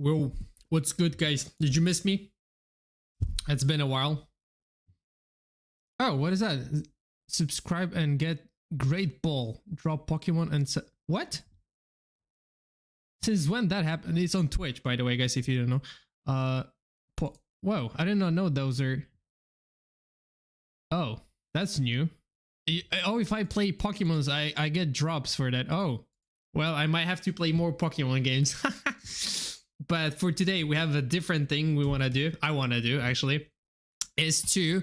Whoa, what's good, guys? Did you miss me? It's been a while. Oh, what is that? Subscribe and get Great Ball. Drop Pokemon and what? Since when that happened? It's on Twitch, by the way, guys. If you don't know. Whoa, I did not know those are. Oh, that's new. Oh, if I play Pokemons, I get drops for that. Oh, well, I might have to play more Pokemon games. But for today, we have a different thing we want to do. I want to do, actually, is to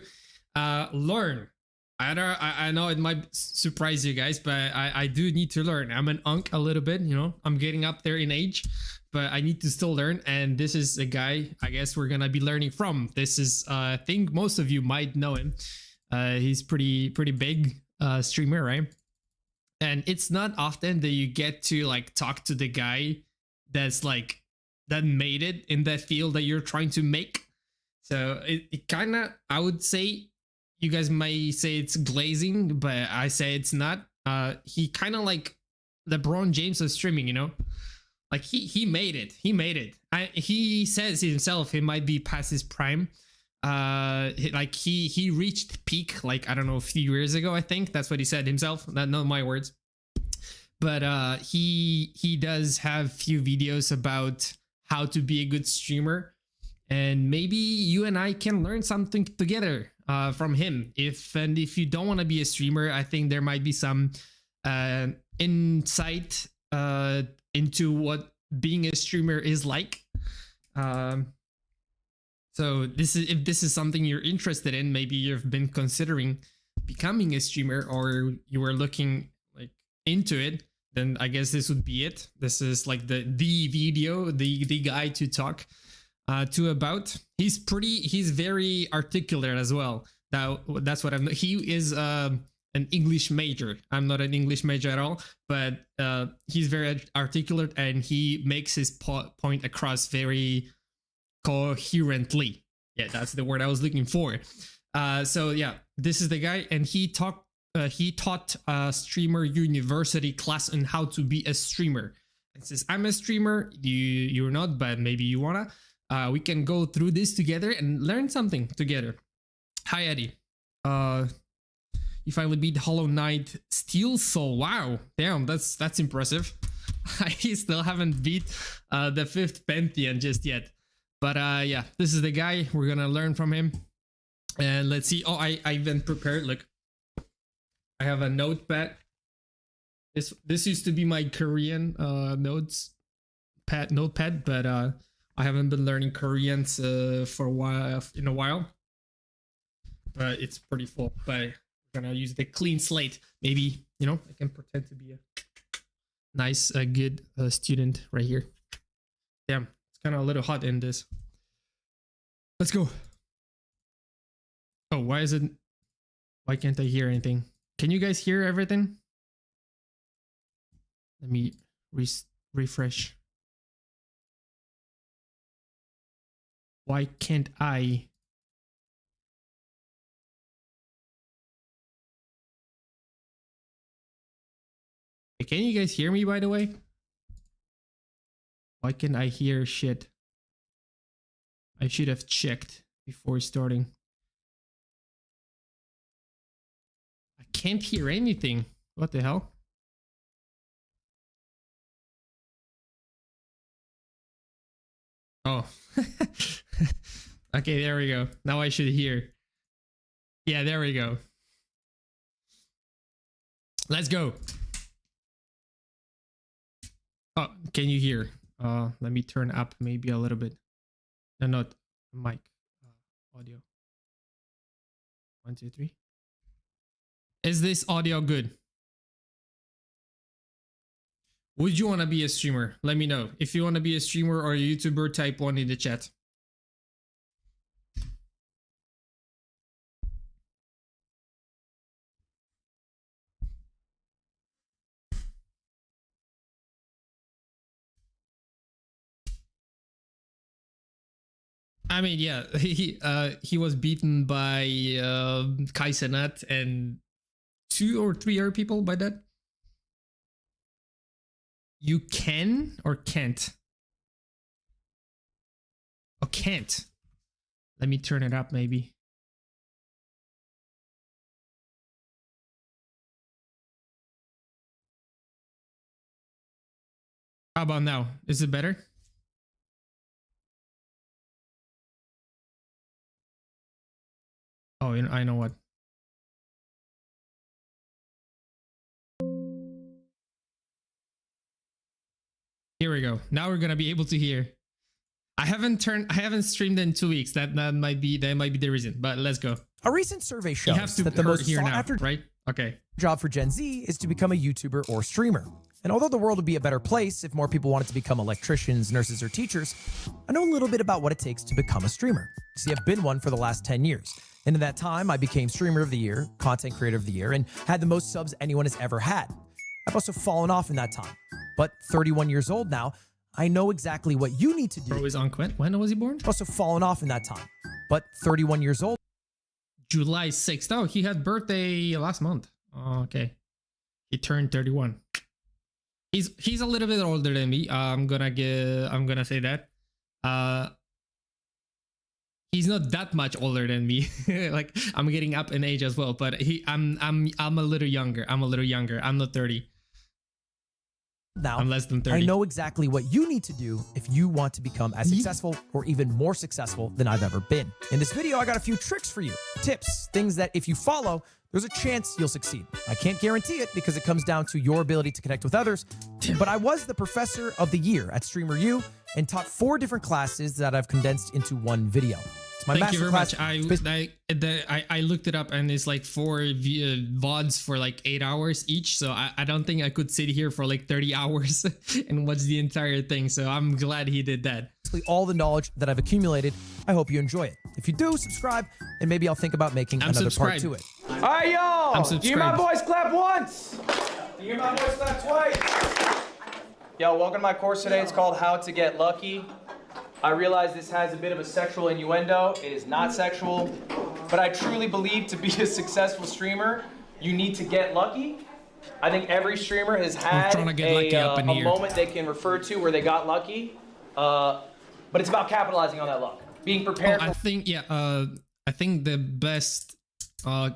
learn. I know it might surprise you guys, but I do need to learn. I'm an unk a little bit, you know. I'm getting up there in age, but I need to still learn. And this is a guy I guess we're going to be learning from. This is, I think most of you might know him. He's pretty big streamer, right? And it's not often that you get to like talk to the guy that's like that made it in that field that you're trying to make. So it kind of, I would say, you guys may say it's glazing, but I say it's not. He kind of like LeBron James of streaming, you know, like he made it. He says himself he might be past his prime. Like he reached peak, like I don't know, a few years ago. I think that's what he said himself. Not my words. But he does have few videos about how to be a good streamer, and maybe you and I can learn something together from him. If you don't want to be a streamer, I think there might be some insight into what being a streamer is like. So if this is something you're interested in, maybe you've been considering becoming a streamer or you were looking like into it, then I guess this would be it. This is like the video, the guy to talk to about. He's very articulate as well. That's what I'm. He is an English major. I'm not an English major at all, but he's very articulate and he makes his point across very coherently. Yeah, that's the word I was looking for. So yeah, this is the guy, and he taught a streamer university class on how to be a streamer. It says, I'm a streamer, you're not, but maybe you wanna. We can go through this together and learn something together. Hi Eddie. You finally beat Hollow Knight Steel Soul. Wow, damn, that's impressive. I still haven't beat the 5th Pantheon just yet. But yeah, this is the guy. We're gonna learn from him. And let's see. Oh, I even prepared. Look, I have a notepad. This used to be my Korean notepad, but I haven't been learning Korean for a while. But it's pretty full. But I'm gonna use the clean slate. Maybe, you know, I can pretend to be a nice, good student right here. Damn. Kind of a little hot in this. Let's go. Oh, why can't I hear anything? Can you guys hear everything? Let me refresh. Why can't I? Can you guys hear me, by the way? Why can't I hear shit? I should have checked before starting. I can't hear anything. What the hell? Oh. Okay, there we go. Now I should hear. Yeah, there we go. Let's go. Oh, can you hear? Let me turn up maybe a little bit. No, not mic. Audio. 1, 2, 3. Is this audio good? Would you want to be a streamer? Let me know. If you want to be a streamer or a YouTuber, type 1 in the chat. I mean, yeah, he was beaten by Kai Cenat and 2 or 3 other people by that. You can or can't? Oh, can't. Let me turn it up maybe. How about now? Is it better? Oh, I know what. Here we go. Now we're gonna be able to hear. I haven't streamed in 2 weeks. That might be the reason. But let's go. A recent survey shows that the most sought after right? Okay. job for Gen Z is to become a YouTuber or streamer. And although the world would be a better place if more people wanted to become electricians, nurses, or teachers, I know a little bit about what it takes to become a streamer. See, I've been one for the last 10 years. And in that time, I became Streamer of the Year, Content Creator of the Year, and had the most subs anyone has ever had. I've also fallen off in that time. But 31 years old now, I know exactly what you need to do. Bro is on Quint. When was he born? Also fallen off in that time. But 31 years old. July 6th. Oh, he had birthday last month. Oh, okay. He turned 31. He's a little bit older than me. I'm gonna say that. He's not that much older than me. Like I'm getting up in age as well, but I'm a little younger. I'm not 30. Now, I'm less than 30. I know exactly what you need to do if you want to become as successful or even more successful than I've ever been. In this video, I got a few tricks for you, tips, things that if you follow, there's a chance you'll succeed. I can't guarantee it because it comes down to your ability to connect with others, but I was the Professor of the Year at Streamer U and taught 4 different classes that I've condensed into one video. Thank you very much. I looked it up and it's like 4 VODs for like 8 hours each. So I don't think I could sit here for like 30 hours and watch the entire thing. So I'm glad he did that. All the knowledge that I've accumulated. I hope you enjoy it. If you do, subscribe and maybe I'll think about making another part to it. All right, y'all. Do you hear my voice clap once? Do you hear my voice clap twice? Yo, welcome to my course today. It's called How to Get Lucky. I realize this has a bit of a sexual innuendo. It is not sexual, but I truly believe to be a successful streamer, you need to get lucky. I think every streamer has had a moment they can refer to where they got lucky, but it's about capitalizing on that luck, being prepared. I think I think the best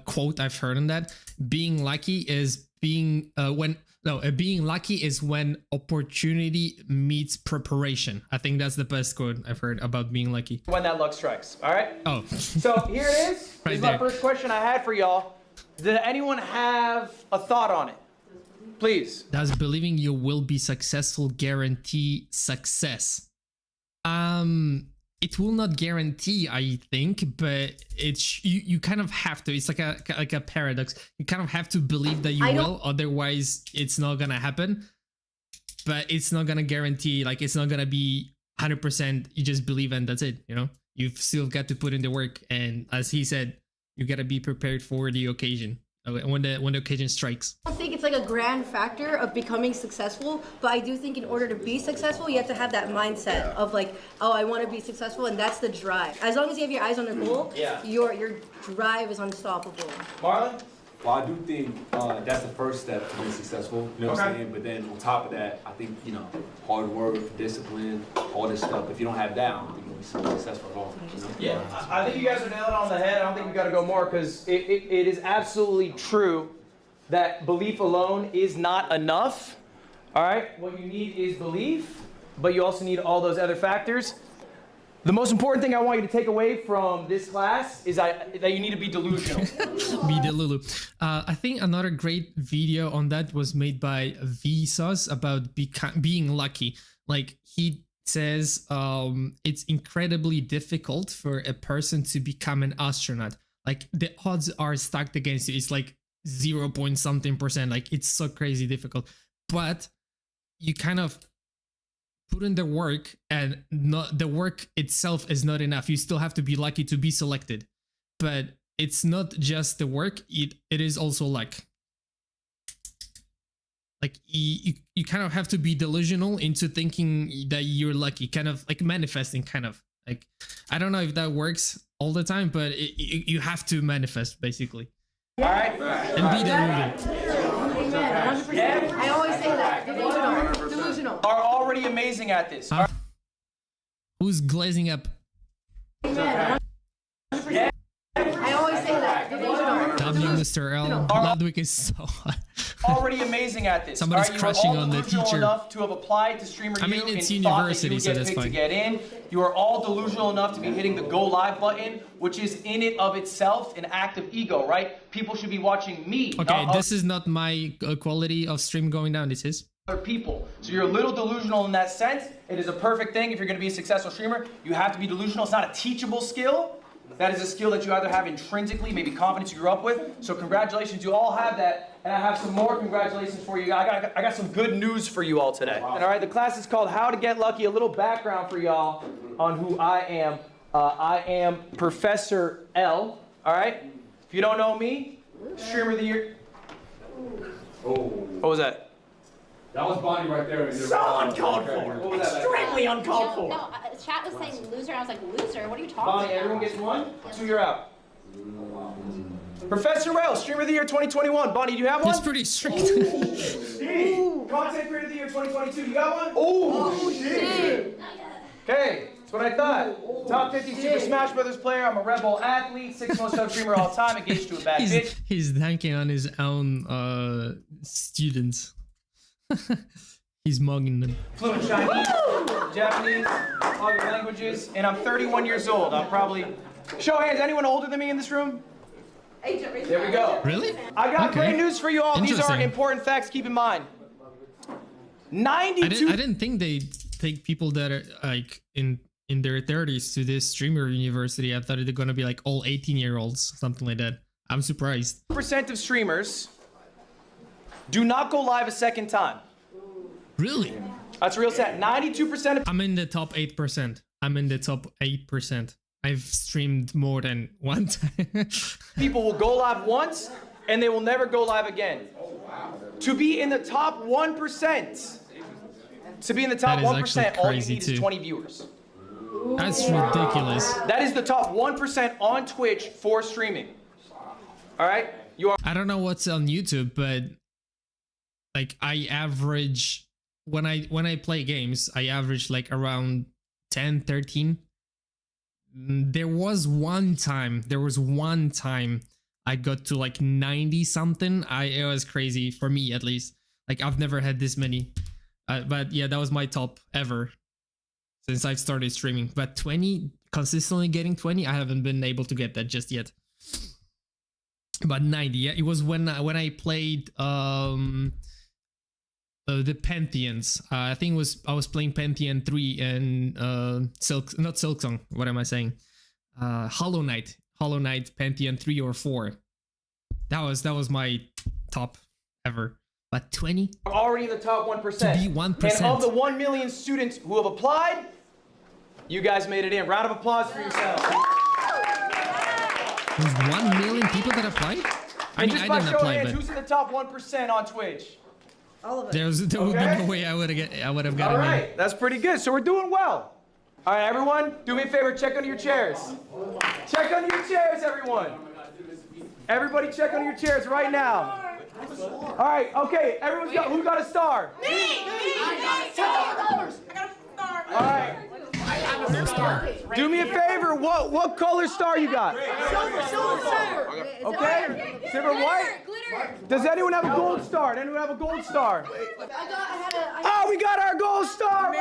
quote I've heard on that: being lucky is being being lucky is when opportunity meets preparation. I think that's the best quote I've heard about being lucky. When that luck strikes, all right? Oh. So here it is. Right, this is my first question I had for y'all. Did anyone have a thought on it? Please. Does believing you will be successful guarantee success? It will not guarantee, I think, but it's you kind of have to. It's like a paradox. You kind of have to believe that you will, otherwise it's not gonna happen. But it's not gonna guarantee. Like it's not gonna be 100%. You just believe and that's it. You know, you've still got to put in the work, and as he said, you gotta be prepared for the occasion when the occasion strikes. I don't think it's like a grand factor of becoming successful, but I do think in order to be successful, you have to have that mindset of like, oh, I want to be successful, and that's the drive. As long as you have your eyes on the goal, your drive is unstoppable. Marlon? Well, I do think that's the first step to being successful, you know what I'm saying? But then on top of that, I think, you know, hard work, discipline, all this stuff, if you don't have that, I don't think you'll be successful at all. You know? Yeah, I think you guys are nailing it on the head. I don't think we got to go more because it is absolutely true that belief alone is not enough. All right? What you need is belief, but you also need all those other factors. The most important thing I want you to take away from this class is that you need to be delusional. Be delulu. I think another great video on that was made by Vsauce about being lucky. Like he says, it's incredibly difficult for a person to become an astronaut. Like the odds are stacked against you. It's like 0 point something percent. Like it's so crazy difficult. But you kind of put in the work, and not the work itself is not enough. You still have to be lucky to be selected, but it's not just the work, it is also luck. Like you kind of have to be delusional into thinking that you're lucky, kind of like manifesting, kind of like, I don't know if that works all the time, but you have to manifest basically. All right. And be delusional. Amen. 100%. I always say that. Delusional. Are already amazing at this. Who's glazing up Man, I always say that. Delusional. W, Mr. L. Ludwig is so hot. Already amazing at this. Somebody's All right, crushing you are all on the delusional teacher. enough to have applied to StreamerU I mean, it's and thought that you university, would so get that's picked to fine. get in. You are all delusional enough to be hitting the go live button, which is in it of itself an act of ego, right? People should be watching me. Okay, not this is not my quality of stream going down. This is. other people. So you're a little delusional in that sense. It is a perfect thing if you're going to be a successful streamer. You have to be delusional. It's not a teachable skill. That is a skill that you either have intrinsically, maybe confidence you grew up with. So congratulations, you all have that. And I have some more congratulations for you. I got some good news for you all today. Wow. And all right, the class is called How to Get Lucky. A little background for y'all on who I am. I am Professor L. All right. If you don't know me, Streamer of the Year. Oh. What was that? That was Bonnie right there. So uncalled for. What was that? Extremely uncalled for. No, chat was saying loser, and I was like, loser? What are you talking Bonnie, about? everyone gets one. 2, you're out. Professor L, Streamer of the Year 2021. Bonnie, do you have one? It's pretty strict. Steve, Content Creator of the Year 2022. You got one? Oh, shit. Okay, that's what I thought. Top 50 Super Smash Brothers player. I'm a Red Bull athlete. 6th most sub streamer all time. Engaged to a bad bitch. He's thanking on his own students. He's mugging them. Fluent Chinese, Japanese, other languages, and I'm 31 years old. I'm probably... Show of hands, anyone older than me in this room? There we go. Really? I got great news for you all. These are Interesting. important facts. Keep in mind. 92. I didn't think they take people that are like in their 30s to this streamer university. I thought they're gonna be like all 18-year-olds, something like that. I'm surprised. % of streamers do not go live a second time. Really? That's real sad. 92% of I'm in the top 8%. I'm in the top 8%. I've streamed more than one time. people will go live once and they will never go live again. To be in the top 1%. To be in the top That is 1%, actually all you crazy need too. is 20 viewers. That's ridiculous. That is the top 1% on Twitch for streaming. All right? You are I don't know what's on YouTube, but like I average when I play games, I average like around 10, 13. There was one time I got to like 90 something. It was crazy for me, at least. Like I've never had this many. But yeah, that was my top ever since I've started streaming. But 20, consistently getting 20, I haven't been able to get that just yet. But 90, yeah, it was when I played the Pantheons. I think I was playing Pantheon 3 and not Silksong. What am I saying? Hollow Knight, Pantheon 3 or 4. That was my top ever. But 20? already in the top 1%. To be 1%. And of the 1 million students who have applied, you guys made it in. Round of applause for yourselves. There's 1 million people that applied? I mean, just I by didn't show of apply, hands, but who's in the top 1% on Twitch? All of it. there would be no way I would have gotten All in. right, that's pretty good. So we're doing well. All right, everyone, do me a favor, check under your chairs. Check under your chairs, everyone. Everybody check under your chairs right now. All right, okay, who got a star? Me! I got $10. I got a star. All right. No star. Do me a favor, what color star you got? Silver. Okay, silver, white. Glitter. Does anyone have a gold star? Anyone have a gold star? I Oh, we got our gold star!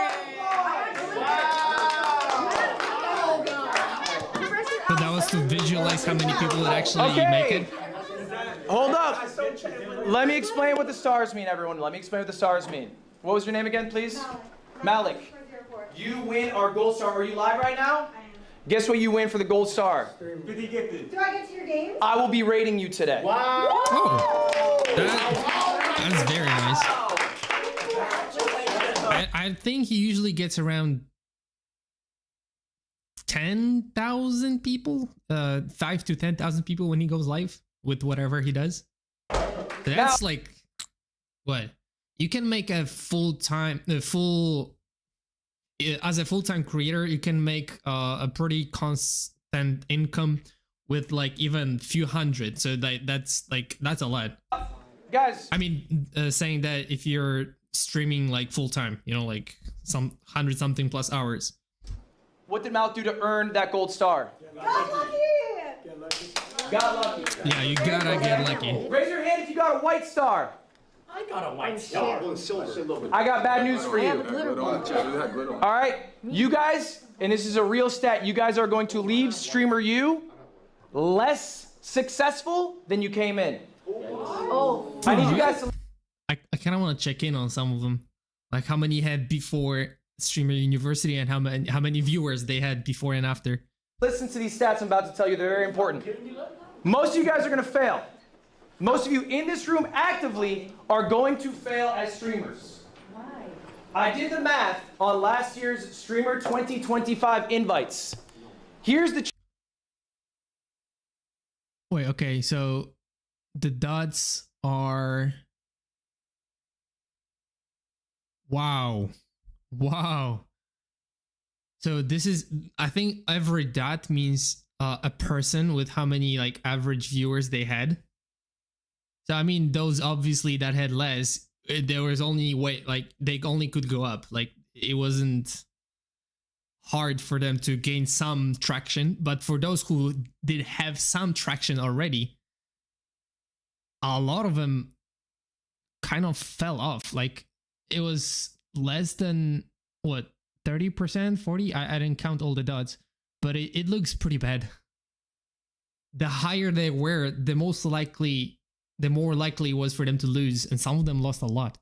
So that was to visualize how many people would actually Okay. make it. Hold up. Let me explain what the stars mean, everyone. Let me explain what the stars mean. What was your name again, please? Malik. You win our gold star. Are you live right now? Guess what you win for the gold star? 50 gifted. Do I get to your game? I will be rating you today. Oh, that's very nice. I think he usually gets around 10,000 people, 5 to 10,000 people when he goes live with whatever he does. That's like what you can make a full-time as a full-time creator. You can make a pretty constant income with like even few hundred. So that's a lot. Guys, I mean, saying that if you're streaming like full-time, you know, like some 100 something plus hours. what did Malik do to earn that gold star? Got lucky. Got lucky. Yeah, you gotta get lucky. Raise your hand if you got a white star. I got a white star. I got bad news for you. All right, you guys, and this is a real stat, you guys are going to leave Streamer U less successful than you came in. Oh. I need you guys to I kind of want to check in on some of them, like how many had before Streamer University and how many viewers they had before and after. listen to these stats I'm about to tell you. They're very important. Most of you guys are going to fail. Most of you in this room actively are going to fail as streamers. Why? I did the math on last year's Streamer 2025 invites. Here's the... Wait, okay, so the dots are... Wow. Wow. So this is, I think every dot means a person with how many like average viewers they had. So I mean, those obviously that had less, there was only way, like they only could go up. Like it wasn't hard for them to gain some traction, but for those who did have some traction already, a lot of them kind of fell off. Like it was less than what, 30%, 40? I didn't count all the dots, but it looks pretty bad. The higher they were, the more likely it was for them to lose, and some of them lost a lot.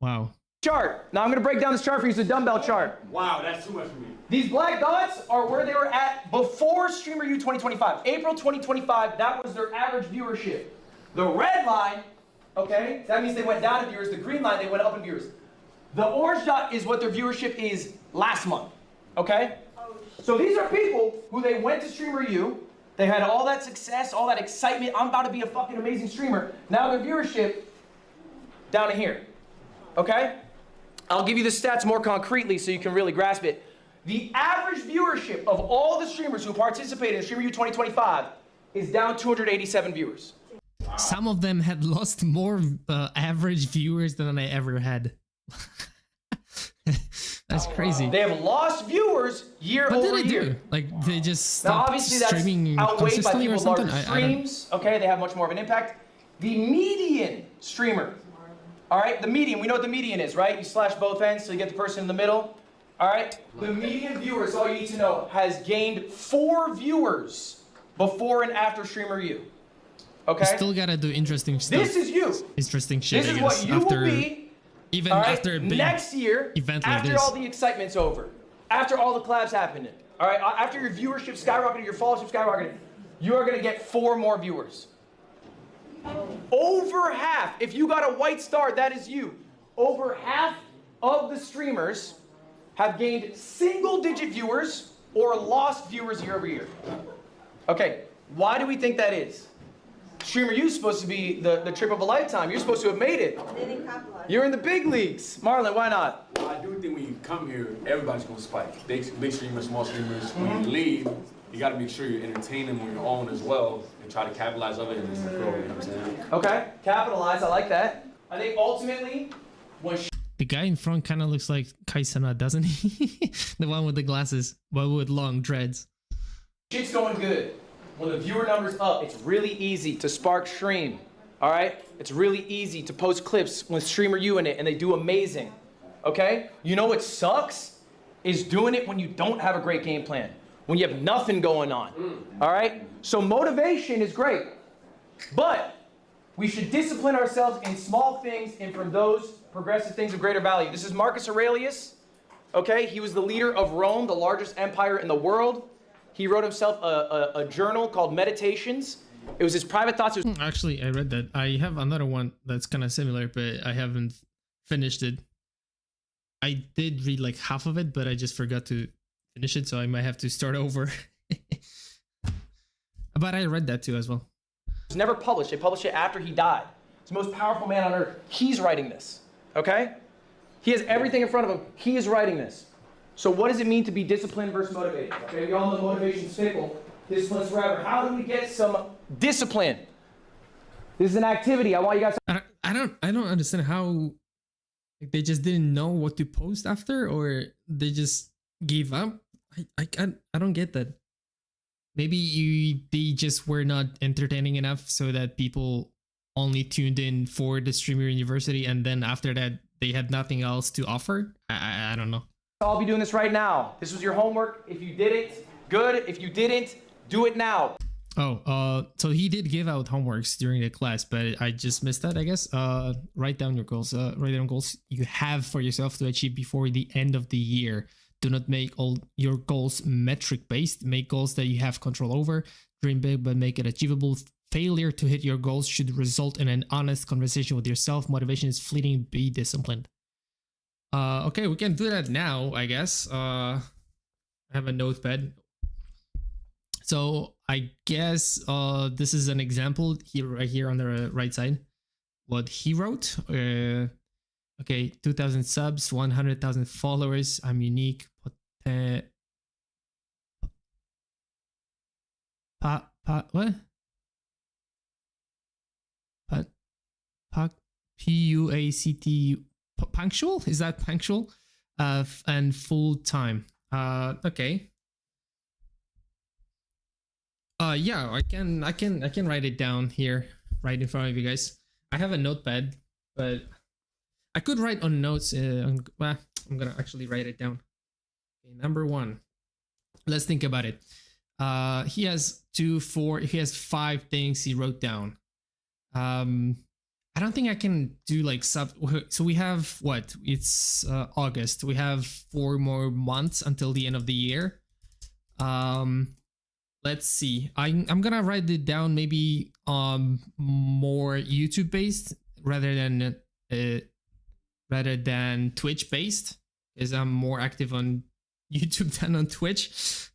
Wow. Chart. Now I'm going to break down this chart for you. It's a dumbbell chart. Wow, that's too much for me. These black dots are where they were at before Streamer U 2025. April 2025, that was their average viewership. The red line, okay, that means they went down in viewers. The green line, they went up in viewers. The orange dot is what their viewership is last month, okay? So these are people who they went to Streamer U, they had all that success, all that excitement, I'm about to be a fucking amazing streamer. Now their viewership down to here, okay? I'll give you the stats more concretely so you can really grasp it. The average viewership of all the streamers who participated in Streamer U 2025 is down 287 viewers. Some of them had lost more average viewers than I ever had. That's crazy. They have lost viewers year What over did they year. do? Like they just Now, stopped obviously, that's streaming outweighed by consistently or people's something? larger I don't... streams. Okay, they have much more of an impact. The median streamer, all right, the median, we know what the median is, right? You slash both ends so you get the person in the middle, all right? The median viewers, all you need to know, has gained 4 viewers before and after Streamer U. Okay? You still gotta do interesting stuff. This is you. Interesting shit, This is I guess. what you after, will be. even All right? after a big next year, event like after this. all the excitement's over, after all the collabs happened, all right, after your viewership skyrocketed, your followership skyrocketed, you are going to get 4 more viewers. Over half, if you got a white star, that is you. Over half of the streamers have gained single-digit viewers or lost viewers year over year. Okay, why do we think that is? Streamer U is supposed to be the trip of a lifetime. You're supposed to have made it. They didn't capitalize. You're in the big leagues. Marlon, why not? Well, I do think when you come here, everybody's gonna spike. Big streamers, small streamers. When you leave, you gotta make sure you're entertaining on your own as well and try to capitalize of it and just grow, you know what I'm saying? Okay, capitalize, I like that. I think ultimately, when The guy in front kind of looks like Kaisana, doesn't he? The one with the glasses, but with long dreads. shit's going good, when the viewer number's up, it's really easy to spark stream, all right? It's really easy to post clips with Streamer U in it, and they do amazing, okay? You know what sucks? Is doing it when you don't have a great game plan, when you have nothing going on, all right? So motivation is great, but we should discipline ourselves in small things and from those progressive things of greater value. This is Marcus Aurelius, okay? He was the leader of Rome, the largest empire in the world. He wrote himself a journal called Meditations. It was his private thoughts. It was Actually, I read that. I have another one that's kind of similar, but I haven't finished it. I did read like half of it, but I just forgot to finish it, so I might have to start over. But I read that too as well. never published. They published it after he died. He's the most powerful man on earth. He's writing this, okay? He has everything in front of him. He is writing this. So what does it mean to be disciplined versus motivated? Okay, we all know motivation's fickle. Discipline's forever. How do we get some discipline? This is an activity. I want you guys to... I don't understand how they just didn't know what to post after, or they just gave up. I don't get that. Maybe they just were not entertaining enough so that people only tuned in for the Streamer University, and then after that they had nothing else to offer. I don't know. I'll be doing this right now. This was your homework. If you did it, good. If you didn't, do it now. Oh, so he did give out homeworks during the class, but I just missed that, I guess. Write down your goals. Write down goals you have for yourself to achieve before the end of the year. Do not make all your goals metric based. Make goals that you have control over. Dream big, but make it achievable. Failure to hit your goals should result in an honest conversation with yourself. Motivation is fleeting. Be disciplined. Okay, we can do that now, I guess. I have a notepad. So I guess this is an example here, right here on the right side. What he wrote. Okay, 2,000 subs, 100,000 followers. I'm unique. What? P-U-A-C-T. Punctual? Is that punctual? And full time. Okay. Yeah, I can write it down here, right in front of you guys. I have a notepad, but I could write on notes. Well, I'm gonna actually write it down. Okay, number 1. Let's think about it. He has 5 things he wrote down. I don't think I can do like sub. So we have what? It's August. We have 4 more months until the end of the year. Let's see. I'm gonna write it down maybe more YouTube based rather than Twitch based, because I'm more active on YouTube than on Twitch.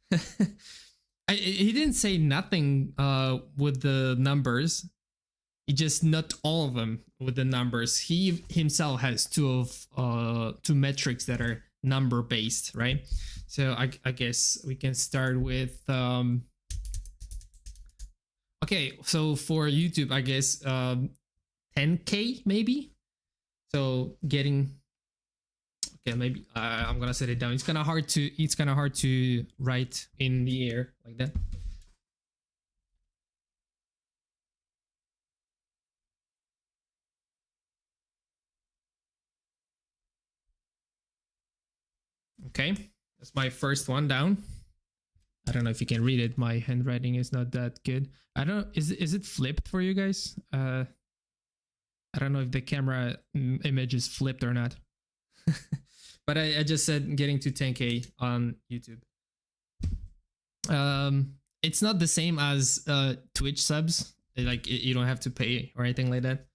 He didn't say nothing with the numbers. He just not all of them with the numbers. He himself has 2 metrics that are number based, right? So I guess we can start with okay, so for YouTube, I guess 10K maybe. So getting, okay, maybe I'm gonna set it down. It's kind of hard to write in the air like that. Okay, that's my first one down. I don't know if you can read it. My handwriting is not that good. I don't. Is it flipped for you guys? I don't know if the camera image is flipped or not. But I just said getting to 10K on YouTube. It's not the same as Twitch subs. Like you don't have to pay or anything like that.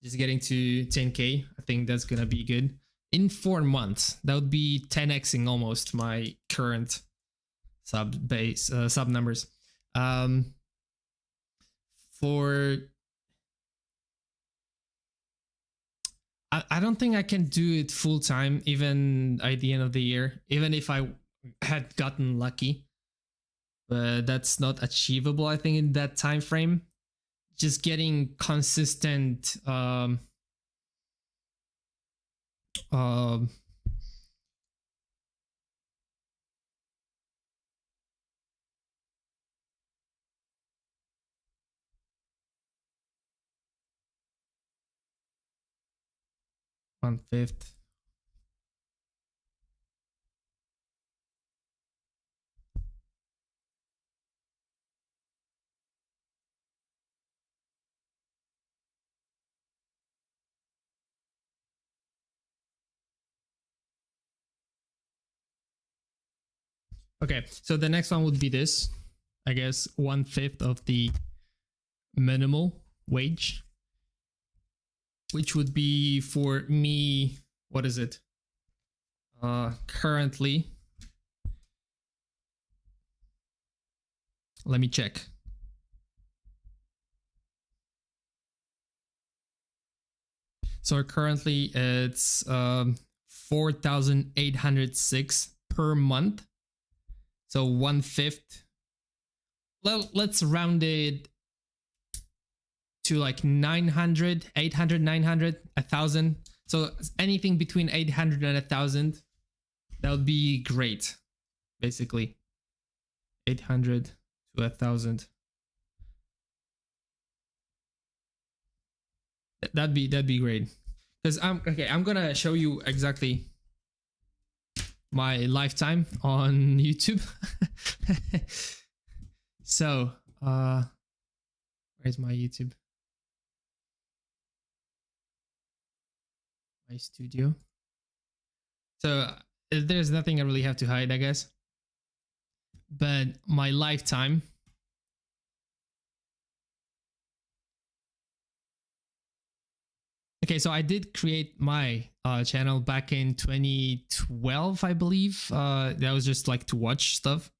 Just getting to 10K. I think that's gonna be good. In 4 months, that would be 10xing almost my current sub numbers. I don't think I can do it full time, even at the end of the year, even if I had gotten lucky. But that's not achievable, I think, in that time frame. Just getting consistent 1/5. Okay, so the next one would be this. I guess 1/5 of the minimal wage, which would be for me, what is it? Currently, let me check. So currently it's 4,806 per month. So 1/5. Well, let's round it to like 900, 800, 900, 1,000. So anything between 800 and 1,000, that would be great. basically. 800 to 1,000. That'd be great. Because I'm gonna show you exactly my lifetime on YouTube. So where's my YouTube? My studio. So there's nothing I really have to hide, I guess. But my lifetime. Okay, so I did create my channel back in 2012, I believe. That was just like to watch stuff.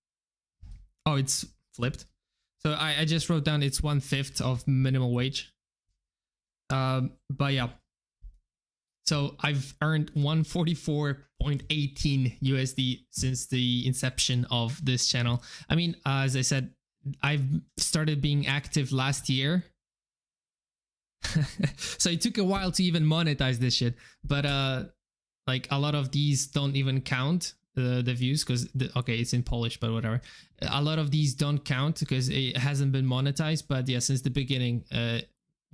Oh, it's flipped. So I just wrote down it's 1/5 of minimum wage. But yeah. So I've earned 144.18 USD since the inception of this channel. I mean, as I said, I've started being active last year. So it took a while to even monetize this shit. But like a lot of these don't even count the views because okay, it's in Polish, but whatever. A lot of these don't count because it hasn't been monetized. But yeah, since the beginning,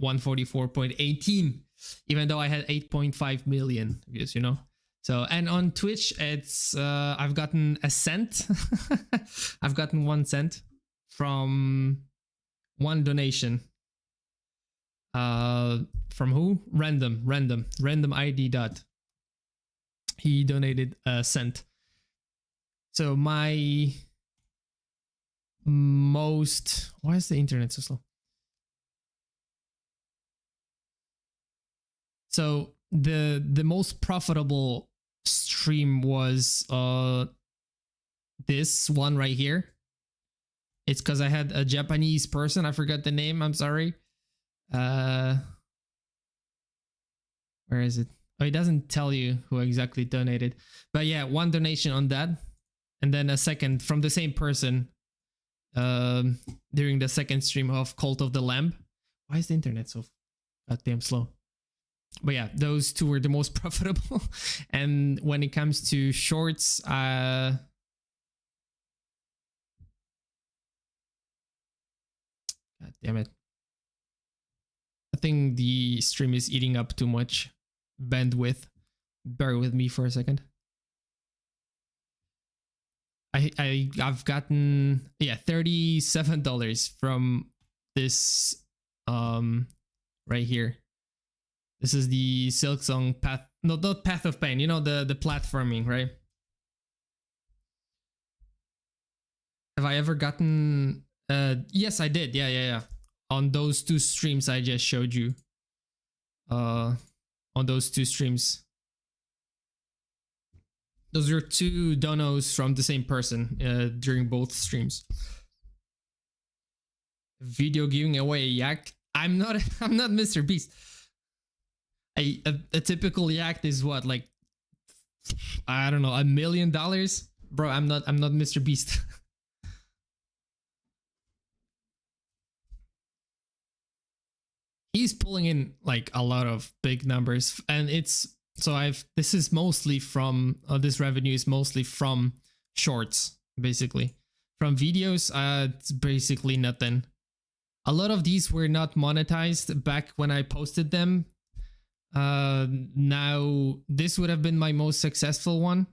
144.18. Even though I had 8.5 million views, you know. So, and on Twitch, it's I've gotten a cent. I've gotten 1 cent from one donation. From who? Random ID dot. He donated a cent. So my most, why is the internet so slow? So the most profitable stream was this one right here. It's because I had a Japanese person. I forgot the name. I'm sorry. Where is it? Oh, it doesn't tell you who exactly donated. But yeah, one donation on that. And then a second from the same person during the second stream of Cult of the Lamb. Why is the internet so goddamn slow? But yeah, those two were the most profitable. And when it comes to shorts, God damn it. I think the stream is eating up too much bandwidth. Bear with me for a second. I've gotten $37 from this right here. This is the Silksong Path, no, not Path of Pain, you know, the platforming, right? Have I ever gotten yes, I did. Yeah. On those two streams I just showed you. On those two streams. Those are two donos from the same person during both streams. Video giving away yak. I'm not Mr. Beast. A typical yak is what, like, I don't know, $1 million? Bro, I'm not Mr. Beast. He's pulling in like a lot of big numbers, and it's so this is mostly from this revenue is mostly from shorts, basically. From videos, it's basically nothing. A lot of these were not monetized back when I posted them. Now this would have been my most successful one,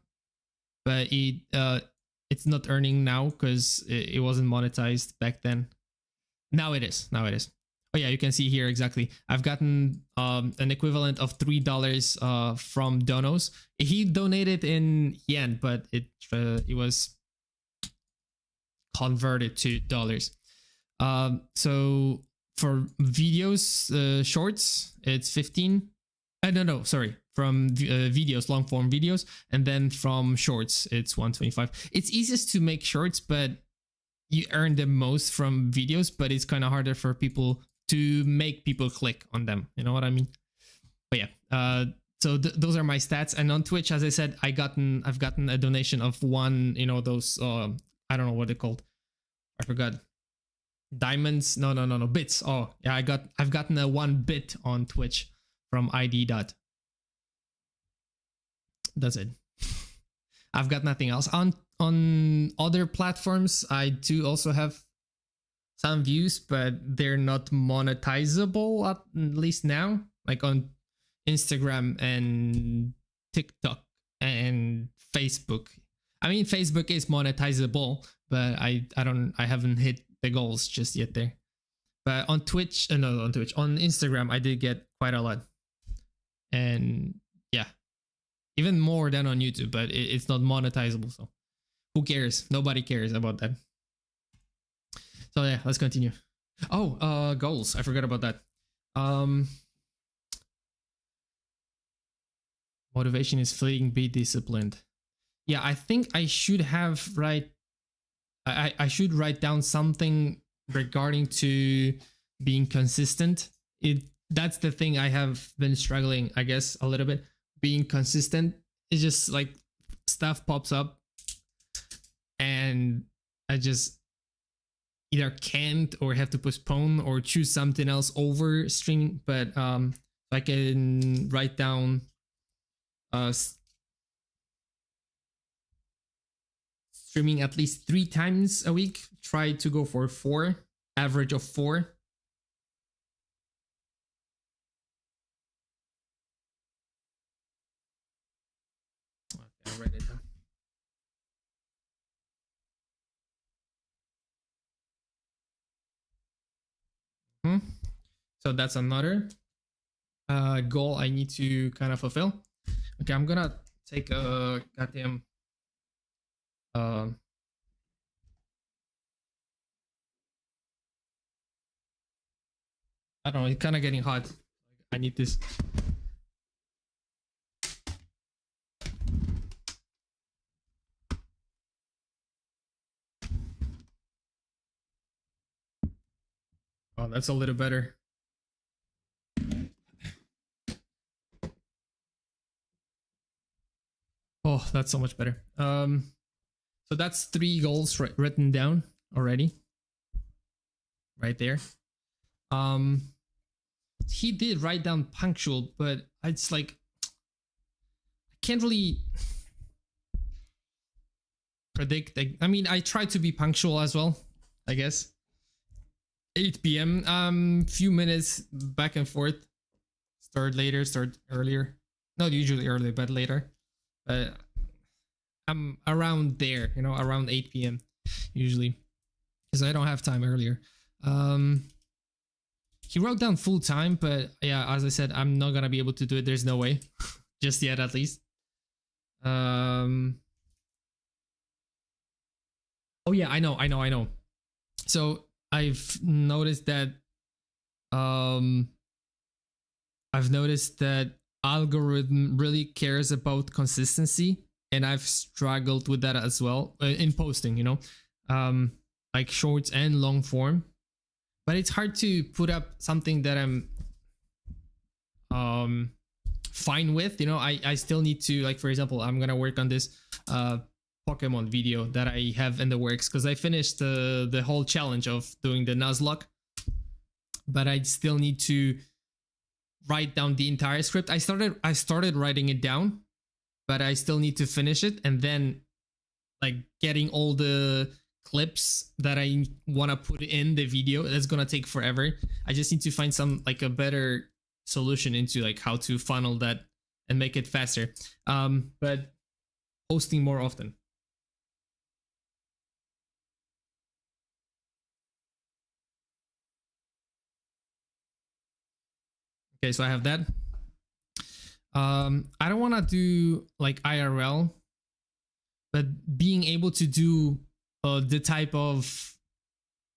but it's not earning now because it wasn't monetized back then. Now it is. Oh yeah, you can see here exactly. I've gotten an equivalent of $3 from donos. He donated in yen, but it was converted to dollars. So for videos, shorts, it's 15. No, sorry. From videos, long form videos, and then from shorts, it's 125. It's easiest to make shorts, but you earn the most from videos, but it's kind of harder for people to make people click on them. You know what I mean? But yeah, so those are my stats. And on Twitch, as I said, I've gotten a donation of one, you know, those, I don't know what they're called. I forgot. Diamonds? No, bits. Oh yeah, I've gotten a 1 bit on Twitch from ID dot. That's it. I've got nothing else. On on other platforms, I do also have some views, but they're not monetizable at least now. Like on Instagram and TikTok and Facebook. I mean, Facebook is monetizable, but I haven't hit the goals just yet there. But on Twitch, on Instagram, I did get quite a lot, and yeah, even more than on YouTube. But it's not monetizable, so who cares? Nobody cares about that. So yeah, let's continue. Oh, goals. I forgot about that. Motivation is fleeting. Be disciplined. Yeah, I think I should have I should write down something regarding to being consistent. That's the thing I have been struggling, I guess, a little bit. Being consistent. It's just like stuff pops up and I just either can't or have to postpone or choose something else over streaming. But I can write down streaming at least 3 times a week. Try to go for 4, average of 4. Okay, I'll write it down. So that's another goal I need to kind of fulfill. Okay, I'm gonna take a goddamn I don't know, it's kind of getting hot. I need this. Oh, that's a little better. Oh, that's so much better. So that's 3 goals written down already. Right there. He did write down punctual, but it's like I can't really predict. I mean, I try to be punctual as well, I guess. 8 p.m. Few minutes back and forth. Start later, start earlier. Not usually early, but later. I'm around there, you know, around 8 p.m. usually, because I don't have time earlier. He wrote down full time, but yeah, as I said, I'm not gonna be able to do it. There's no way, just yet at least. Oh yeah, I know. So I've noticed that algorithm really cares about consistency, and I've struggled with that as well in posting, you know, like shorts and long form. But it's hard to put up something that I'm fine with, you know. I still need to, like, for example, I'm gonna work on this Pokemon video that I have in the works, because I finished the whole challenge of doing the Nuzlocke, but I still need to write down the entire script. I started writing it down, but I still need to finish it, and then like getting all the clips that I want to put in the video, that's gonna take forever. I just need to find some, like, a better solution into like how to funnel that and make it faster. But posting more often. Okay, so I have that. I don't want to do like IRL, but being able to do the type of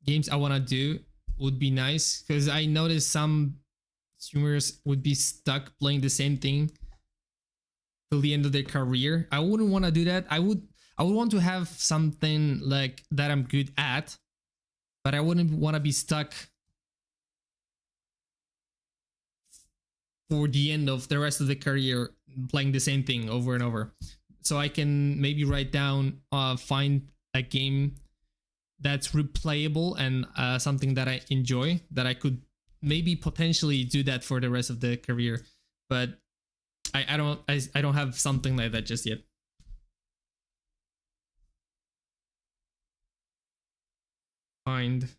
games I want to do would be nice, because I noticed some streamers would be stuck playing the same thing till the end of their career. I wouldn't want to do that. I would want to have something like that I'm good at, but I wouldn't want to be stuck for the end of the rest of the career playing the same thing over and over. So I can maybe write down, find a game that's replayable and something that I enjoy, that I could maybe potentially do that for the rest of the career. But I don't have something like that just yet. find.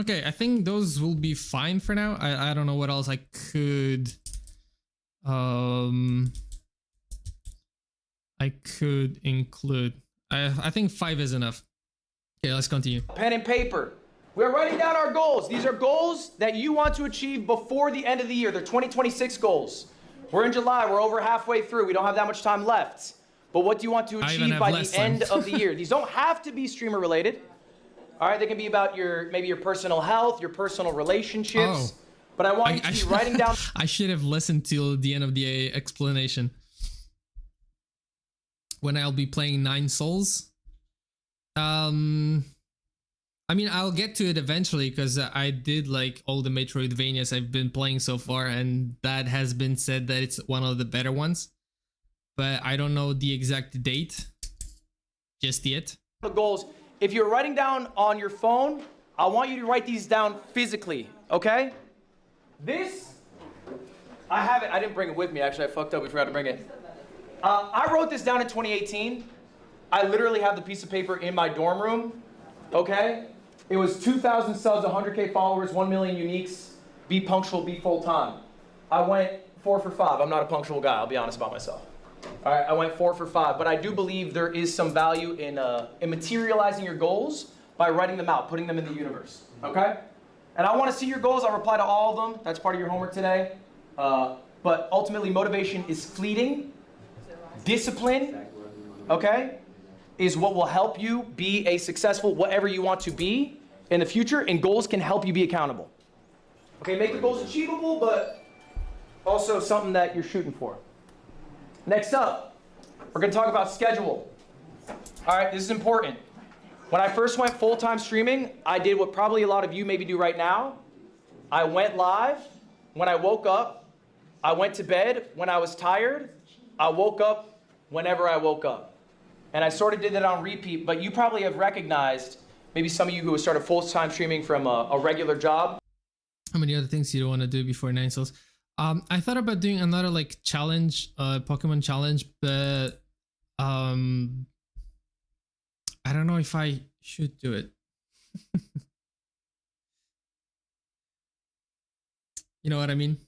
Okay, I think those will be fine for now. I don't know what else I could include. I think 5 is enough. Okay, let's continue. Pen and paper. We're writing down our goals. These are goals that you want to achieve before the end of the year. They're 2026 goals. We're in July. We're over halfway through. We don't have that much time left. But what do you want to achieve by the end of the year? These don't have to be streamer related. All right, they can be about maybe your personal health, your personal relationships. But I want you to be writing down. I should have listened till the end of the explanation. When I'll be playing 9 Souls. I mean, I'll get to it eventually because I did like all the Metroidvanias I've been playing so far, and that has been said that it's one of the better ones. But I don't know the exact date just yet. The goals. If you're writing down on your phone, I want you to write these down physically, okay? This, I have it. I didn't bring it with me, actually. I fucked up. We forgot to bring it. I wrote this down in 2018. I literally have the piece of paper in my dorm room, okay? It was 2,000 subs, 100K followers, 1 million uniques, be punctual, be full time. I went 4 for 5. I'm not a punctual guy, I'll be honest about myself. All right, I went 4 for 5, but I do believe there is some value in materializing your goals by writing them out, putting them in the universe, okay? And I want to see your goals. I'll reply to all of them. That's part of your homework today. But ultimately, motivation is fleeting. Discipline, okay, is what will help you be a successful whatever you want to be in the future, and goals can help you be accountable. Okay, make the goals achievable, but also something that you're shooting for. Next up, we're going to talk about schedule. All right, this is important. When I first went full-time streaming, I did what probably a lot of you maybe do right now. I went live. When I woke up, I went to bed. When I was tired, I woke up whenever I woke up. And I sort of did that on repeat, but you probably have recognized, maybe some of you who have started full-time streaming from a regular job. How many other things you don't want to do before 9 Souls? I thought about doing another like challenge, Pokemon challenge, but I don't know if I should do it. You know what I mean?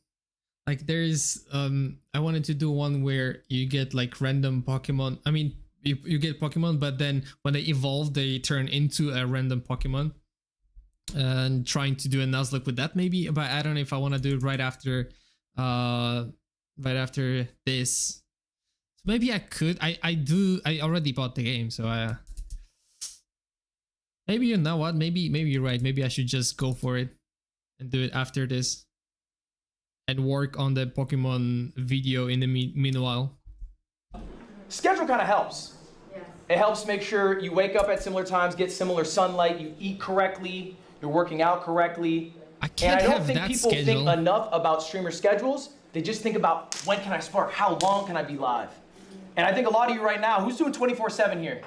Like there's, I wanted to do one where you get like random Pokemon. I mean, you get Pokemon, but then when they evolve, they turn into a random Pokemon. And trying to do a Nuzlocke with that maybe, but I don't know if I want to do it right after this. So maybe I could. I already bought the game, so maybe, you know what, maybe you're right. Maybe I should just go for it and do it after this and work on the Pokemon video in the meanwhile. Schedule kind of helps. Yes. It helps make sure you wake up at similar times, get similar sunlight, you eat correctly, you're working out correctly. I can't and I don't have think that people schedule. think enough about streamer schedules. They just think about when can I spark, how long can I be live? And I think a lot of you right now, who's doing 24/7 here?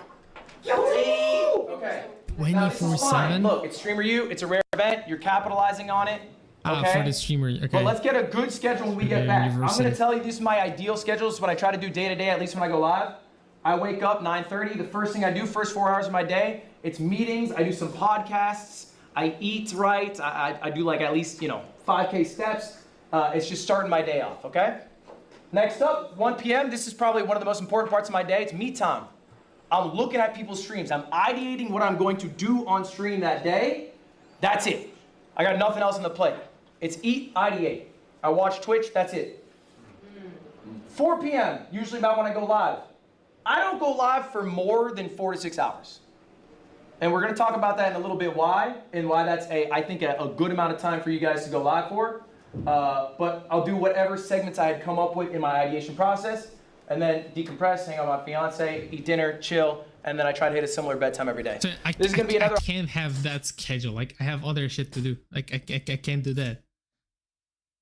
Okay. 24/7? Look, it's Streamer U, it's a rare event, you're capitalizing on it. Okay. For the streamer, okay. But let's get a good schedule when we get back. I'm gonna tell you this is my ideal schedule. This is what I try to do day to day, at least when I go live. I wake up 9:30. The first thing I do, first 4 hours of my day, it's meetings. I do some podcasts. I eat right. I do like at least 5K steps. It's just starting my day off. Okay. Next up, 1 p.m. This is probably one of the most important parts of my day. It's me time. I'm looking at people's streams. I'm ideating what I'm going to do on stream that day. That's it. I got nothing else on the plate. It's eat, ideate. I watch Twitch. That's it. 4 p.m. Usually about when I go live. I don't go live for more than 4 to 6 hours. And we're going to talk about that in a little bit why that's I think a good amount of time for you guys to go live for. But I'll do whatever segments I had come up with in my ideation process and then decompress, hang out with my fiance, eat dinner, chill, and then I try to hit a similar bedtime every day. So This is gonna be another. I can't have that schedule. Like I have other shit to do. Like I can't do that.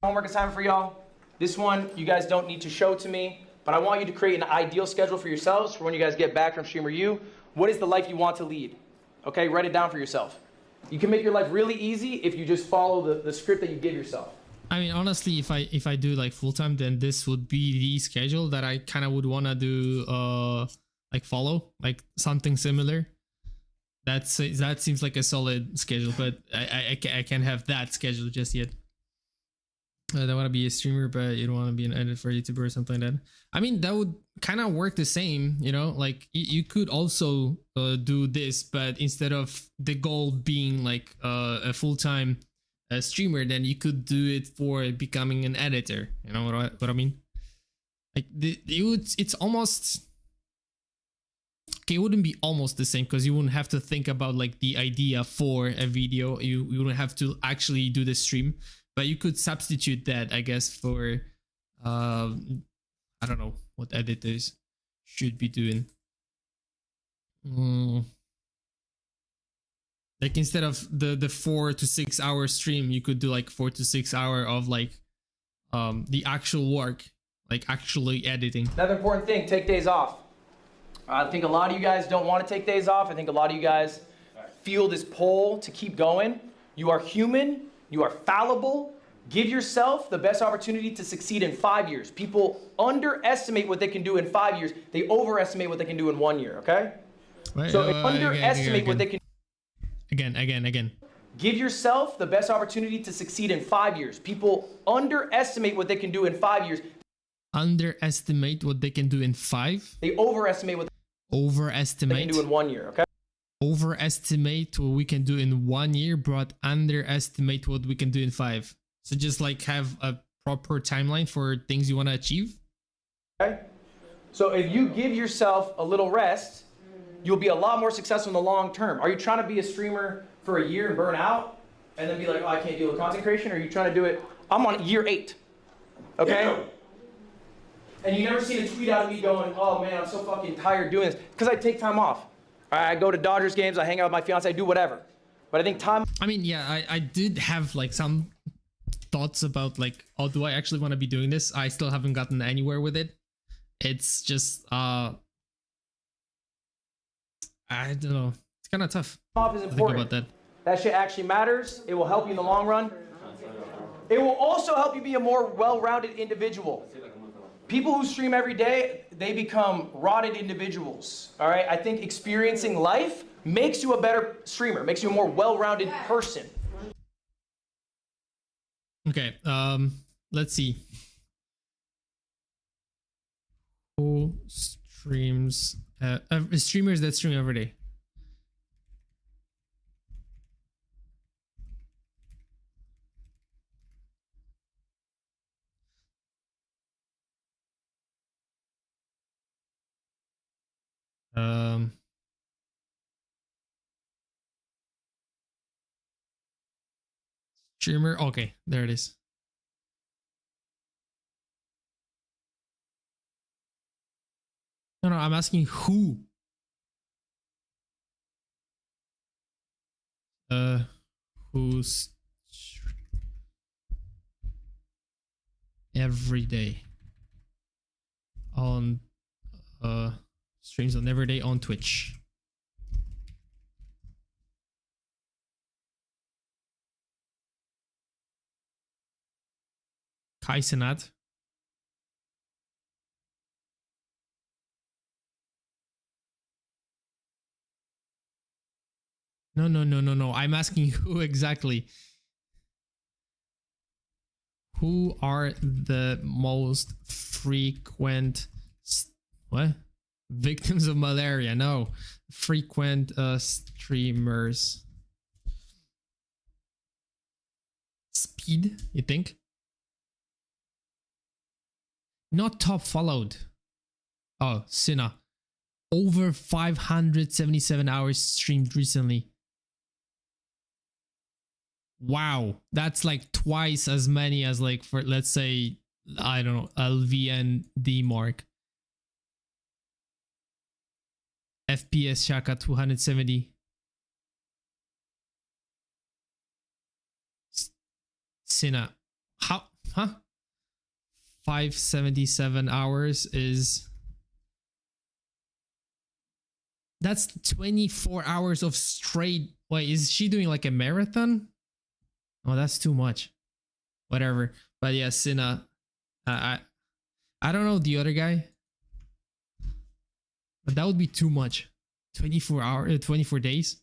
Homework assignment for y'all. This one you guys don't need to show to me, but I want you to create an ideal schedule for yourselves for when you guys get back from Streamer U. What is the life you want to lead? Okay, write it down for yourself. You can make your life really easy if you just follow the script that you give yourself. I mean, honestly, if I do like full time, then this would be the schedule that I kind of would want to do. Like follow like something similar. That seems like a solid schedule, but I can't have that schedule just yet. I don't want to be a streamer, but you don't want to be an editor for a YouTuber or something like that. I mean, that would kind of work the same, you know, like you could also do this, but instead of the goal being like a full-time streamer, then you could do it for becoming an editor. You know what I mean? Like it's almost, okay, it wouldn't be almost the same because you wouldn't have to think about like the idea for a video. You wouldn't have to actually do the stream. But you could substitute that, I guess, for I don't know what editors should be doing. Like instead of the 4 to 6 hour stream, you could do like 4 to 6 hour of like the actual work, like actually editing. Another important thing: take days off. I think a lot of you guys don't want to take days off. I think a lot of you guys feel this pull to keep going. You are human. You are fallible. Give yourself the best opportunity to succeed in 5 years. People underestimate what they can do in 5 years. They overestimate what they can do in 1 year, okay? Wait, So they underestimate what they can Again. Give yourself the best opportunity to succeed in 5 years. People underestimate what they can do in 5 years. Underestimate what they can do in 5? They overestimate what Overestimate. they can do in 1 year, okay? Overestimate what we can do in 1 year, but underestimate what we can do in 5. So just like have a proper timeline for things you want to achieve. Okay? So if you give yourself a little rest, you'll be a lot more successful in the long term. Are you trying to be a streamer for a year and burn out and then be like, oh, I can't deal with content creation? Or are you trying to do it, I'm on year 8, okay? Yeah. And you never seen a tweet out of me going, oh man, I'm so fucking tired doing this. Because I take time off. I go to Dodgers games, I hang out with my fiance, I do whatever. But I think time... I mean, yeah, I did have like some thoughts about like, oh, do I actually want to be doing this? I still haven't gotten anywhere with it. It's just, I don't know. It's kind of tough. Off is important. Think about that. That shit actually matters. It will help you in the long run. It will also help you be a more well-rounded individual. People who stream every day, they become rotted individuals. All right? I think experiencing life makes you a better streamer, makes you a more well-rounded person. Okay, let's see. Who streams streamers that stream every day? Streamer, okay, there it is. No, I'm asking who. Who's every day on streams on every day on Twitch. Kai Senat. No. I'm asking who exactly. Who are the most frequent victims of malaria? No, frequent streamers. Speed, you think? Not top followed. Oh, Sina. Over 577 hours streamed recently. Wow, that's like twice as many as like for, let's say, I don't know, LV and D Mark. FPS Shaka 270. Sina. How? Huh? 577 hours is... That's 24 hours of straight... Wait, is she doing like a marathon? Oh, that's too much. Whatever. But yeah, Sina. I don't know the other guy. But that would be too much. 24 days.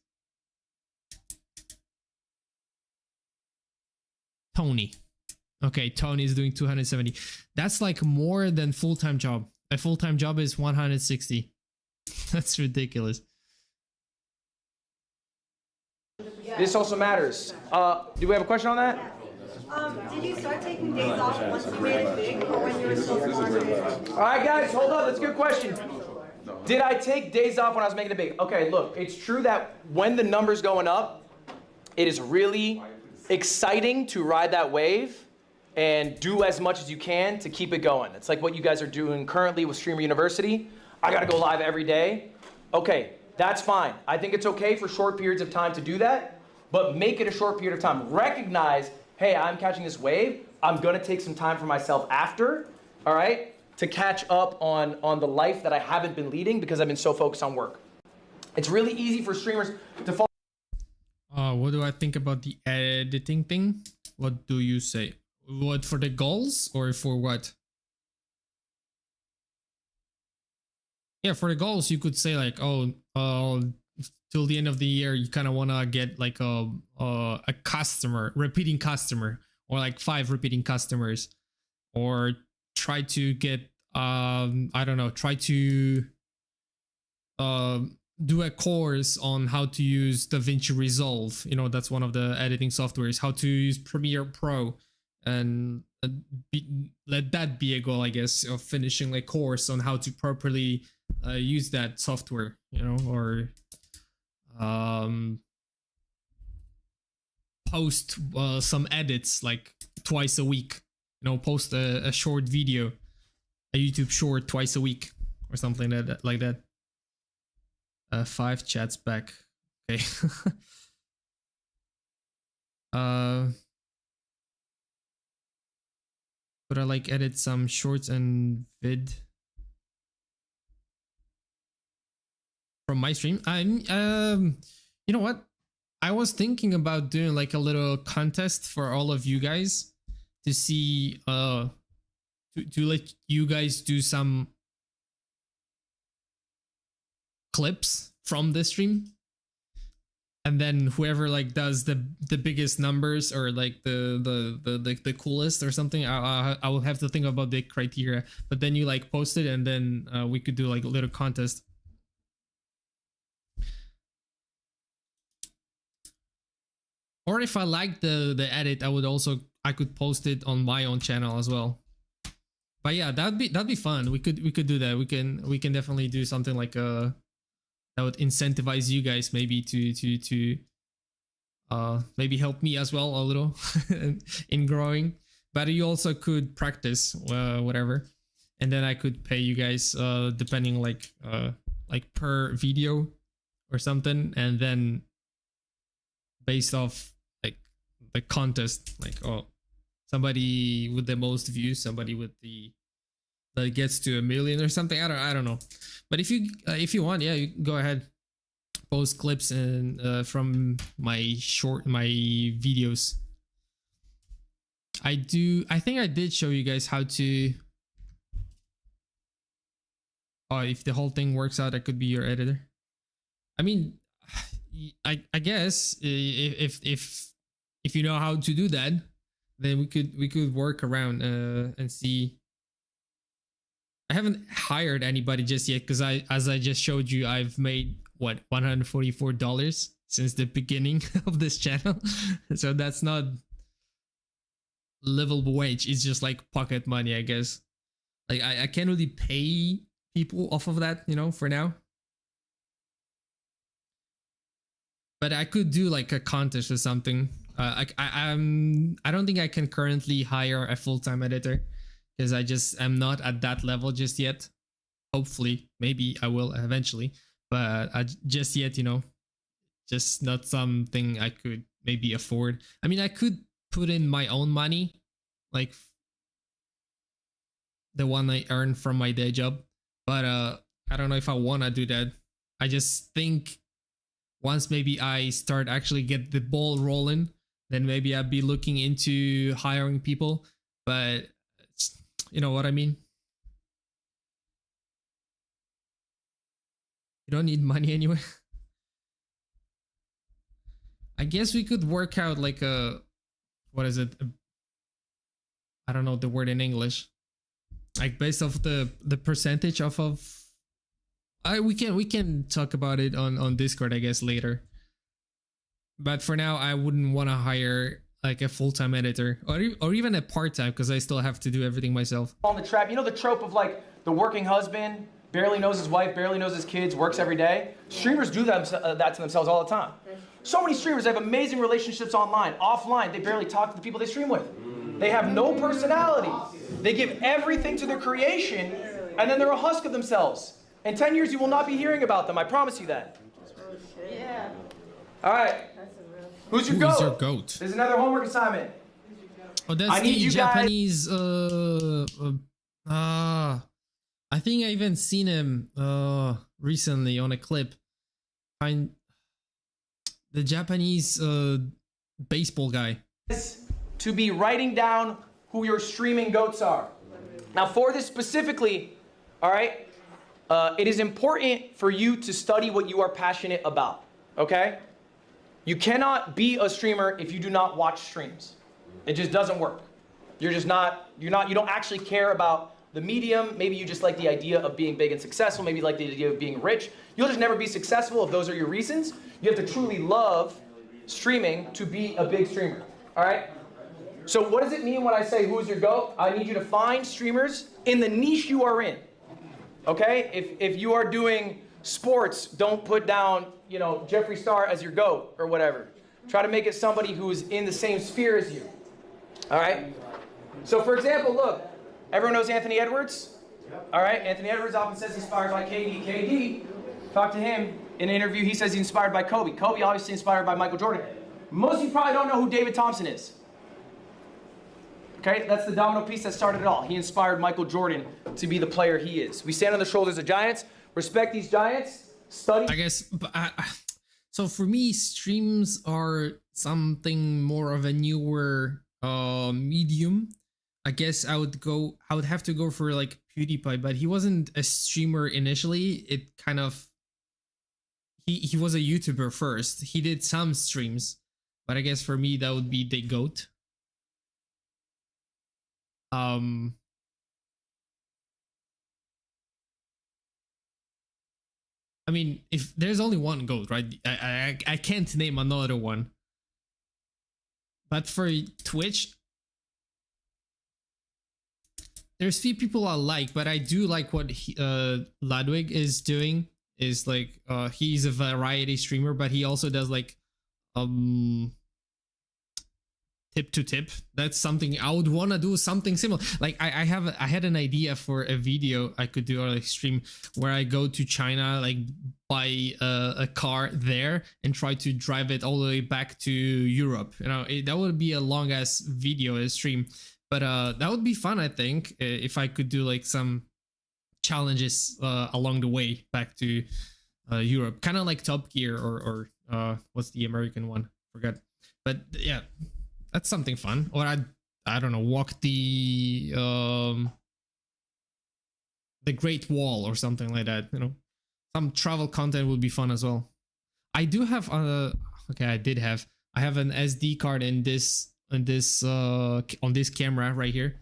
Tony. Okay, Tony is doing 270. That's like more than full-time job. A full-time job is 160. That's ridiculous. This also matters. Do we have a question on that? Did you start taking days off once you made it big, or when you were still starting? All right, guys, hold up. That's a good question. Did I take days off when I was making it big? Okay, look, it's true that when the number's going up, it is really exciting to ride that wave and do as much as you can to keep it going. It's like what you guys are doing currently with Streamer University. I gotta go live every day. Okay, that's fine. I think it's okay for short periods of time to do that, but make it a short period of time. Recognize, hey, I'm catching this wave. I'm gonna take some time for myself after, all right, to catch up on the life that I haven't been leading because I've been so focused on work. It's really easy for streamers to fall. What do I think about the editing thing? What do you say? What, for the goals or for what? Yeah, for the goals, you could say like, oh, till the end of the year, you kind of want to get like a customer, repeating customer, or like 5 repeating customers, or try to get, I don't know, try to do a course on how to use DaVinci Resolve. You know, that's one of the editing softwares, how to use Premiere Pro, and let that be a goal, I guess, of finishing a course on how to properly use that software, you know, or post some edits like twice a week, you know, post a short video, a YouTube short twice a week or something like that. 5 chats back. Okay. Could I like edit some shorts and vid from my stream? You know what? I was thinking about doing like a little contest for all of you guys to see to let you guys do some clips from the stream, and then whoever like does the biggest numbers or like the coolest or something, I will have to think about the criteria, but then you like post it, and then we could do like a little contest. Or if I like the edit, I could post it on my own channel as well. But yeah, that'd be fun. We could do that. We can definitely do something like that would incentivize you guys maybe to maybe help me as well a little in growing. But you also could practice whatever, and then I could pay you guys depending like per video or something, and then based off like the contest, like, oh, somebody with the most views, somebody with the that gets to 1 million or something. I don't know. But if you want, yeah, you go ahead, post clips and from my videos. I think I did show you guys how to. Oh, if the whole thing works out, I could be your editor. I mean, I guess if you know how to do that, then we could work around and see. I haven't hired anybody just yet because as I just showed you, I've made what, $144 since the beginning of this channel. So that's not livable wage. It's just like pocket money, I guess. Like I can't really pay people off of that, you know, for now. But I could do like a contest or something. I don't think I can currently hire a full-time editor because I just am not at that level just yet. Hopefully, maybe I will eventually. but just yet, you know, just not something I could maybe afford. I mean, I could put in my own money, like the one I earn from my day job, but I don't know if I want to do that. I just think once maybe I start actually get the ball rolling, then maybe I'd be looking into hiring people, but you know what I mean? You don't need money anyway. I guess we could work out like a, what is it? I don't know the word in English. Like based off the percentage of we can talk about it on Discord, I guess, later. But for now, I wouldn't want to hire like a full-time editor or even a part-time, because I still have to do everything myself. On the trap, you know the trope of like the working husband, barely knows his wife, barely knows his kids, works every day? Streamers do that to themselves all the time. So many streamers have amazing relationships online. Offline, they barely talk to the people they stream with. They have no personality. They give everything to their creation, and then they're a husk of themselves. In 10 years, you will not be hearing about them. I promise you that. Yeah. All right. Who's your goat? Who's your goat? There's another homework assignment. Oh, that's I need the you Japanese. I think I even seen him recently on a clip. Find the Japanese baseball guy. To be writing down who your streaming goats are. Now, for this specifically, all right, it is important for you to study what you are passionate about. Okay? You cannot be a streamer if you do not watch streams. It just doesn't work. You're just not, you don't actually care about the medium. Maybe you just like the idea of being big and successful. Maybe you like the idea of being rich. You'll just never be successful if those are your reasons. You have to truly love streaming to be a big streamer. All right? So what does it mean when I say who's your GOAT? I need you to find streamers in the niche you are in. Okay? If you are doing sports, don't put down, you know, Jeffree Star as your GOAT or whatever. Try to make it somebody who's in the same sphere as you. All right? So for example, look, everyone knows Anthony Edwards? All right, Anthony Edwards often says he's inspired by KD. KD, talk to him in an interview, he says he's inspired by Kobe. Kobe obviously inspired by Michael Jordan. Most of you probably don't know who David Thompson is. Okay, that's the domino piece that started it all. He inspired Michael Jordan to be the player he is. We stand on the shoulders of giants, respect these giants, study. I guess, but so for me, streams are something more of a newer medium. I guess I would have to go for like PewDiePie, but he wasn't a streamer initially. It kind of, he was a YouTuber first. He did some streams, but I guess for me that would be the GOAT. I mean, if there's only one GOAT, right? I can't name another one. But for Twitch, there's few people I like, but I do like what Ludwig is doing. Is like he's a variety streamer, but he also does like tip to tip. That's something I would want to do, something similar. Like I had an idea for a video I could do or like stream where I go to China, like buy a car there and try to drive it all the way back to Europe. You know, that would be a long ass video, a stream. But that would be fun, I think, if I could do like some challenges along the way back to Europe, kind of like Top Gear or what's the American one? Forgot. But yeah, that's something fun. Or I don't know, walk the Great Wall or something like that. You know, some travel content would be fun as well. I do have I have an SD card in this. On this camera right here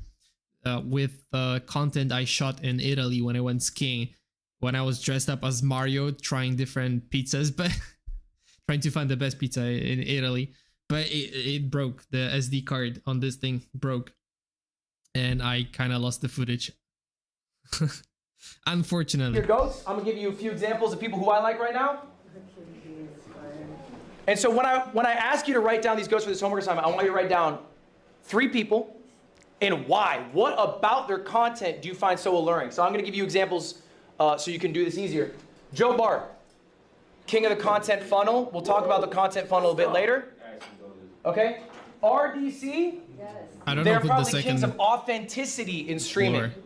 with content I shot in Italy when I went skiing, when I was dressed up as Mario trying different pizzas, but trying to find the best pizza in Italy. But it broke. The SD card on this thing broke and I kind of lost the footage. Unfortunately. Your goats, I'm gonna give you a few examples of people who I like right now. And so when I ask you to write down these goats for this homework assignment, I want you to write down 3 people and why. What about their content do you find so alluring? So I'm going to give you examples so you can do this easier. Joe Bart. king of the content funnel. We'll talk about the content funnel a bit later. Okay? RDC, I don't they're know who the probably second kings of authenticity in streaming. floor.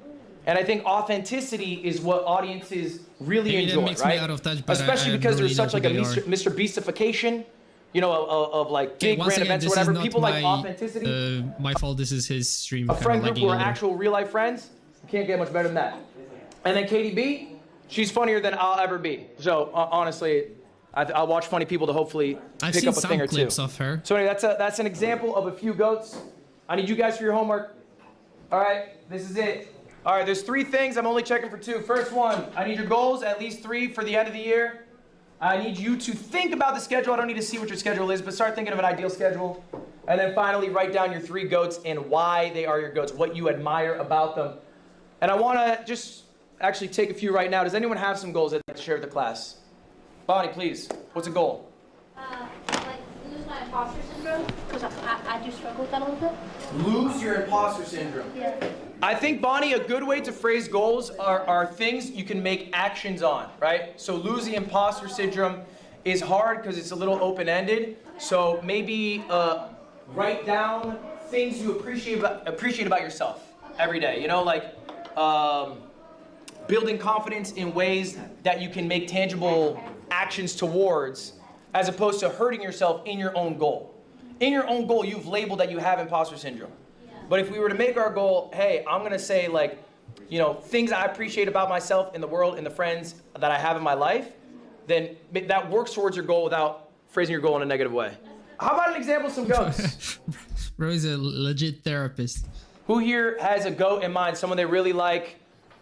And I think authenticity is what audiences really Maybe that enjoy, makes me right? out of touch, but Especially I because don't there's really such know like a who they Mr. Beastification, you know, of like big Once grand again, events or this is whatever. not People like my, authenticity. my fault. This is his stream. A kinda friend group lagging who are a little. actual real life friends. You can't get much better than that. And then KDB, she's funnier than I'll ever be. So honestly, I'll watch funny people to hopefully I've pick seen up a some thing or two. clips of her. So anyway, that's an example of a few goats. I need you guys for your homework. All right, this is it. All right, there's 3 things. I'm only checking for 2. First one, I need your goals, at least 3 for the end of the year. I need you to think about the schedule. I don't need to see what your schedule is, but start thinking of an ideal schedule. And then finally, write down your 3 goats and why they are your goats, what you admire about them. And I want to just actually take a few right now. Does anyone have some goals they'd like to share with the class? Bonnie, please. What's a goal? Like lose my imposter syndrome, because I do struggle with that a little bit. Lose your imposter syndrome. Yeah. I think, Bonnie, a good way to phrase goals are things you can make actions on, right? So losing imposter syndrome is hard because it's a little open-ended. So maybe write down things you appreciate about yourself every day. You know, like building confidence in ways that you can make tangible actions towards, as opposed to hurting yourself in your own goal. In your own goal, you've labeled that you have imposter syndrome. But if we were to make our goal, hey, I'm gonna say like, you know, things I appreciate about myself in the world and the friends that I have in my life, then that works towards your goal without phrasing your goal in a negative way. How about an example of some goats? Bro is a legit therapist. Who here has a goat in mind? Someone they really like,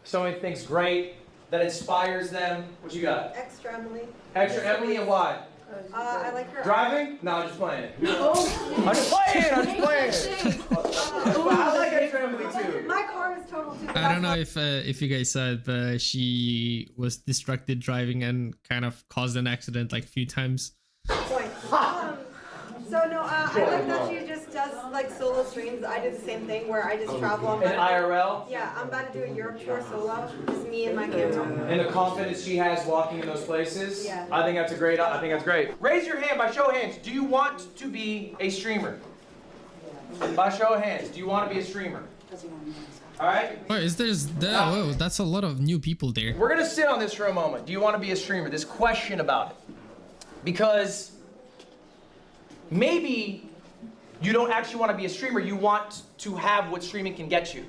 someone they think's great, that inspires them? What you got? Extra Emily. Extra Emily, and why? I like her. Driving? No, I'm just playing. I'm just playing. I like Extra Emily too. My car is total too. I don't know if you guys saw it, but she was distracted driving and kind of caused an accident like a few times. Point. So no, I like that she just does like solo streams. I do the same thing where I just travel on In IRL? Yeah, I'm about to do a Europe tour solo. Just me and my camera. And the confidence she has walking in those places. Yeah. I think that's great. Raise your hand by show of hands. Do you want to be a streamer? By show of hands, do you want to be a streamer? All right. Oh, whoa, that's a lot of new people there. We're gonna sit on this for a moment. Do you want to be a streamer? This question about it, because maybe you don't actually want to be a streamer. You want to have what streaming can get you.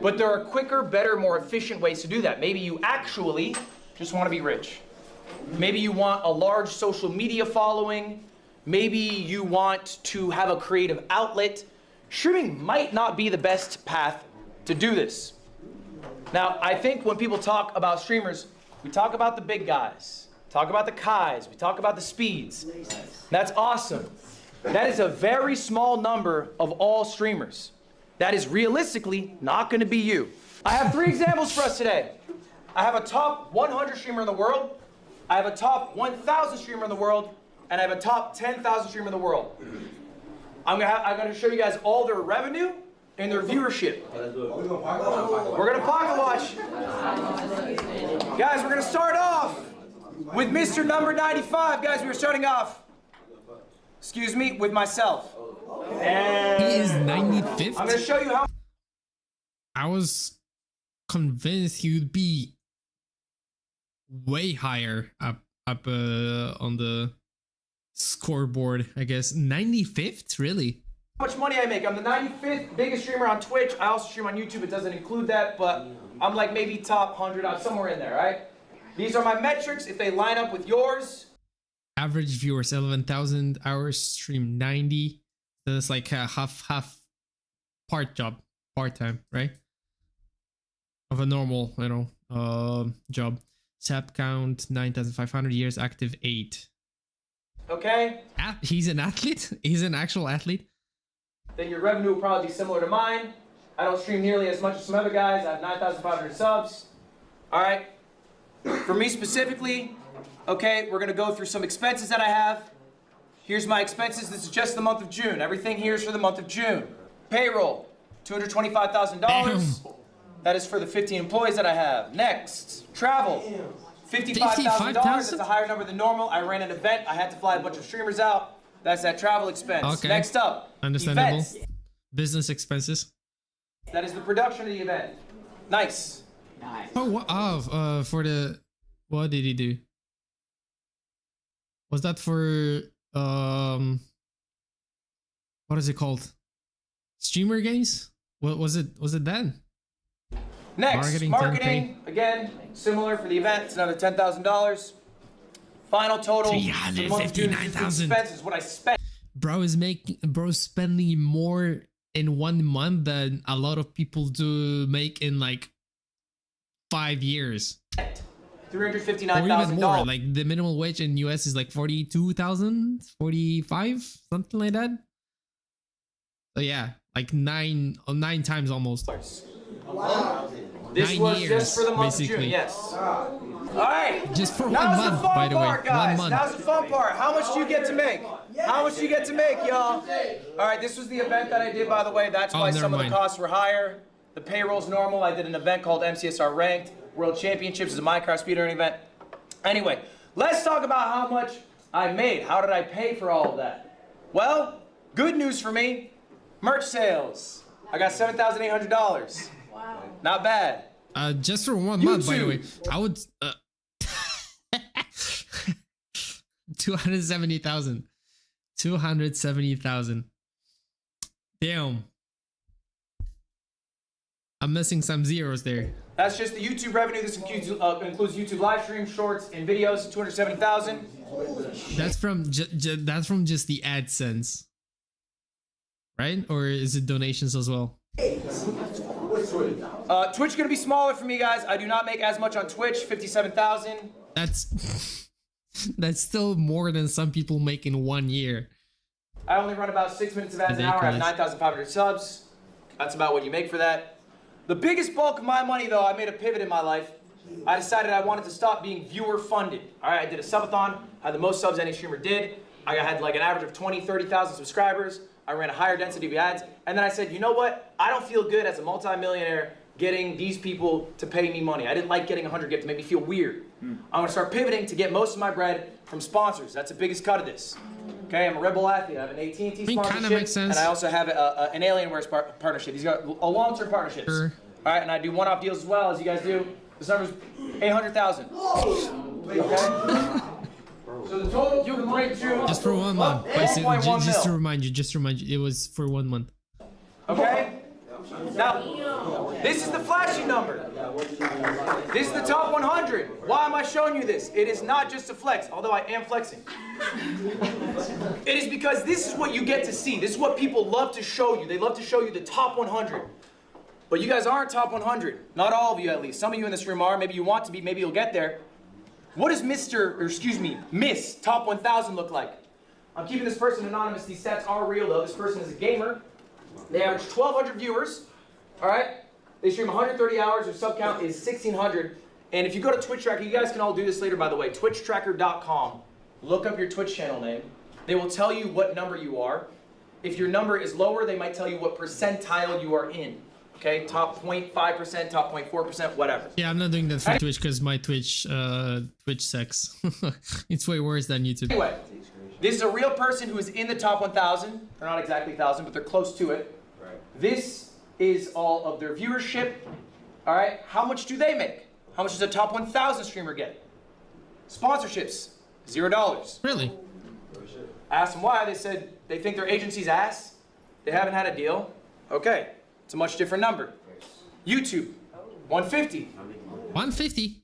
But there are quicker, better, more efficient ways to do that. Maybe you actually just want to be rich. Maybe you want a large social media following. Maybe you want to have a creative outlet. Streaming might not be the best path to do this. Now, I think when people talk about streamers, we talk about the big guys, talk about the Kais, we talk about the Speeds. That's awesome. That is a very small number of all streamers. That is realistically not going to be you. I have 3 examples for us today. I have a top 100 streamer in the world, I have a top 1,000 streamer in the world, and I have a top 10,000 streamer in the world. I'm gonna show you guys all their revenue and their viewership. We're gonna pocket watch. Guys, we're gonna start off with Mr. Number 95. Guys, we were starting off, excuse me, with myself. He is 95th? I'm gonna show you how. I was convinced he would be way higher up on the scoreboard, I guess. 95th, really? How much money I make. I'm the 95th biggest streamer on Twitch. I also stream on YouTube. It doesn't include that, but I'm like maybe top 100, I'm somewhere in there, right? These are my metrics. If they line up with yours. Average viewers 11,000 hours, stream 90. So that's like a half part-time, right? Of a normal, job. Sap count 9,500, years active 8. Okay. He's an athlete? He's an actual athlete? Then your revenue will probably be similar to mine. I don't stream nearly as much as some other guys. I have 9,500 subs. All right. For me specifically, okay, we're gonna go through some expenses that I have. Here's my expenses. This is just the month of June. Everything here is for the month of June. Payroll, $225,000. That is for the 15 employees that I have. Next, travel, $55,000. That's a higher number than normal. I ran an event. I had to fly a bunch of streamers out. That's that travel expense. Okay. Next up, understandable. events. Business expenses. That is the production of the event. Nice. Oh, for the, what did he do? Was that for what is it called? Streamer games? What was it? Was it then? Next, marketing. Again, similar for the event. It's another $10,000. Final total. $359,000. Expenses. What I spent. Bro's spending more in 1 month than a lot of people do make in like 5 years. $359,000. Or even more. Like the minimum wage in US is like 42,000, 45, something like that. So yeah, like nine times almost. Wow. This was just for the month of June, yes. All right. Just for 1 month, by the way. Guys. 1 month. Now's the fun part. How much do you get to make? How much do you get to make, y'all? All right, this was the event that I did, by the way. That's why some of the costs were higher. The payroll's normal. I did an event called MCSR Ranked. World Championships is a Minecraft speedrunning event. Anyway, let's talk about how much I made. How did I pay for all of that? Well, good news for me. Merch sales. I got $7,800. Wow. Not bad. Just for 1 month, by the way. I would 270,000. 270,000. Damn. I'm missing some zeros there. That's just the YouTube revenue. This includes YouTube live streams, shorts, and videos. 270,000. That's from that's from just the AdSense, right? Or is it donations as well? Twitch gonna be smaller for me, guys. I do not make as much on Twitch. 57,000. That's still more than some people make in 1 year. I only run about 6 minutes of ads an hour. I have 9,500 subs. That's about what you make for that. The biggest bulk of my money, though, I made a pivot in my life. I decided I wanted to stop being viewer funded. All right, I did a subathon. I had the most subs any streamer did. I had like an average of 20, 30,000 subscribers. I ran a higher density of ads. And then I said, you know what? I don't feel good as a multimillionaire getting these people to pay me money. I didn't like getting 100 gifts. It made me feel weird. I'm gonna start pivoting to get most of my bread from sponsors. That's the biggest cut of this. Okay, I'm a Red Bull athlete. I have an AT&T sponsorship, and I also have an Alienware partnership. These are a long-term partnerships. Sure. All right, and I do one-off deals as well, as you guys do. This number's 800,000. Okay. So the total you can break through. Just for 1 month. Just to remind you, it was for 1 month. Okay. Now, this is the flashy number. This is the top 100. Why am I showing you this? It is not just a flex, although I am flexing. It is because this is what you get to see. This is what people love to show you. They love to show you the top 100. But you guys aren't top 100. Not all of you, at least. Some of you in this room are. Maybe you want to be. Maybe you'll get there. What does Miss Top 1000 look like? I'm keeping this person anonymous. These stats are real, though. This person is a gamer. They average 1,200 viewers. All right? They stream 130 hours. Their sub count is 1,600. And if you go to Twitch Tracker, you guys can all do this later, by the way. TwitchTracker.com. Look up your Twitch channel name. They will tell you what number you are. If your number is lower, they might tell you what percentile you are in. Okay, top 0.5%, top 0.4%, whatever. Yeah, I'm not doing that for Twitch because my Twitch sucks. It's way worse than YouTube. Anyway, this is a real person who is in the top 1,000. They're not exactly 1,000, but they're close to it. Right. This is all of their viewership. All right, how much do they make? How much does a top 1,000 streamer get? Sponsorships, $0. Really? I asked them why. They said they think their agency's ass. They haven't had a deal. Okay. It's a much different number. YouTube, 150. 150?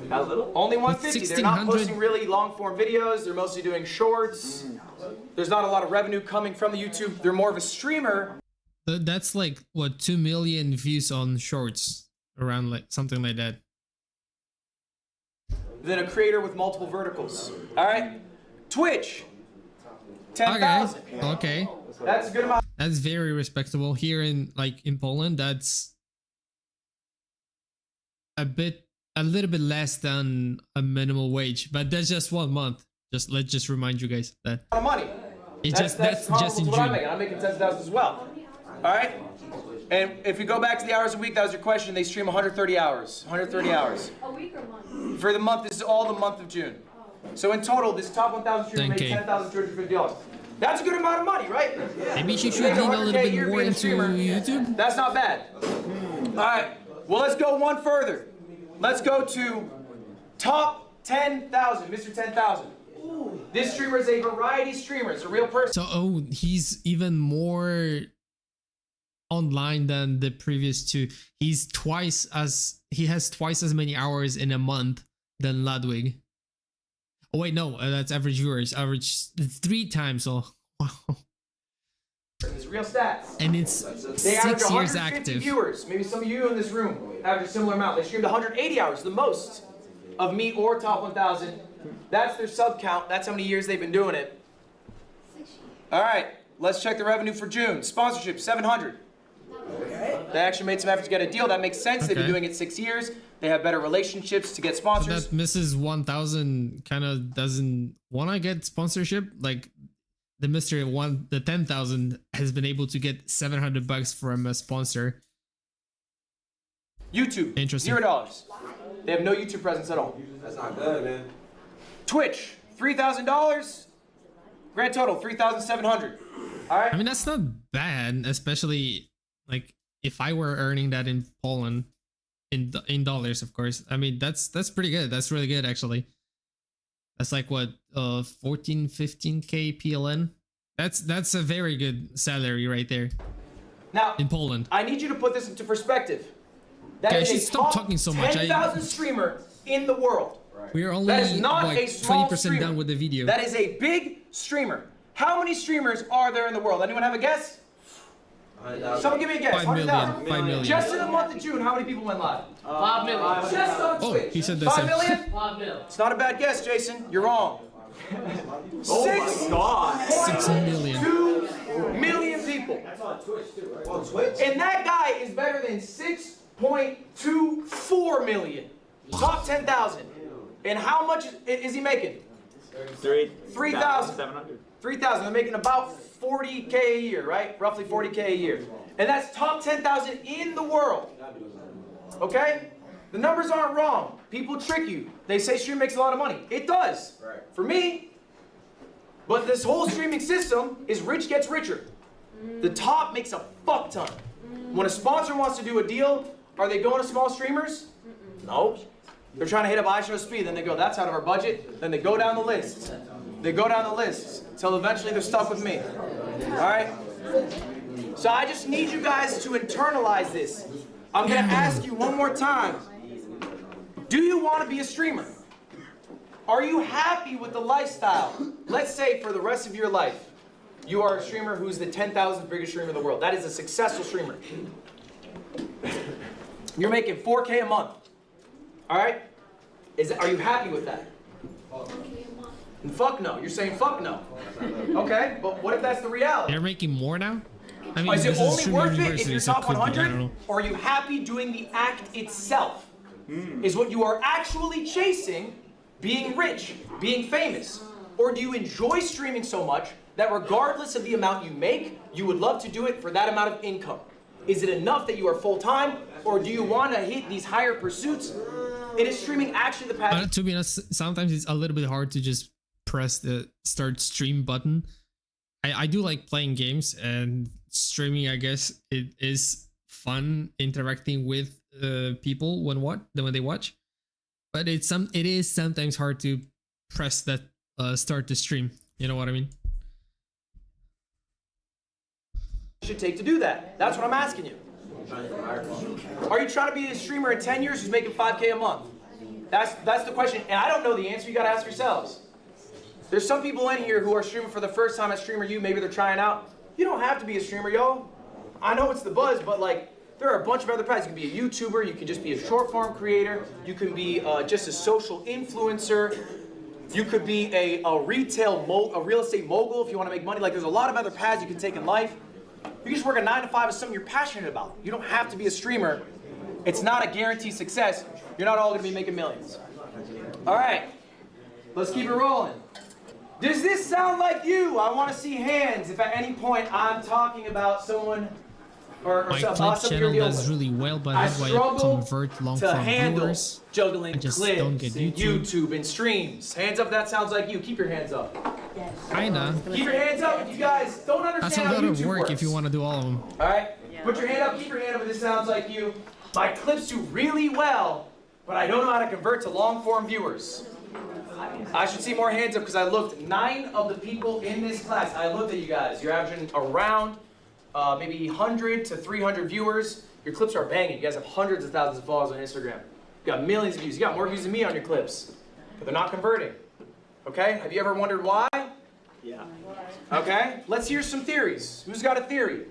Only 150. They're not posting really long-form videos. They're mostly doing shorts. There's not a lot of revenue coming from the YouTube. They're more of a streamer. That's like, what, 2 million views on shorts? Around like something like that. Than a creator with multiple verticals. All right? Twitch, 10,000. Okay. That's a good amount. That's very respectable. Here in Poland, that's a little bit less than a minimum wage, but that's just 1 month. Let's just remind you guys that. A lot of money. That's just in June. I'm making 10,000 as well. All right? And if we go back to the hours a week, that was your question. They stream 130 hours. 130 hours. A week or month? For the month, this is all the month of June. So in total, this top 1,000 streamer made $10,250. That's a good amount of money, right? Maybe she should lean a little bit more into YouTube. That's not bad. All right. Well, let's go one further. Let's go to top 10,000. Mr. 10,000. This streamer is a variety streamer. It's a real person. So, oh, he's even more online than the previous two. He has twice as many hours in a month than Ludwig. Oh wait, no, that's average viewers. Average 3 times. So wow. It's real stats. And it's they 6 years 150 active. Viewers. Maybe some of you in this room average a similar amount. They streamed 180 hours, the most of me or top 1,000. That's their sub count. That's how many years they've been doing it. All right, let's check the revenue for June. Sponsorship, 700. Okay. They actually made some effort to get a deal. That makes sense. Okay. They've been doing it 6 years. They have better relationships to get sponsors. So that Mrs. 1000 kind of doesn't want to get sponsorship. Like the the 10,000 has been able to get $700 from a sponsor. YouTube, interesting. $0. They have no YouTube presence at all. That's not good, man. Twitch, $3,000. Grand total, $3,700. All right. I mean, that's not bad, especially like if I were earning that in Poland, in dollars, of course. I mean, that's pretty good. That's really good, actually. That's like what 14, 15k PLN. That's a very good salary right there. Now in Poland, I need you to put this into perspective. That is I should a stop top talking so much. 10,000 streamer in the world. We are only that is not like a small 20% streamer. done with the video. That is a big streamer. How many streamers are there in the world? Anyone have a guess? Someone give me a guess. 5 million. 5 million. Just in the month of June, how many people went live? 5 million. Just on Twitch. Oh, he said the 5 same. million? 5 million. It's not a bad guess, Jason. You're wrong. Oh my God. 6 million. 2 million people. That's on Twitch too, right? On Twitch? And that guy is better than 6.24 million. Top 10,000. And how much is he making? 3,000. 3,000. They're making about 40K a year, right? Roughly 40K a year. And that's top 10,000 in the world. Okay? The numbers aren't wrong. People trick you. They say stream makes a lot of money. It does. Right. For me. But this whole streaming system is rich gets richer. The top makes a fuck ton. When a sponsor wants to do a deal, are they going to small streamers? No. They're trying to hit up iShow Speed, then they go, that's out of our budget. Then they go down the list. They go down the list until eventually they're stuck with me. All right? So I just need you guys to internalize this. I'm going to ask you one more time. Do you want to be a streamer? Are you happy with the lifestyle? Let's say for the rest of your life, you are a streamer who's the 10,000th biggest streamer in the world. That is a successful streamer. You're making 4K a month. All right? Are you happy with that? And fuck no. You're saying fuck no. Okay, but what if that's the reality? They're making more now? I mean, is it only worth it if you're so top could be, 100? Or are you happy doing the act itself? Is what you are actually chasing being rich, being famous? Or do you enjoy streaming so much that regardless of the amount you make, you would love to do it for that amount of income? Is it enough that you are full-time, or do you want to hit these higher pursuits? And is streaming actually the path? To be honest, sometimes it's a little bit hard to just press the start stream button. I do like playing games, and streaming, I guess, it is fun interacting with people when they watch. But it is sometimes hard to press that start the stream. You know what I mean? Should take to do that? That's what I'm asking you. Are you trying to be a streamer in 10 years who's making 5K a month? That's the question, and I don't know the answer. You gotta ask yourselves. There's some people in here who are streaming for the first time at Streamer U. Maybe they're trying out. You don't have to be a streamer, yo. I know it's the buzz, but like, there are a bunch of other paths. You can be a YouTuber. You can just be a short form creator. You can be just a social influencer. You could be a real estate mogul if you want to make money. Like, there's a lot of other paths you can take in life. You can just work a 9 to 5 with something you're passionate about. You don't have to be a streamer. It's not a guaranteed success. You're not all going to be making millions. All right, let's keep it rolling. Does this sound like you? I want to see hands if at any point I'm talking about someone or My some clip you're channel dealing does with. really well, but I how do I struggle convert long to form handle viewers? juggling I just clips don't get and YouTube. YouTube and streams. Hands up, that sounds like you. Keep your hands up. Kinda. Keep your hands up if you guys don't That's understand a how lot YouTube of work works. if you want to do all of them. All right? Put your hand up, keep your hand up if this sounds like you. My clips do really well, but I don't know how to convert to long form viewers. I should see more hands up because I looked. 9 of the people in this class, I looked at you guys. You're averaging around maybe 100 to 300 viewers. Your clips are banging. You guys have hundreds of thousands of followers on Instagram. You got millions of views. You got more views than me on your clips, but they're not converting. Okay? Have you ever wondered why? Yeah. Okay? Let's hear some theories. Who's got a theory?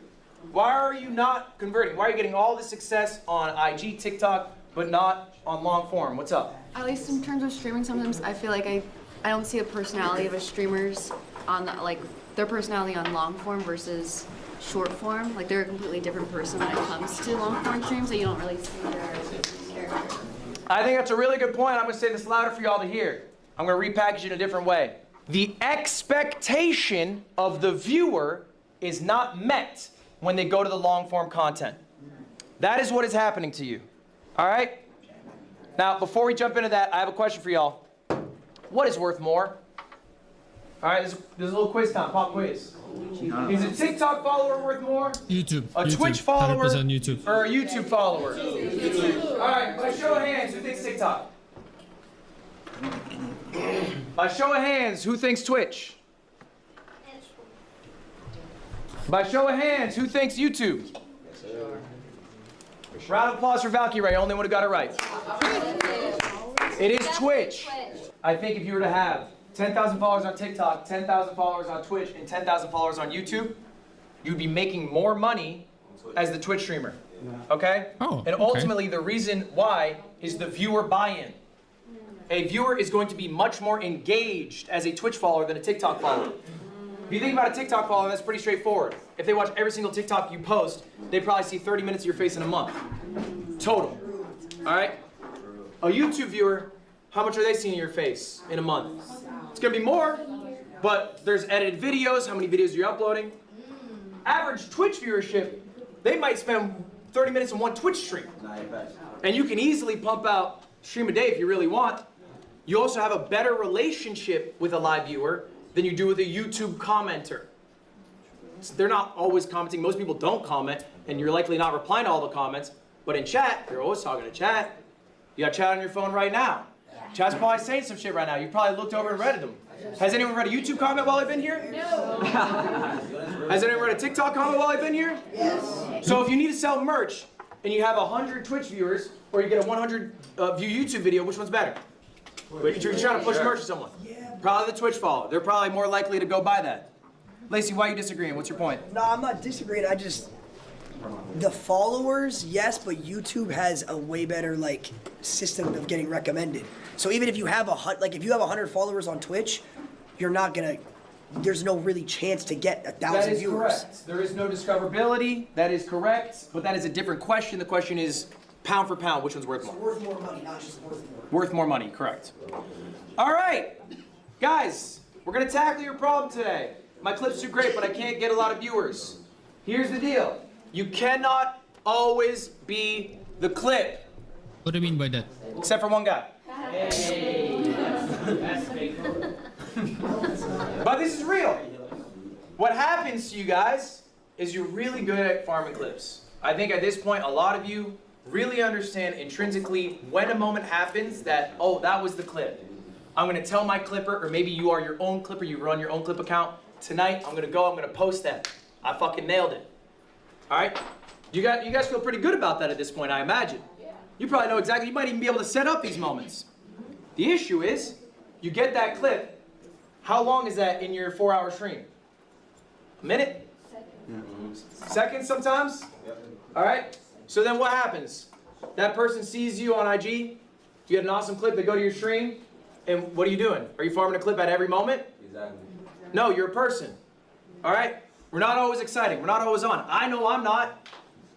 Why are you not converting? Why are you getting all the success on IG, TikTok, but not on long form? What's up? At least in terms of streaming, sometimes I feel like I don't see the personality of a streamers on like their personality on long form versus short form. Like they're a completely different person when it comes to long form streams, so you don't really see their character. I think that's a really good point. I'm going to say this louder for y'all to hear. I'm going to repackage it in a different way. The expectation of the viewer is not met when they go to the long form content. That is what is happening to you. All right? Now, before we jump into that, I have a question for y'all. What is worth more? All right, there's a little quiz time, pop quiz. Is a TikTok follower worth more? YouTube. A YouTube. Twitch follower? 100% YouTube. Or a YouTube follower? YouTube. All right, by show of hands, who thinks TikTok? By show of hands, who thinks Twitch? By show of hands, who thinks YouTube? Round of applause for Valkyrie, only one who got it right. It is Twitch. I think if you were to have 10,000 followers on TikTok, 10,000 followers on Twitch, and 10,000 followers on YouTube, you'd be making more money as the Twitch streamer. Okay? Oh, and okay. ultimately, the reason why is the viewer buy-in. A viewer is going to be much more engaged as a Twitch follower than a TikTok follower. If you think about a TikTok follower, that's pretty straightforward. If they watch every single TikTok you post, they probably see 30 minutes of your face in a month. Total. All right? A YouTube viewer, how much are they seeing of your face in a month? It's going to be more, but there's edited videos, how many videos you're uploading. Average Twitch viewership, they might spend 30 minutes in one Twitch stream. And you can easily pump out stream a day if you really want. You also have a better relationship with a live viewer than you do with a YouTube commenter. They're not always commenting. Most people don't comment, and you're likely not replying to all the comments. But in chat, you're always talking to chat. You got chat on your phone right now. Chat's probably saying some shit right now. You probably looked over and read them. Has anyone read a YouTube comment while I've been here? No. Has anyone read a TikTok comment while I've been here? Yes. So if you need to sell merch, and you have 100 Twitch viewers, or you get a 100 view YouTube video, which one's better? You're trying to push merch to someone. Probably the Twitch follower. They're probably more likely to go buy that. Lacey, why are you disagreeing? What's your point? No, I'm not disagreeing. The followers, yes, but YouTube has a way better system of getting recommended. So even if you have if you have 100 followers on Twitch, you're not gonna. There's no really chance to get 1,000 viewers. Correct. There is no discoverability. That is correct. But that is a different question. The question is pound for pound, which one's worth more? Worth more money, not just worth more. Worth more money, correct. All right, guys, we're gonna tackle your problem today. My clips do great, but I can't get a lot of viewers. Here's the deal. You cannot always be the clip. What do you mean by that? Except for one guy. But this is real. What happens to you guys is you're really good at farming clips. I think at this point, a lot of you really understand intrinsically when a moment happens that, oh, that was the clip. I'm gonna tell my clipper, or maybe you are your own clipper, you run your own clip account. Tonight, I'm gonna post that. I fucking nailed it. All right? You guys feel pretty good about that at this point, I imagine. You probably know exactly, you might even be able to set up these moments. The issue is, you get that clip, how long is that in your 4-hour stream? A minute? Seconds sometimes? All right? So then what happens? That person sees you on IG, you get an awesome clip, they go to your stream, and what are you doing? Are you farming a clip at every moment? Exactly. No, you're a person. All right? We're not always exciting. We're not always on. I know I'm not.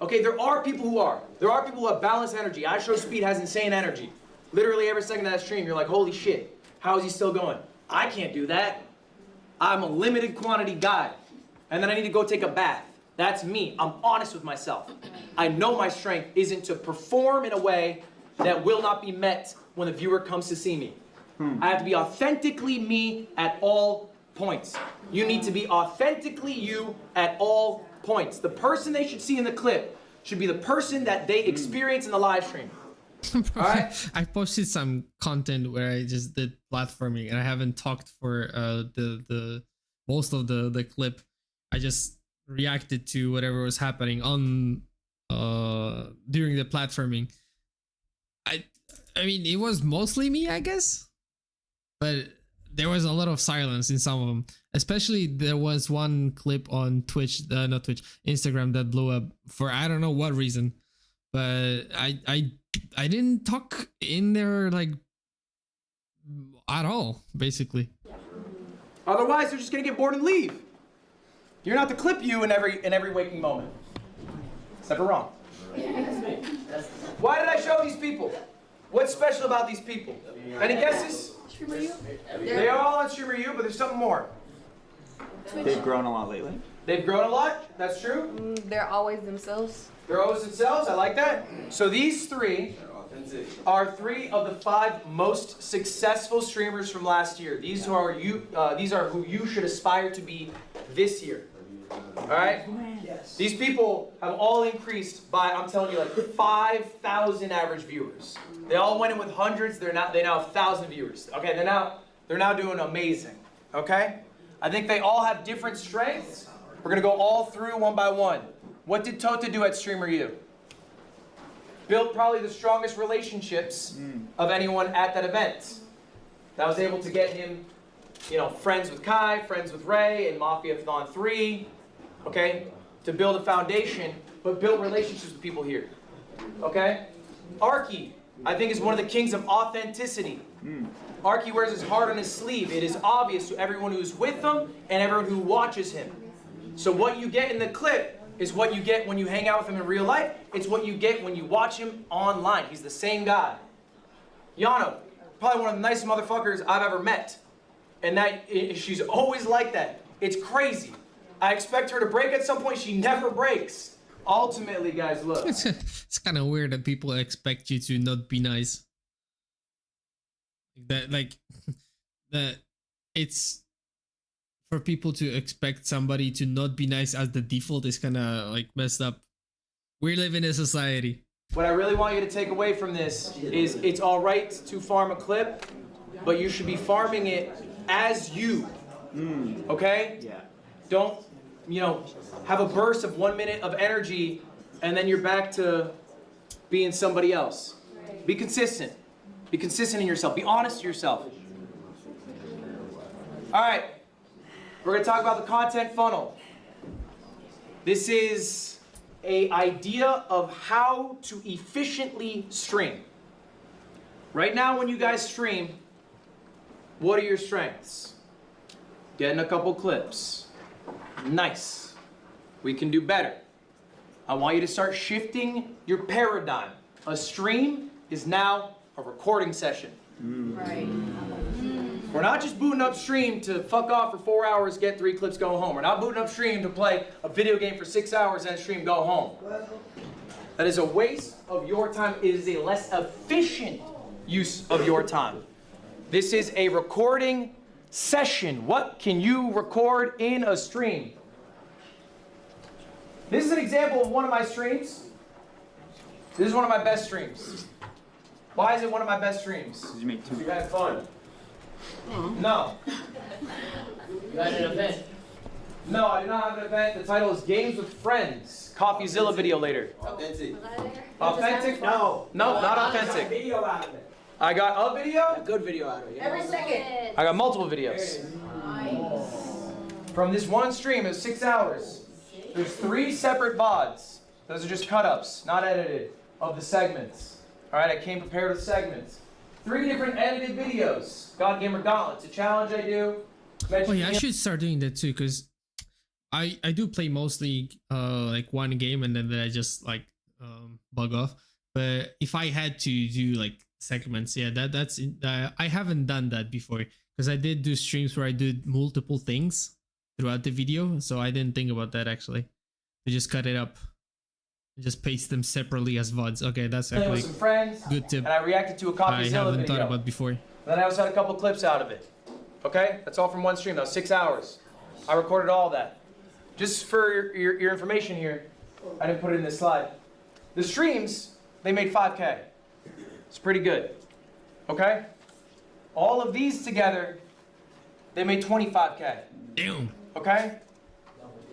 Okay, there are people who are. There are people who have balanced energy. iShowSpeed has insane energy. Literally every second of that stream, you're like, holy shit, how is he still going? I can't do that. I'm a limited quantity guy. And then I need to go take a bath. That's me. I'm honest with myself. I know my strength isn't to perform in a way that will not be met when the viewer comes to see me. I have to be authentically me at all points. You need to be authentically you at all points. The person they should see in the clip should be the person that they experience in the live stream. Bro, all right? I posted some content where I just did platforming, and I haven't talked for the most of the clip. I just reacted to whatever was happening on during the platforming. I mean, it was mostly me, I guess, but there was a lot of silence in some of them. Especially there was one clip on Twitch, not Twitch, Instagram that blew up for I don't know what reason, but I didn't talk in there like at all, basically. Otherwise, they're just gonna get bored and leave. You're not the clip you in every waking moment. It's never wrong. Why did I show these people? What's special about these people? Any guesses? They are all on Streamer U, but there's something more. They've grown a lot lately. They've grown a lot. That's true. They're always themselves. They're always themselves. I like that. So these three are 3 of the 5 most successful streamers from last year. These are who you should aspire to be this year. All right? Yes. These people have all increased by, I'm telling you, like 5,000 average viewers. They all went in with hundreds. They now have 1,000 viewers. Okay, they're now doing amazing. Okay? I think they all have different strengths. We're gonna go all through one by one. What did Tota do at Streamer U? Built probably the strongest relationships of anyone at that event. That was able to get him, friends with Kai, friends with Ray, and Mafia-Thon 3, okay? To build a foundation, but build relationships with people here, okay? Arky, I think, is one of the kings of authenticity. Arky wears his heart on his sleeve. It is obvious to everyone who's with him and everyone who watches him. So what you get in the clip is what you get when you hang out with him in real life. It's what you get when you watch him online. He's the same guy. Yano, probably one of the nicest motherfuckers I've ever met. And she's always like that. It's crazy. I expect her to break at some point. She never breaks. Ultimately, guys, look. It's kind of weird that people expect you to not be nice. That it's for people to expect somebody to not be nice as the default is kind of like messed up. We live in a society. What I really want you to take away from this is it's all right to farm a clip, but you should be farming it as you. Okay? Yeah. Don't, have a burst of 1 minute of energy and then you're back to being somebody else. Be consistent. Be consistent in yourself. Be honest to yourself. All right. We're going to talk about the content funnel. This is an idea of how to efficiently stream. Right now, when you guys stream, what are your strengths? Getting a couple clips. Nice. We can do better. I want you to start shifting your paradigm. A stream is now a recording session. Right. We're not just booting up stream to fuck off for 4 hours, get 3 clips, go home. We're not booting up stream to play a video game for 6 hours and stream, go home. That is a waste of your time. It is a less efficient use of your time. This is a recording session. What can you record in a stream? This is an example of one of my streams. This is one of my best streams. Why is it one of my best streams? Did you make 2? You had fun. No. You had an event. No, I did not have an event. The title is Games with Friends. CoffeeZilla video later. Authentic. Authentic? No. No, not authentic. Video out of it. I got a video? A good video out of it. Every second. I got multiple videos. From this one stream, it was 6 hours. There's 3 separate VODs. Those are just cut-ups, not edited, of the segments. All right, I came prepared with segments. 3 different edited videos. God Gamer Gauntlet. It's a challenge I do. Oh yeah, I should start doing that too, because I do play mostly like one game and then I just like bug off. But if I had to do like segments, yeah, that's I haven't done that before, because I did do streams where I did multiple things throughout the video, so I didn't think about that actually. to just cut it up. Just paste them separately as VODs. Okay, that's Playing with actually some friends, good tip. and I reacted to a I CoffeeZilla haven't video. thought about before. And then I also had a couple clips out of it. Okay, that's all from one stream. That was 6 hours. I recorded all of that. Just for your information here, I didn't put it in this slide. The streams, they made 5K. It's pretty good. Okay? All of these together, they made 25K. Damn. Okay?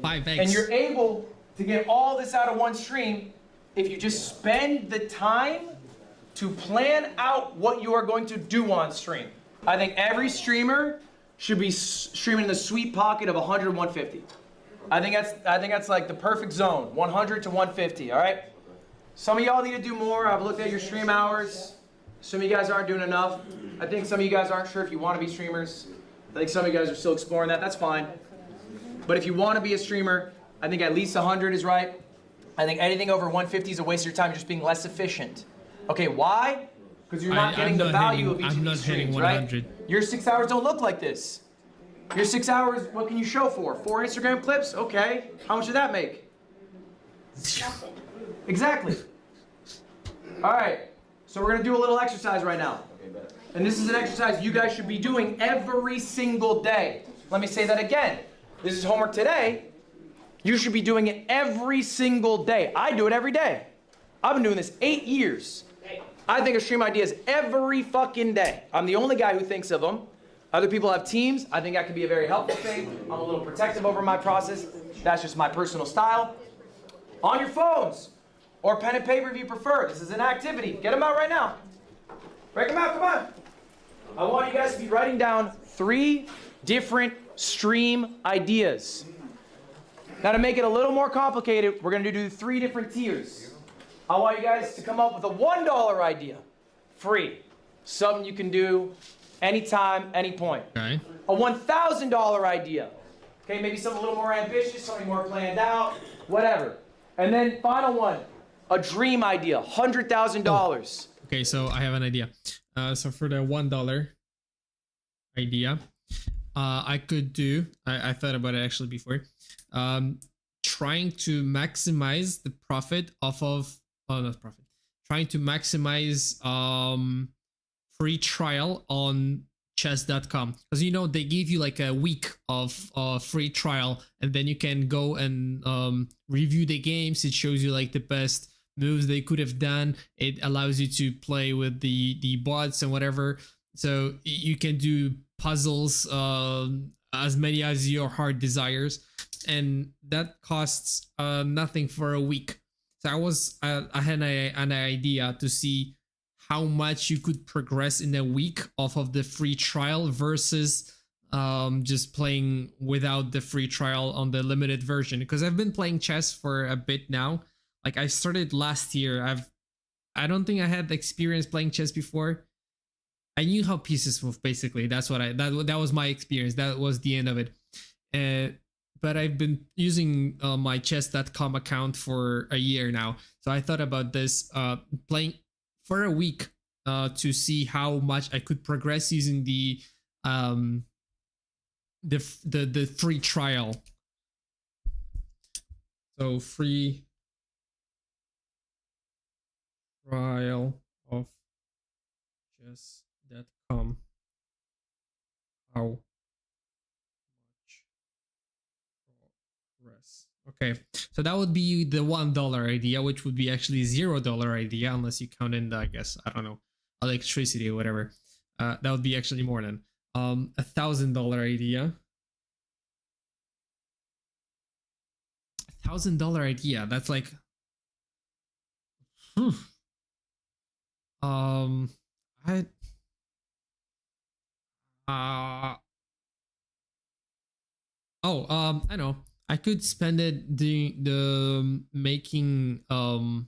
5x. And you're able to get all this out of one stream if you just spend the time to plan out what you are going to do on stream. I think every streamer should be streaming in the sweet pocket of 100, 150. I think that's like the perfect zone, 100 to 150, all right? Some of y'all need to do more. I've looked at your stream hours. Some of you guys aren't doing enough. I think some of you guys aren't sure if you want to be streamers. I think some of you guys are still exploring that. That's fine. But if you want to be a streamer, I think at least 100 is right. I think anything over 150 is a waste of your time. You're just being less efficient. Okay, why? Because you're not getting the value of each of these streams, right? Your 6 hours don't look like this. Your 6 hours, what can you show for? 4 Instagram clips? Okay. How much did that make? Exactly. All right. So we're going to do a little exercise right now. And this is an exercise you guys should be doing every single day. Let me say that again. This is homework today. You should be doing it every single day. I do it every day. I've been doing this 8 years. I think of stream ideas every fucking day. I'm the only guy who thinks of them. Other people have teams. I think that can be a very helpful thing. I'm a little protective over my process. That's just my personal style. On your phones or pen and paper if you prefer. This is an activity. Get them out right now. Break them out, come on. I want you guys to be writing down 3 different stream ideas. Now to make it a little more complicated, we're going to do 3 different tiers. I want you guys to come up with a $1 idea. Free. Something you can do anytime, any point. Okay. A $1,000 idea. Okay, maybe something a little more ambitious, something more planned out, whatever. And then final one, a dream idea, $100,000. Okay, so I have an idea. So for the $1 idea, I could do, I thought about it actually before, trying to maximize the profit off of, not profit, trying to maximize free trial on chess.com, because you know they give you like a week of free trial, and then you can go and review the games. It shows you like the best moves they could have done. It allows you to play with the bots and whatever, so you can do puzzles as many as your heart desires, and that costs nothing for a week. So I had an idea to see how much you could progress in a week off of the free trial versus just playing without the free trial on the limited version, because I've been playing chess for a bit now. Like I started last year. I don't think I had experience playing chess before. I knew how pieces move, basically. That's what that was my experience. That was the end of it. But I've been using my chess.com account for a year now. So I thought about this, playing for a week to see how much I could progress using the free trial. So free trial of chess.com. How much progress? Okay, so that would be the $1 idea, which would be actually $0 idea, unless you count in the, I guess, I don't know, electricity or whatever. That would be actually more than $1,000 idea. $1,000 idea. That's like, I know. I could spend it doing the making I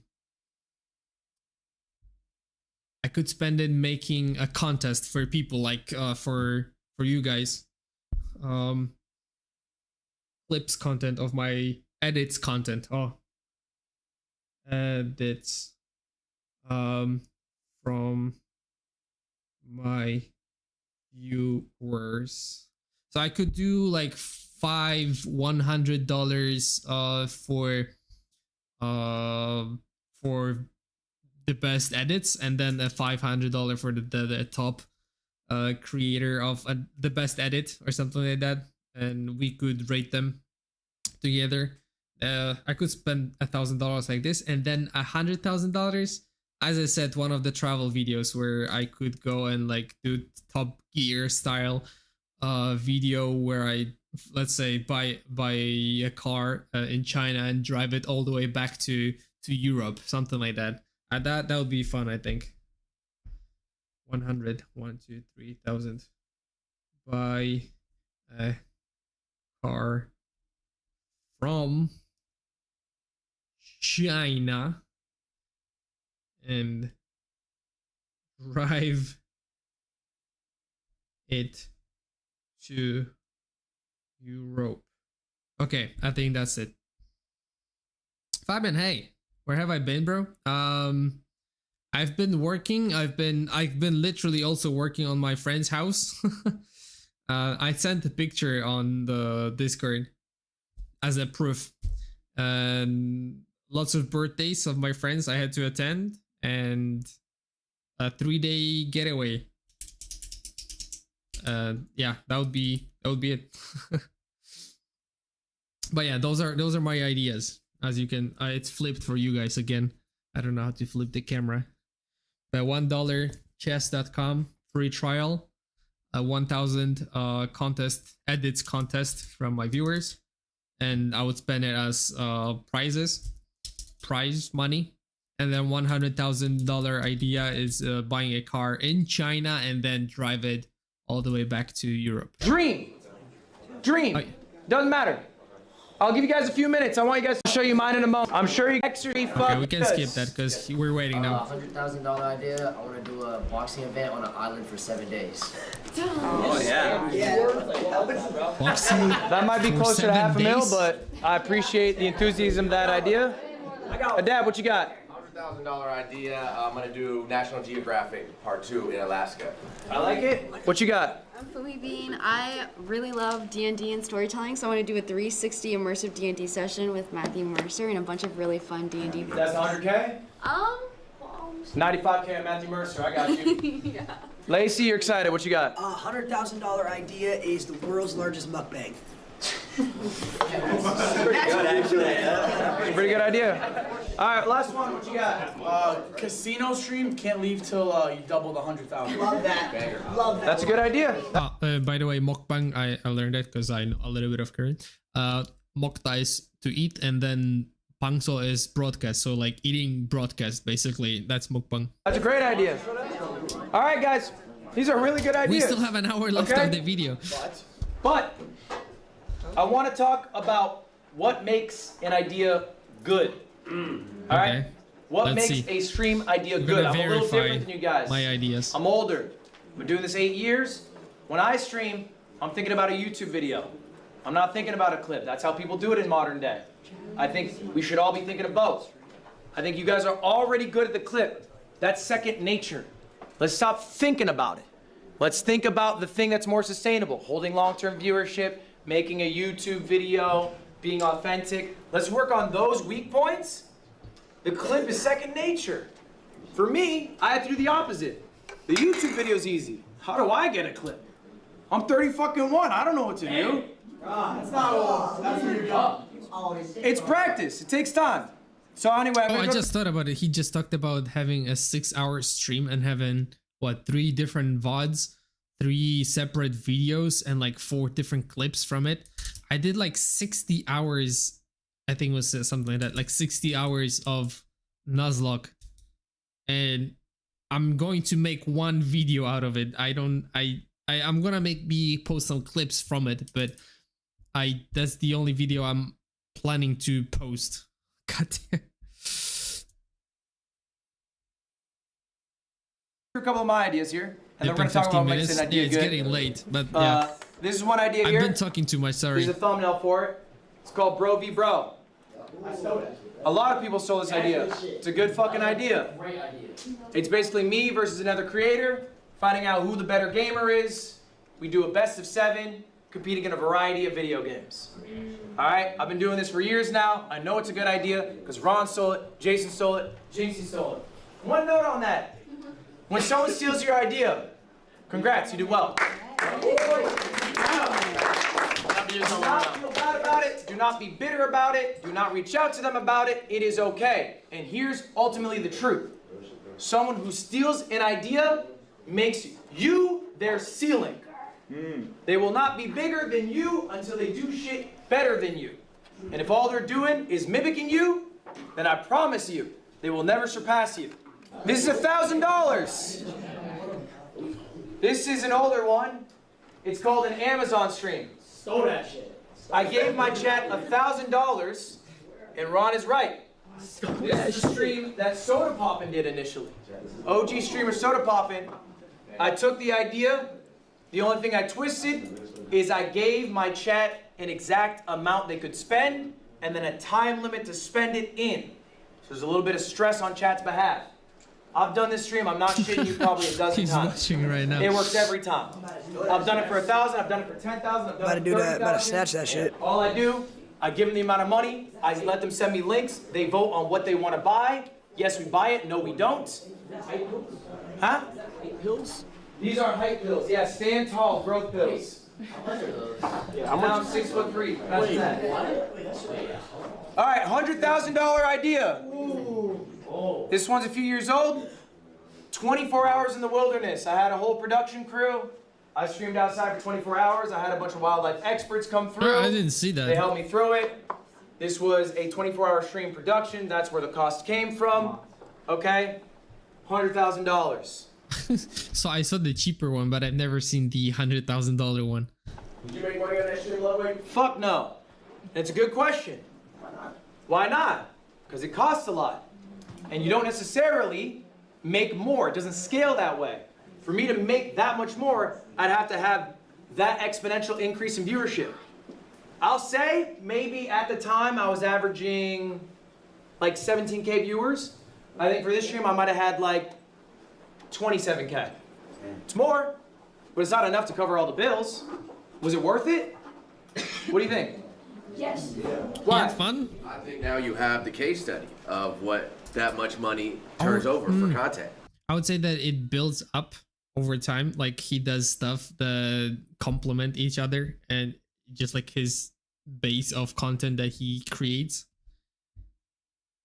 could spend it making a contest for people, like for you guys. Clips content of my edits content. Edits from my viewers. So I could do like $500 for for the best edits, and then a $500 for the top creator of the best edit or something like that, and we could rate them together. I could spend $1,000 like this, and then $100,000, as I said, one of the travel videos where I could go and like do Top Gear style video where I, let's say, buy a car in China and drive it all the way back to Europe, something like that. That would be fun, I think. 100, 1, 2, 3,000. Buy a car from China and drive it to Europe. Okay, I think that's it. Fabian, hey, where have I been, bro? I've been working. I've been literally also working on my friend's house. I sent a picture on the Discord as a proof. And lots of birthdays of my friends I had to attend, and a 3-day getaway. Yeah, that would be it. But yeah, those are my ideas. As you can, it's flipped for you guys again. I don't know how to flip the camera. But $1 chess.com free trial, 1,000 edits contest from my viewers, and I would spend it as prize money. And then $100,000 idea is buying a car in China and then drive it all the way back to Europe. Dream. Doesn't matter. I'll give you guys a few minutes. I want you guys to show you mine in a moment. I'm sure you actually okay, we can skip that because we're waiting now. $100,000 idea. I want to do a boxing event on an island for 7 days. Oh yeah. Boxing. That might be closer to $500,000, but I appreciate the enthusiasm of that idea. Dad, what you got? $100,000 idea. I'm gonna do National Geographic Part 2 in Alaska. I like it. What you got? I'm Fumi Bean. I really love D&D and storytelling, so I want to do a 360 immersive D&D session with Matthew Mercer and a bunch of really fun D&D. That's 100K? 95K on Matthew Mercer. I got you. Yeah. Lacey, you're excited. What you got? $100,000 idea is the world's largest mukbang. Pretty good, actually. Pretty good idea. All right, last one. What you got? Casino stream. Can't leave till you double the 100,000. Love that. Love that. That's a good idea. By the way, mukbang, I learned that because I know a little bit of Korean. Mokta is to eat, and then pangso is broadcast. So like eating broadcast, basically. That's mukbang. That's a great idea. All right, guys. These are really good ideas. We still have an hour left of the video. But I want to talk about what makes an idea good. All right? What makes a stream idea good? I'm a little different than you guys. My ideas. I'm older. I've been doing this 8 years. When I stream, I'm thinking about a YouTube video. I'm not thinking about a clip. That's how people do it in modern day. I think we should all be thinking of both. I think you guys are already good at the clip. That's second nature. Let's stop thinking about it. Let's think about the thing that's more sustainable. Holding long-term viewership, making a YouTube video, being authentic. Let's work on those weak points. The clip is second nature. For me, I have to do the opposite. The YouTube video is easy. How do I get a clip? I'm 30-fucking-1. I don't know what to do. That's not all. That's where you're going. It's practice. It takes time. So anyway, I just thought about it. He just talked about having a 6-hour stream and having, what, 3 different VODs, 3 separate videos, and like 4 different clips from it. I did like 60 hours, I think it was something like that, like 60 hours of Nuzlocke. And I'm going to make 1 video out of it. I'm gonna post some clips from it, but that's the only video I'm planning to post. God damn. A couple of my ideas here, and then we're gonna talk about what makes an idea it's good. getting late, but yeah. This is one idea here. I've been talking too much, sorry. Here's a thumbnail for it. It's called Bro v Bro. A lot of people stole this idea. It's a good fucking idea. Great idea. It's basically me versus another creator, finding out who the better gamer is. We do a best of 7, competing in a variety of video games. All right, I've been doing this for years now. I know it's a good idea because Ron stole it, Jason stole it, Jinxie stole it. One note on that. When someone steals your idea, congrats, you did well. Do not feel bad about it. Do not be bitter about it. Do not reach out to them about it. It is okay. And here's ultimately the truth. Someone who steals an idea makes you their ceiling. They will not be bigger than you until they do shit better than you. And if all they're doing is mimicking you, then I promise you, they will never surpass you. This is $1,000. This is an older one. It's called an Amazon stream. Stole that shit. I gave my chat $1,000, and Ron is right. This is a stream that Soda Poppin' did initially. OG streamer Soda Poppin'. I took the idea. The only thing I twisted is I gave my chat an exact amount they could spend, and then a time limit to spend it in. So there's a little bit of stress on chat's behalf. I've done this stream, I'm not shitting you, probably a dozen He's times. watching right now. It works every time. I've done it for 1,000, I've done it for 10,000, I've done it for 30,000. About to snatch that shit. All I do, I give them the amount of money, I let them send me links, they vote on what they want to buy. Yes, we buy it, no, we don't. Huh? Pills? These are height pills, yeah, stand tall, growth pills. Yeah, I'm 6'3". That's that. All right, $100,000 idea. This one's a few years old. 24 hours in the wilderness. I had a whole production crew. I streamed outside for 24 hours. I had a bunch of wildlife experts come through. I didn't see that. They helped me through it. This was a 24-hour stream production. That's where the cost came from. Okay, $100,000. So I saw the cheaper one, but I've never seen the $100,000 one. Did you make money on that stream, Ludwig? Fuck no. It's a good question. Why not? Because it costs a lot. And you don't necessarily make more. It doesn't scale that way. For me to make that much more, I'd have to have that exponential increase in viewership. I'll say maybe at the time I was averaging like 17K viewers. I think for this stream I might have had like 27K. It's more, but it's not enough to cover all the bills. Was it worth it? What do you think? Yes. Why? Yeah, fun. I think now you have the case study of what that much money turns over for content. I would say that it builds up over time. Like he does stuff that complement each other, and just like his base of content that he creates.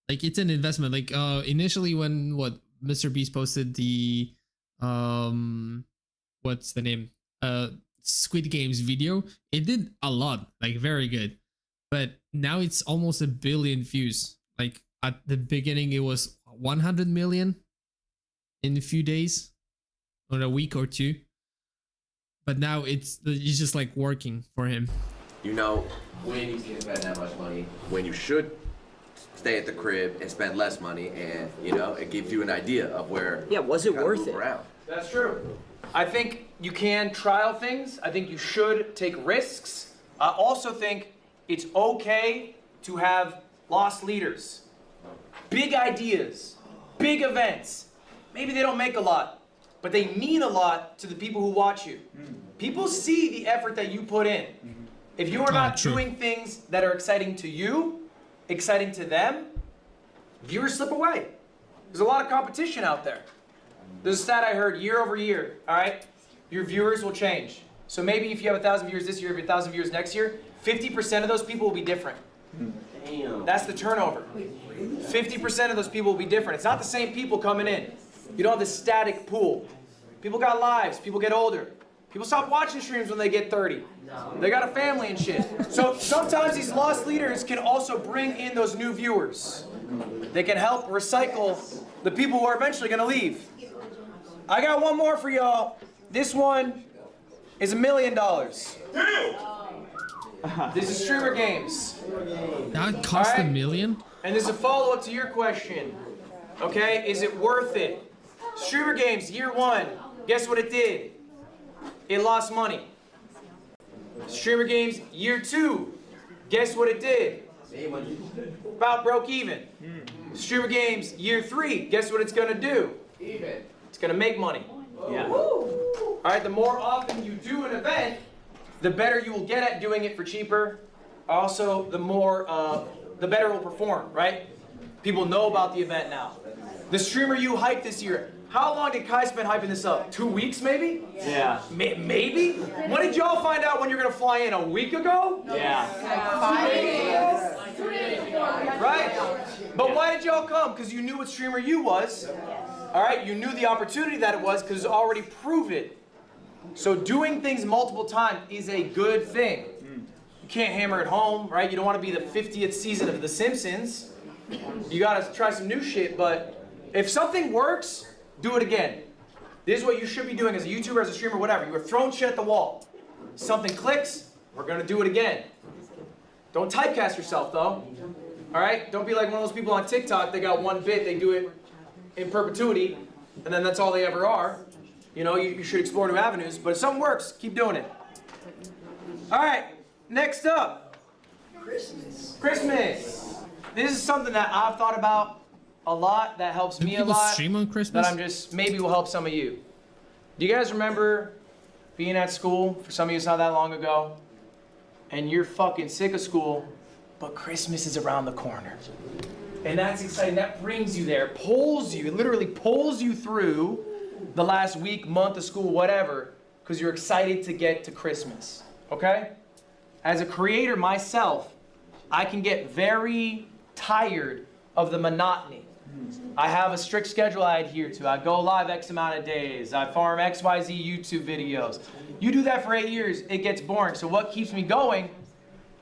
Like it's an investment. Like initially when Mr. Beast posted the what's the name? Squid Games video, it did a lot, like very good. But now it's almost 1 billion views. Like at the beginning it was 100 million in a few days or a week or two. But now it's just like working for him. You know when you can spend that much money, when you should stay at the crib and spend less money, and you know, it gives you an idea of where. Yeah, was it worth it? Around. That's true. I think you can trial things. I think you should take risks. I also think it's okay to have lost leaders. Big ideas, big events. Maybe they don't make a lot, but they mean a lot to the people who watch you. People see the effort that you put in. If you are not doing things that are exciting to you, exciting to them, viewers slip away. There's a lot of competition out there. There's a stat I heard year over year, all right? Your viewers will change. So maybe if you have 1,000 viewers this year, if you have 1,000 viewers next year, 50% of those people will be different. Damn. That's the turnover. 50% of those people will be different. It's not the same people coming in. You don't have this static pool. People got lives, people get older. People stop watching streams when they get 30. They got a family and shit. So sometimes these lost leaders can also bring in those new viewers. They can help recycle the people who are eventually gonna leave. I got one more for y'all. This one is $1 million. This is Streamer Games. That cost $1 million? And there's a follow-up to your question. Okay, is it worth it? Streamer Games, year 1, guess what it did? It lost money. Streamer Games, year 2, guess what it did? About broke even. Streamer Games, year 3, guess what it's gonna do? It's gonna make money. Yeah. All right, the more often you do an event, the better you will get at doing it for cheaper. Also, the better it will perform, right? People know about the event now. The streamer you hyped this year. How long did Kai spend hyping this up? 2 weeks, maybe? Yeah. Maybe? When did y'all find out when you're gonna fly in? A week ago? Yeah. 2 days ago? Right? But why did y'all come? Because you knew what streamer you was. All right, you knew the opportunity that it was because it's already proven. So doing things multiple times is a good thing. You can't hammer it home, right? You don't want to be the 50th season of The Simpsons. You gotta try some new shit, but if something works, do it again. This is what you should be doing as a YouTuber, as a streamer, whatever. You are throwing shit at the wall. Something clicks, we're gonna do it again. Don't typecast yourself though. All right? Don't be like one of those people on TikTok, they got one bit, they do it in perpetuity, and then that's all they ever are. You know, you should explore new avenues, but if something works, keep doing it. All right, next up. Christmas. This is something that I've thought about a lot, that helps me a lot. Stream on Christmas? That I'm just, maybe will help some of you. Do you guys remember being at school? For some of you, it's not that long ago. And you're fucking sick of school, but Christmas is around the corner. And that's exciting. That brings you there, pulls you, it literally pulls you through the last week, month of school, whatever, because you're excited to get to Christmas, okay? As a creator myself, I can get very tired of the monotony. I have a strict schedule I adhere to. I go live X amount of days. I farm XYZ YouTube videos. You do that for 8 years, it gets boring. So what keeps me going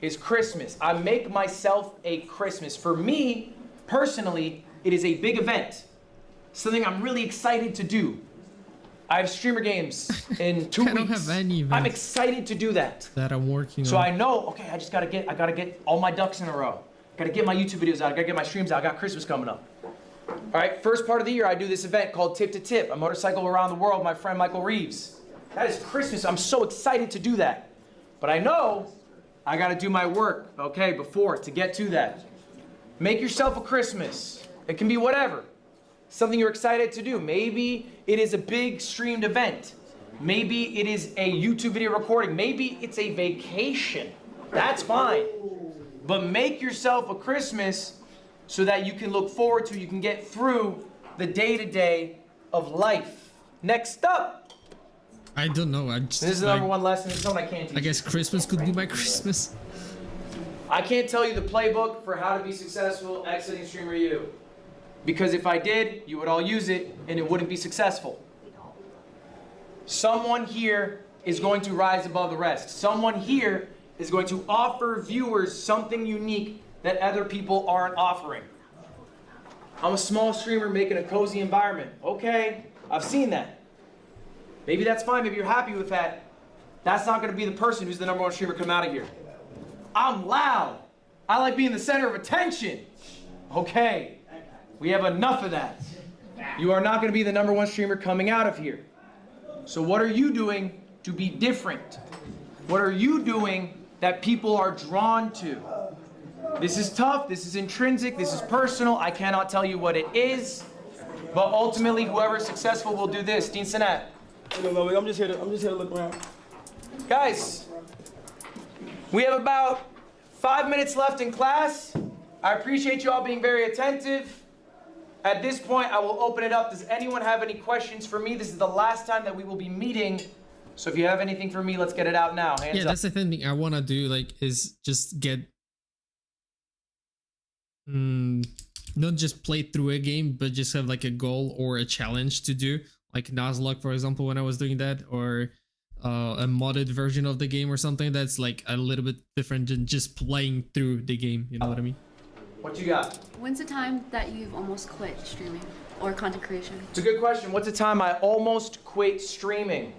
is Christmas. I make myself a Christmas. For me, personally, it is a big event. Something I'm really excited to do. I have streamer games in 2 weeks. I don't have any events I'm excited to do that. That I'm working on. So I know, okay, I gotta get all my ducks in a row. Gotta get my YouTube videos out, I gotta get my streams out, I got Christmas coming up. All right, first part of the year, I do this event called Tip to Tip, a motorcycle around the world with my friend Michael Reeves. That is Christmas, I'm so excited to do that. But I know I gotta do my work, okay, before, to get to that. Make yourself a Christmas. It can be whatever. Something you're excited to do. Maybe it is a big streamed event. Maybe it is a YouTube video recording. Maybe it's a vacation. That's fine. But make yourself a Christmas so that you can look forward to, you can get through the day-to-day of life. Next up. I don't know. This is the number one lesson. This is something I can't teach. I guess Christmas could be my Christmas. I can't tell you the playbook for how to be successful exiting Streamer U. Because if I did, you would all use it and it wouldn't be successful. Someone here is going to rise above the rest. Someone here is going to offer viewers something unique that other people aren't offering. I'm a small streamer making a cozy environment. Okay, I've seen that. Maybe that's fine, maybe you're happy with that. That's not gonna be the person who's the number one streamer come out of here. I'm loud. I like being the center of attention. Okay, we have enough of that. You are not gonna be the number one streamer coming out of here. So what are you doing to be different? What are you doing that people are drawn to? This is tough, this is intrinsic, this is personal. I cannot tell you what it is, but ultimately whoever is successful will do this. Dean Sinat. I'm just here to look around. Guys, we have about 5 minutes left in class. I appreciate you all being very attentive. At this point, I will open it up. Does anyone have any questions for me? This is the last time that we will be meeting. So if you have anything for me, let's get it out now. Hands up. That's the thing I want to do, like, is just get not just play through a game, but just have like a goal or a challenge to do, like Nuzlocke, for example, when I was doing that, or a modded version of the game or something that's like a little bit different than just playing through the game. You know what I mean? What you got? When's the time that you've almost quit streaming or content creation? It's a good question. What's the time I almost quit streaming?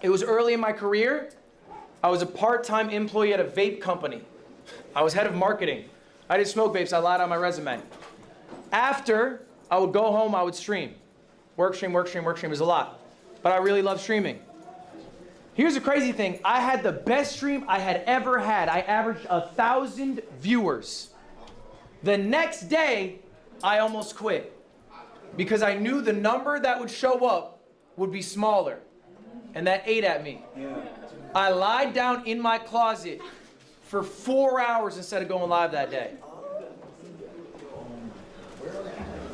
It was early in my career. I was a part-time employee at a vape company. I was head of marketing. I didn't smoke vapes, I lied on my resume. After, I would go home, I would stream. Work stream is a lot. But I really love streaming. Here's the crazy thing. I had the best stream I had ever had. I averaged 1,000 viewers. The next day, I almost quit. Because I knew the number that would show up would be smaller. and that ate at me. I lied down in my closet for 4 hours instead of going live that day.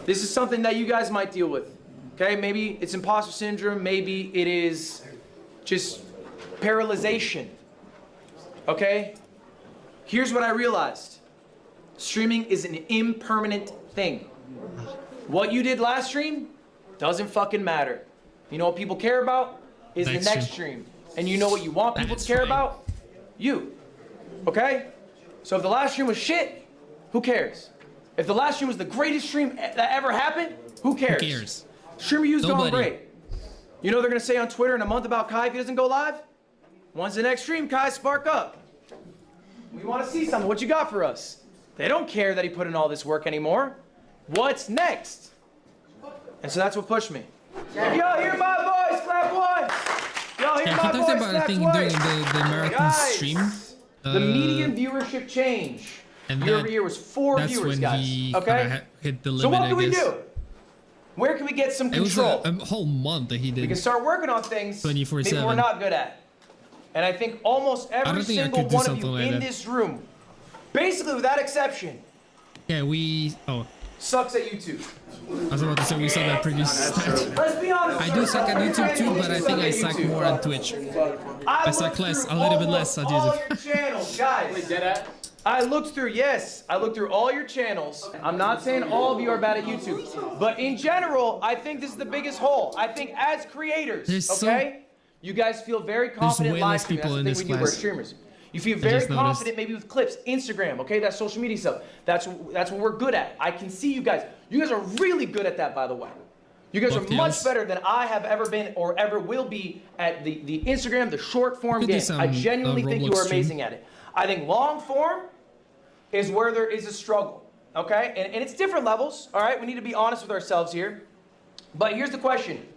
This is something that you guys might deal with. Okay, maybe it's imposter syndrome, maybe it is just paralyzation. Okay? Here's what I realized. Streaming is an impermanent thing. What you did last stream doesn't fucking matter. You know what people care about is the next stream. And you know what you want people to care about? You. Okay? So if the last stream was shit, who cares? If the last stream was the greatest stream that ever happened, who cares? Who cares? Stream reviews going great. You know they're gonna say on Twitter in a month about Kai if he doesn't go live? When's the next stream, Kai? Spark up. We want to see something. What you got for us? They don't care that he put in all this work anymore. What's next? And so that's what pushed me. If y'all hear my voice, clap once. Y'all hear my voice, clap twice. The marathon Guys, stream. The median viewership change year over year was 4 viewers, guys. Okay? Hit the limit, So what can we do? Where can we get some control? It was a whole month that he did. We can start working on things maybe 24/7. we're not good at. And I think almost every single one of you in this room, basically without exception, sucks at YouTube. I was about to say we saw that previous stat. Let's be honest. I do suck at YouTube too, but I think I suck more on Twitch. I suck less, a little bit less on all YouTube. your channels, guys. I looked through all your channels. I'm not saying all of you are bad at YouTube, but in general, I think this is the biggest hole. I think as creators, you guys feel very confident live streaming. That's the thing we do, we're streamers. You feel very confident maybe with clips, Instagram, okay? That's social media stuff. That's what we're good at. I can see you guys. You guys are really good at that, by the way. You guys are much better than I have ever been or ever will be at the Instagram, the short form game. I genuinely think you are amazing at it. I think long form is where there is a struggle, okay? And it's different levels, all right? We need to be honest with ourselves here. But here's the question.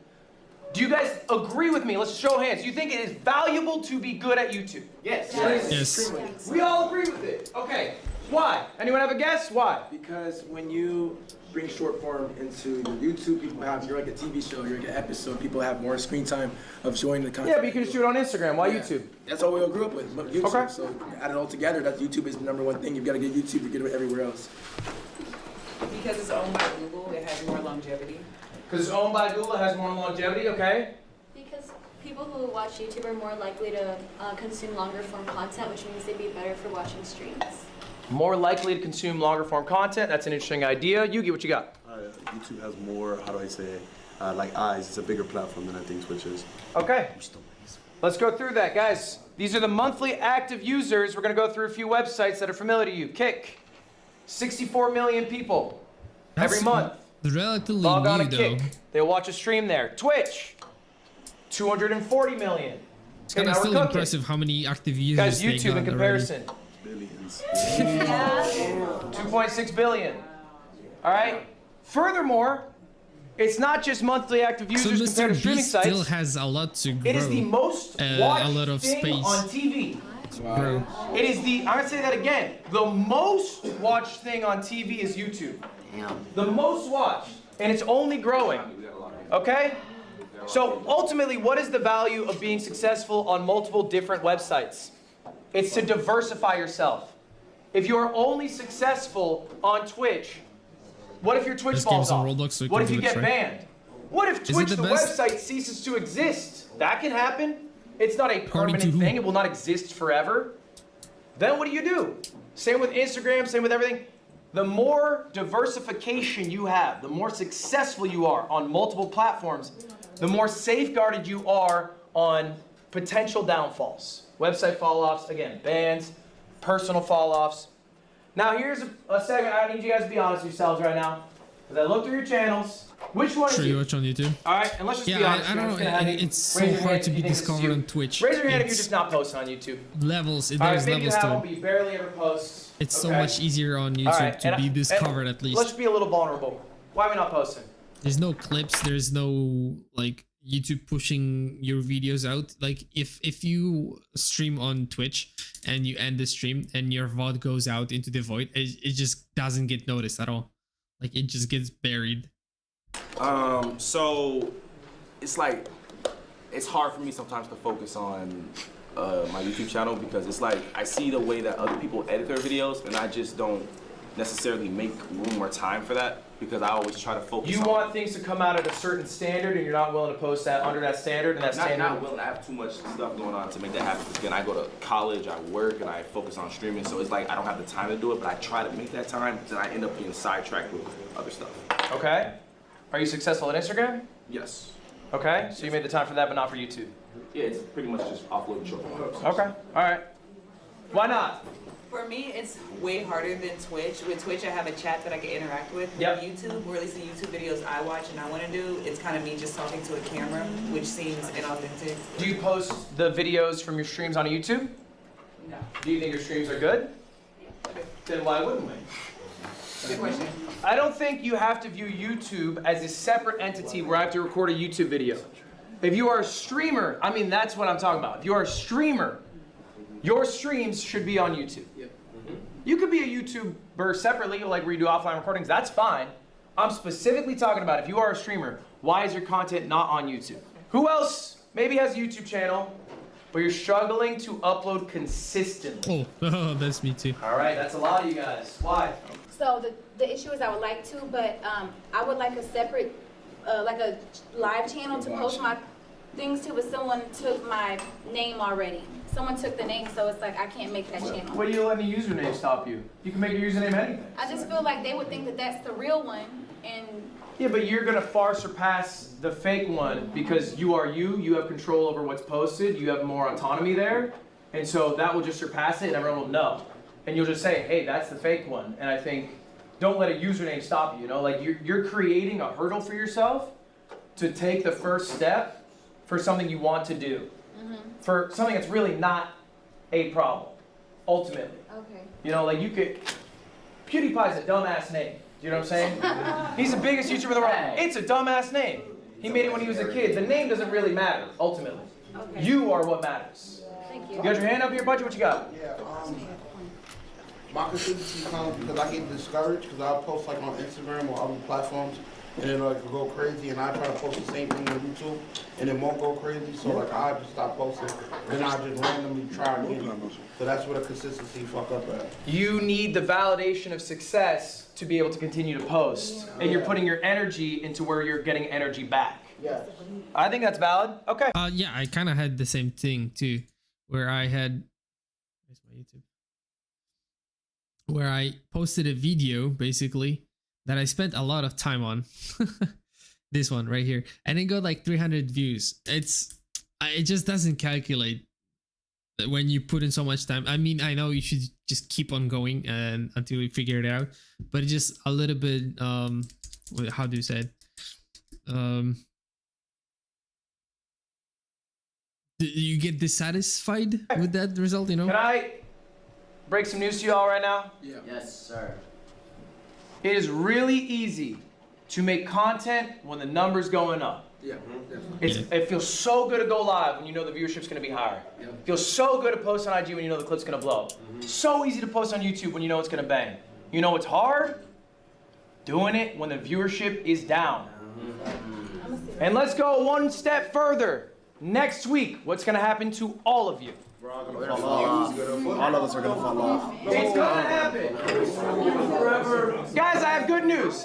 Do you guys agree with me? Let's show hands. Do you think it is valuable to be good at YouTube? Yes. Yes. We all agree with it. Okay. Why? Anyone have a guess? Why? Because when you bring short form into your YouTube, you're like a TV show, you're like an episode, people have more screen time of showing the content. Yeah, but you can just do it on Instagram. Why YouTube? That's all we all grew up with, YouTube. Okay. So add it all together, that YouTube is the #1 thing. You've got to get YouTube to get it everywhere else. Because it's owned by Google, it has more longevity. Because it's owned by Google, it has more longevity, okay? Because people who watch YouTube are more likely to consume longer form content, which means they'd be better for watching streams. More likely to consume longer form content. That's an interesting idea. Yugi, what you got? YouTube has more, how do I say, like eyes. It's a bigger platform than I think Twitch is. Okay. Let's go through that, guys. These are the monthly active users. We're going to go through a few websites that are familiar to you. Kick, 64 million people every month. Relatively log on new, a Kick. They'll watch a stream there. Twitch, 240 million. It's kind of still impressive how many active users guys, YouTube in comparison. Billions. 2.6 billion. All right. Furthermore, it's not just monthly active users compared to streaming sites. Still has a lot to grow. It is the most watched a lot of thing space on TV. Wow. It is the, I'm gonna say that again, the most watched thing on TV is YouTube. The most watched, and it's only growing, okay? So ultimately, what is the value of being successful on multiple different websites? It's to diversify yourself. If you're only successful on Twitch, what if your Twitch falls off? What if you get banned? What if Twitch, the website, ceases to exist? That can happen. It's not a permanent thing. It will not exist forever. Then what do? Same with Instagram, same with everything. The more diversification you have, the more successful you are on multiple platforms, the more safeguarded you are on potential downfalls. Website fall-offs, again, bans, personal fall-offs. Now here's a segment, I need you guys to be honest with yourselves right now. As I look through your channels, which one is you? Watch on YouTube. Alright, and let's just be honest. I don't know, it's so hard to be discovered on Twitch. Raise your hand if you're just not posting on YouTube. Levels, there's maybe levels you have to one, it. but you barely ever post. It's so much easier on YouTube to be discovered at least. Let's be a little vulnerable. Why are we not posting? There's no clips, there's no like YouTube pushing your videos out. Like if you stream on Twitch and you end the stream and your VOD goes out into the void, it just doesn't get noticed at all. Like it just gets buried. So it's like it's hard for me sometimes to focus on my YouTube channel because it's like I see the way that other people edit their videos and I just don't necessarily make room or time for that because I always try to focus You want things to come out at a certain standard and you're not willing to post that under that standard, and that standard... Not willing to have too much stuff going on to make that happen. Because again, I go to college, I work, and I focus on streaming, so it's like I don't have the time to do it, but I try to make that time, then I end up getting sidetracked with other stuff. Okay. Are you successful at Instagram? Yes. Okay, so you made the time for that, but not for YouTube. Yeah, it's pretty much just offloading short videos. Okay, all right. Why not? For me, it's way harder than Twitch. With Twitch, I have a chat that I can interact with. Yep. With YouTube, or at least the YouTube videos I watch and I want to do, it's kind of me just talking to a camera, which seems inauthentic. Do you post the videos from your streams on YouTube? No. Do you think your streams are good? Then why wouldn't we? Good question. I don't think you have to view YouTube as a separate entity where I have to record a YouTube video. If you are a streamer, I mean, that's what I'm talking about. If you are a streamer, your streams should be on YouTube. You could be a YouTuber separately, like where you do offline recordings, that's fine. I'm specifically talking about if you are a streamer, why is your content not on YouTube? Who else maybe has a YouTube channel, but you're struggling to upload consistently? Oh, that's me too. All right, that's a lot of you guys. Why? So the issue is I would like to, but I would like a separate, like a live channel to post my things to, but someone took my name already. Someone took the name, so it's like I can't make that channel. What do you let the username stop you? You can make your username anything. I just feel like they would think that that's the real one, and Yeah, but you're gonna far surpass the fake one because you are you. You have control over what's posted. You have more autonomy there, and so that will just surpass it, and everyone will know. And you'll just say, "Hey, that's the fake one." And I think, don't let a username stop you. You know, like you're creating a hurdle for yourself to take the first step for something you want to do, for something that's really not a problem, ultimately. okay. You know, like you could. PewDiePie's a dumbass name. You know what I'm saying? He's the biggest YouTuber in the world. It's a dumbass name. He made it when he was a kid. The name doesn't really matter, ultimately. Okay. You are what matters. Thank you. You got your hand up here, Budget? What you got? Yeah, my consistency comes because I get discouraged because I'll post like on Instagram or other platforms and then like go crazy and I try to post the same thing on YouTube and it won't go crazy, so like I just stop posting. Then I just randomly try again. So that's where the consistency fuck up at. You need the validation of success to be able to continue to post. And you're putting your energy into where you're getting energy back. Yeah. I think that's valid. Okay. Yeah, I kind of had the same thing too, where I had, where's my YouTube? Where I posted a video basically that I spent a lot of time on. This one right here, and it got like 300 views. It just doesn't calculate when you put in so much time. I mean, I know you should just keep on going and until you figure it out, but it's just a little bit how do you say it? You get dissatisfied with that result, you know? Can I break some news to you all right now? Yeah. Yes, sir. It is really easy to make content when the number's going up. Yeah, It feels so good to go live when you know the viewership's gonna be higher. Yeah. It feels so good to post on IG when you know the clip's gonna blow up. So easy to post on YouTube when you know it's gonna bang. You know what's hard? Doing it when the viewership is down. And let's go one step further. Next week, what's gonna happen to all of you? All of us are gonna fall off. It's gonna happen. Guys, I have good news.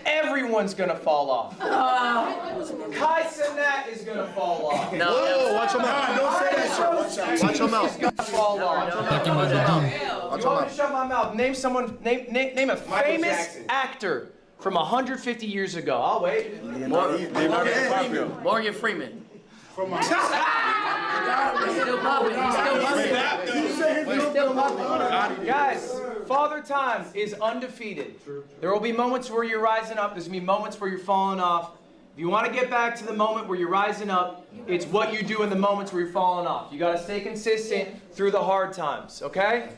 Everyone's gonna fall off. Kai Cenat is gonna fall off. Whoa, watch your mouth. Don't say that shit. Watch your mouth. Gonna fall off. Talking about the team. You want me to shut my mouth? Name someone. Name a famous actor from 150 years ago. I'll wait. Morgan Freeman. Guys, Father Time is undefeated. There will be moments where you're rising up. There's going to be moments where you're falling off. If you want to get back to the moment where you're rising up, it's what you do in the moments where you're falling off. You got to stay consistent through the hard times, okay?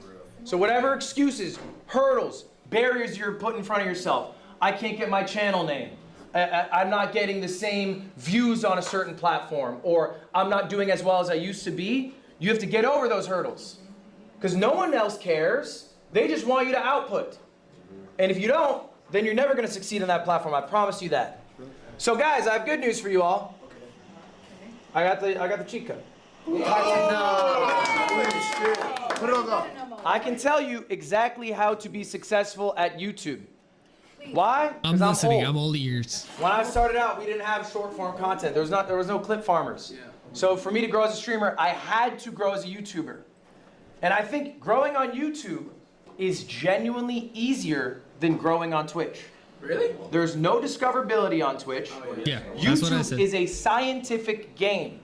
So whatever excuses, hurdles, barriers you're putting in front of yourself. I can't get my channel name. I'm not getting the same views on a certain platform, or I'm not doing as well as I used to be. You have to get over those hurdles because no one else cares. They just want you to output. And if you don't, then you're never going to succeed on that platform. I promise you that. So guys, I have good news for you all. I got the cheat code. I can tell you exactly how to be successful at YouTube. Why? I'm listening. I'm all ears. When I started out, we didn't have short form content. There was no clip farmers. So for me to grow as a streamer, I had to grow as a YouTuber. And I think growing on YouTube is genuinely easier than growing on Twitch. Really? There's no discoverability on Twitch. Yeah, that's what I said. YouTube is a scientific game.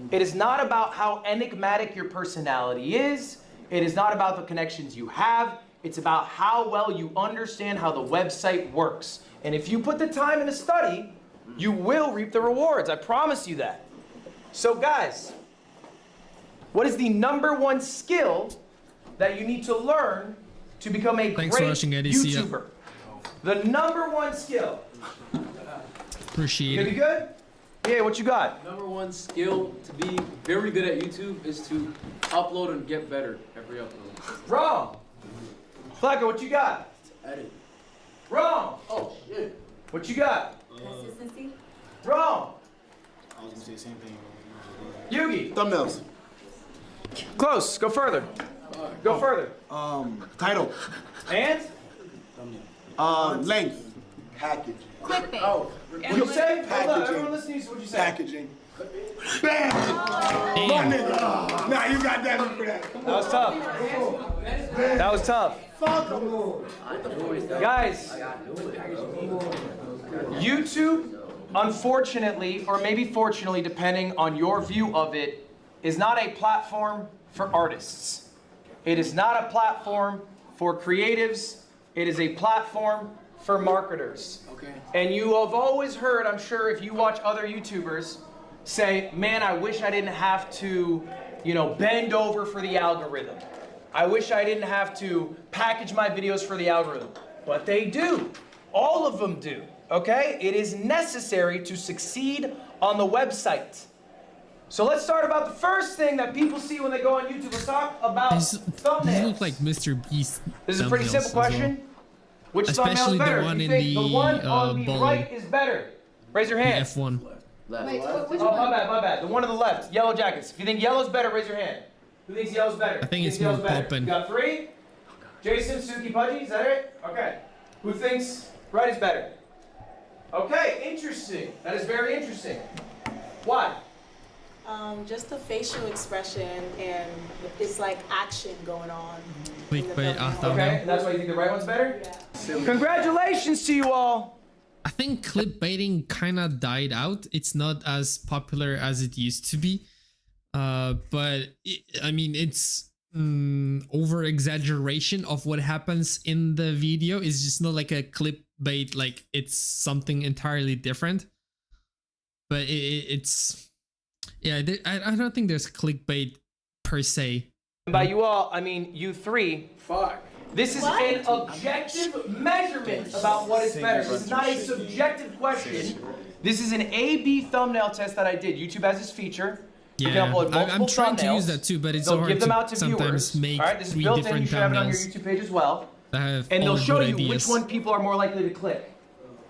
It is not about how enigmatic your personality is. It is not about the connections you have. It's about how well you understand how the website works. And if you put the time into study, you will reap the rewards. I promise you that. So guys, what is the #1 skill that you need to learn to become a great YouTuber? The #1 skill. Appreciate it. Gonna be good? Yeah, what you got? #1 skill to be very good at YouTube is to upload and get better every upload. Wrong. Flacco, what you got? Edit. Wrong. Oh, shit. What you got? Consistency. Wrong. I was gonna say the same thing. Yugi. Thumbnails. Close. Go further. Go further. Title. And? Length. Package. Clickbait. Oh. What you say? Hold up. Everyone listening to what you say. Packaging. Bam! My nigga. Nah, you got that one for that. That was tough. That was tough. Guys, YouTube, unfortunately, or maybe fortunately, depending on your view of it, is not a platform for artists. It is not a platform for creatives. It is a platform for marketers. Okay. And you have always heard, I'm sure, if you watch other YouTubers, say, man, I wish I didn't have to, bend over for the algorithm. I wish I didn't have to package my videos for the algorithm. But they do. All of them do. Okay? It is necessary to succeed on the website. So let's start about the first thing that people see when they go on YouTube. Let's talk about thumbnails. These look like Mr. Beast. This is a pretty simple question. Which thumbnail Especially is better? the one You in think the one on the ball. right is better? Raise your hand. The F1. Wait, which Oh, one? my bad. The one on the left, Yellow Jackets. If you think yellow's better, raise your hand. Who thinks yellow's better? I think Who it's thinks yellow's more better? poppin'. You got 3? Jason, Suki, Pudgy, is that it? Okay. Who thinks right is better? Okay, interesting. That is very interesting. Why? Just the facial expression and it's like action going on. Okay, and that's why you think the right one's better? Yeah. Congratulations to you all. I think clickbaiting kind of died out. It's not as popular as it used to be. But it's over exaggeration of what happens in the video. It's just not like a clickbait, like it's something entirely different. But I don't think there's clickbait per se. And by you all, I mean you 3. Fuck. This is an objective measurement about what is better. This is not a subjective question. This is an A/B thumbnail test that I did. YouTube has this feature. You can upload multiple I'm trying thumbnails. to use that too, but it's They'll hard give them to out to sometimes viewers. make All right, this is 3 built in. You different should have it on your thumbnails. YouTube page as well. That have And all they'll show good you ideas. which one people are more likely to click.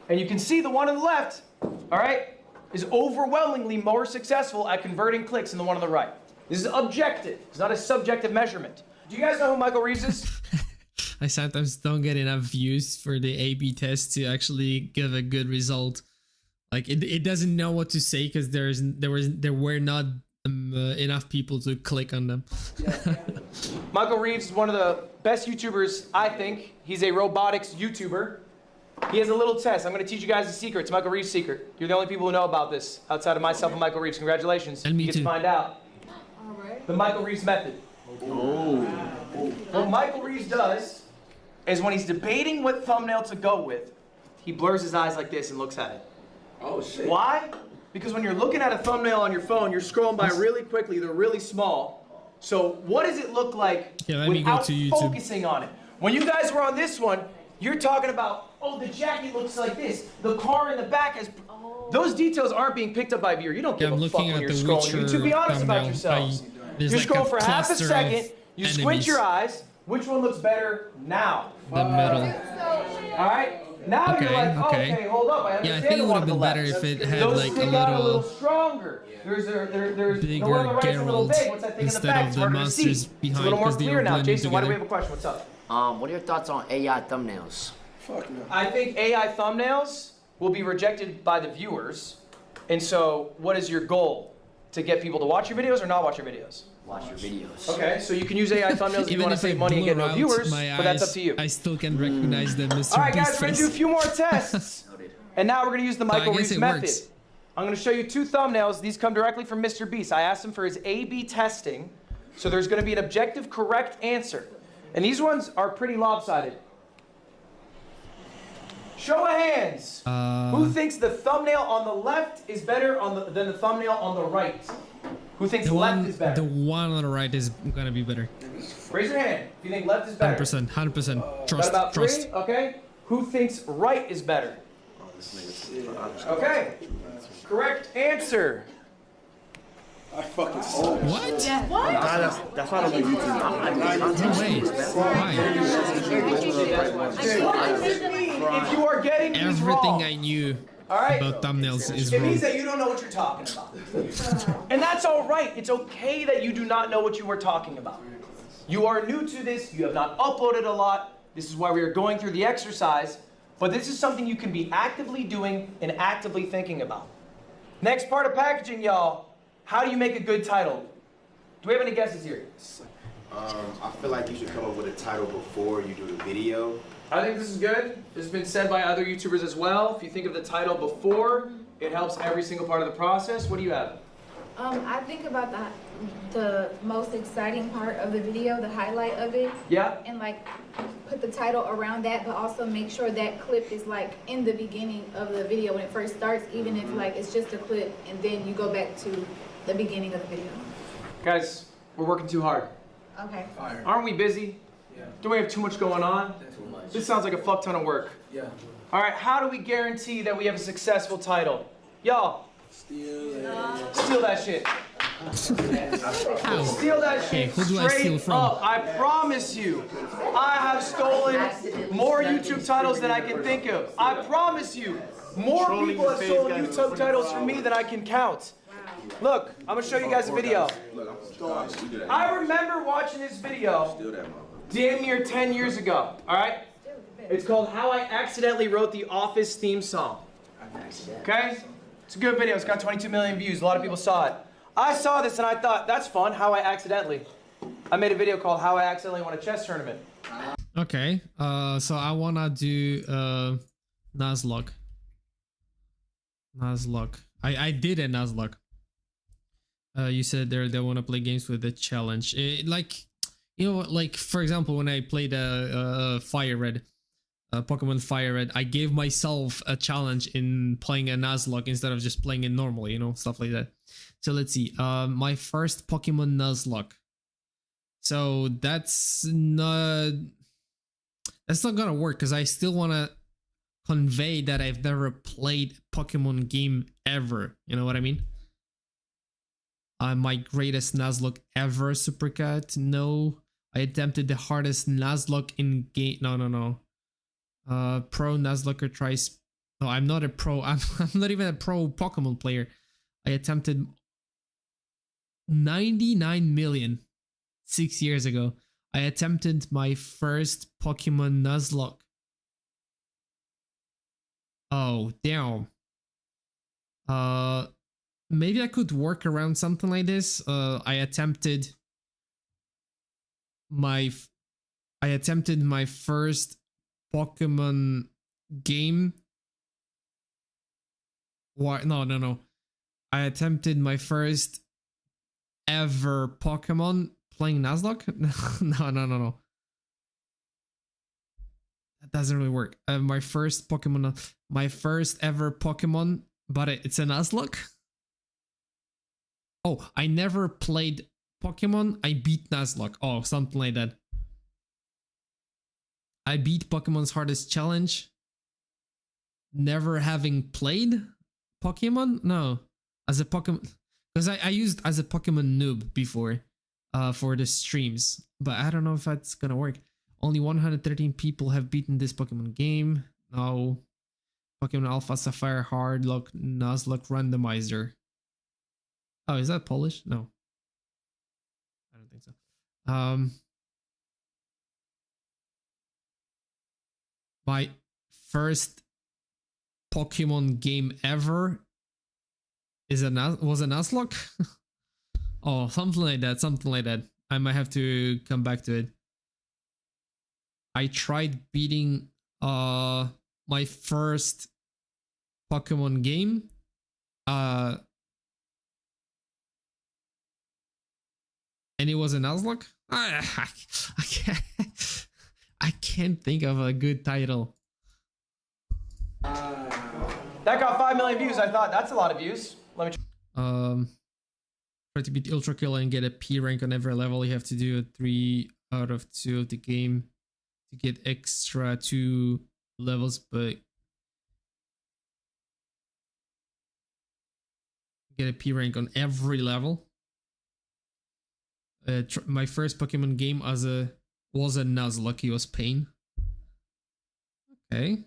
And you can see the one on the left, all right, is overwhelmingly more successful at converting clicks than the one on the right. This is objective. It's not a subjective measurement. Do you guys know who Michael Reeves is? I sometimes don't get enough views for the A/B test to actually give a good result. Like it doesn't know what to say because there were not enough people to click on them. Michael Reeves is one of the best YouTubers, I think. He's a robotics YouTuber. He has a little test. I'm going to teach you guys a secret. It's Michael Reeves' secret. You're the only people who know about this outside of myself and Michael Reeves. Congratulations. And me you get too. to find out. The Michael Reeves method. What Michael Reeves does is when he's debating what thumbnail to go with, he blurs his eyes like this and looks at it. Oh, shit. Why? Because when you're looking at a thumbnail on your phone, you're scrolling by really quickly. They're really small. So what does it look like let me go without to YouTube. focusing on it? When you guys were on this one, you're talking about, oh, the jacket looks like this. The car in the back has... Those details aren't being picked up by viewer. You don't give I'm a fuck looking when at you're the scrolling. Witcher YouTube, be honest about thumbnail. yourselves. There's You like scroll a for half a cluster of second, you squint enemies. your eyes. Which one looks better now? The middle. All right? Now Okay, you're like, okay. okay, hold up. I Yeah, I understand think it the would one have on the been left. better if it had Those like stick out a little a stronger. There's the bigger one on the right's a little Geralt big. What's that thing in the instead back? of It's the harder to monsters see. behind It's a little more because they clear all now. blend Jason, why do we together. have a question? What's up? What are your thoughts on AI thumbnails? Fuck no. I think AI thumbnails will be rejected by the viewers. And so, what is your goal? To get people to watch your videos or not watch your videos? Watch your videos. Okay, so you can use AI thumbnails if you Even want to if save I money and get blur no out viewers, my but that's eyes, up to you. I still can recognize the Mr. All right, guys, Beast we're going to do a face. few more tests. And now we're going to use the So I Michael guess Reeves it method. works. I'm going to show you two thumbnails. These come directly from Mr. Beast. I asked him for his A/B testing, so there's going to be an objective correct answer. And these ones are pretty lopsided. Show of hands. Who thinks the thumbnail on the left is better than the thumbnail on the right? Who thinks The left one, is better? the one on the right is gonna be better. Raise your hand if you think left is better. 100%, 100%. Got Trust, about three? trust. Okay. Who thinks right is better? Okay. Correct answer. I fucking What? That's not on the YouTube. No way. Why? If you are getting these Everything wrong, I knew all right, about thumbnails is it wrong. means that you don't know what you're talking about. And that's all right. It's okay that you do not know what you were talking about. You are new to this. You have not uploaded a lot. This is why we are going through the exercise. But this is something you can be actively doing and actively thinking about. Next part of packaging, y'all. How do you make a good title? Do we have any guesses here? I feel like you should come up with a title before you do the video. I think this is good. This has been said by other YouTubers as well. If you think of the title before, it helps every single part of the process. What do you have? I think about the most exciting part of the video, the highlight of it. Yeah. And like put the title around that, but also make sure that clip is like in the beginning of the video when it first starts, even if like it's just a clip and then you go back to the beginning of the video. Guys, we're working too hard. Okay. Aren't we busy? Yeah. Don't we have too much going on? Too much. This sounds like a fuck ton of work. Yeah. All right, how do we guarantee that we have a successful title? Y'all, steal that shit. How? Steal that Okay, shit who do I steal straight from? up. I promise you, I have stolen more YouTube titles than I can think of. I promise you, more people have stolen YouTube titles from me than I can count. Look, I'm gonna show you guys a video. I remember watching this video damn near 10 years ago, all right? It's called How I Accidentally Wrote the Office Theme Song. Okay? It's a good video. It's got 22 million views. A lot of people saw it. I saw this and I thought, that's fun, how I accidentally. I made a video called How I Accidentally Won a Chess Tournament. Okay, so I wanna do Nuzlocke. I did a Nuzlocke. You said they want to play games with the challenge. Like, you know, like for example, when I played Fire Red, Pokemon Fire Red, I gave myself a challenge in playing a Nuzlocke instead of just playing it normally, you know, stuff like that. So let's see. My first Pokemon Nuzlocke. So that's not gonna work because I still want to convey that I've never played a Pokemon game ever. You know what I mean? My greatest Nuzlocke ever, Supercat. No, I attempted the hardest Nuzlocke in game. No. Pro Nuzlocke tries. No, I'm not a pro. I'm not even a pro Pokemon player. I attempted 99 million 6 years ago. I attempted my first Pokemon Nuzlocke. Oh, damn. Maybe I could work around something like this. I attempted my first Pokemon game. Why? No. I attempted my first ever Pokemon playing Nuzlocke. No. That doesn't really work. My first ever Pokemon, but it's a Nuzlocke. Oh, I never played Pokemon. I beat Nuzlocke. Oh, something like that. I beat Pokemon's hardest challenge. Never having played Pokemon? No. As a Pokemon... Because I used as a Pokemon noob before for the streams. But I don't know if that's gonna work. Only 113 people have beaten this Pokemon game. No. Pokemon Alpha Sapphire Hard Luck Nuzlocke Randomizer. Oh, is that Polish? No. I don't think so. My first Pokemon game ever was a Nuzlocke? Oh, something like that, something like that. I might have to come back to it. I tried beating my first Pokemon game. And it was a Nuzlocke? I can't think of a good title. That got 5 million views. I thought that's a lot of views. Let me Try to beat Ultra Kill and get a P rank on every level. You have to do a 3 out of 2 of the game to get extra 2 levels, but get a P rank on every level. My first Pokemon game was a Nuzlocke. It was Pain. Okay.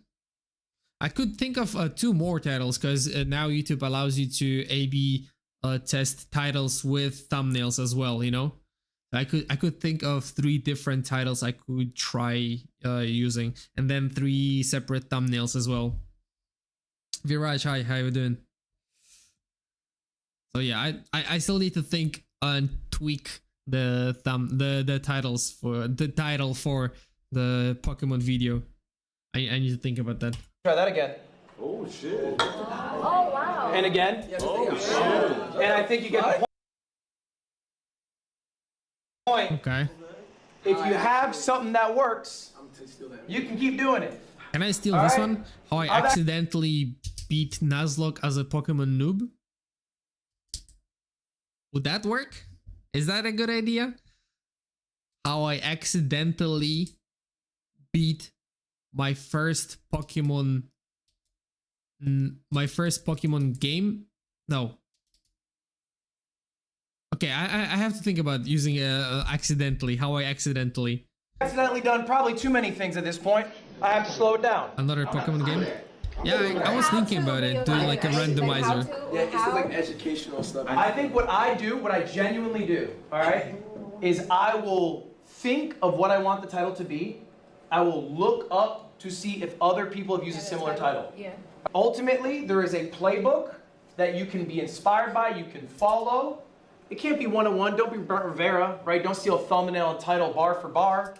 I could think of 2 more titles because now YouTube allows you to A/B test titles with thumbnails as well. You know, I could think of 3 different titles I could try using, and then 3 separate thumbnails as well. Viraj, hi, how you doing? So yeah, I still need to think and tweak the titles for the title for the Pokemon video. I need to think about that. try that again. Oh shit. Oh wow. And again. Oh shit. And I think you get the point. Okay. If you have something that works, you can keep doing it. Can I steal this one? How I accidentally beat Nuzlocke as a Pokemon noob? Would that work? Is that a good idea? How I accidentally beat my first Pokemon game? No. Okay, I have to think about using accidentally. How I accidentally Done probably too many things at this point. I have to slow it down. Another Pokemon game? Yeah, I was thinking about it, doing like a randomizer. Yeah, it's like educational stuff. I think what I genuinely do, all right, is I will think of what I want the title to be. I will look up to see if other people have used a similar title. Yeah. Ultimately, there is a playbook that you can be inspired by, you can follow. It can't be one-on-one. Don't be Brent Rivera, right? Don't steal thumbnail and title bar for bar.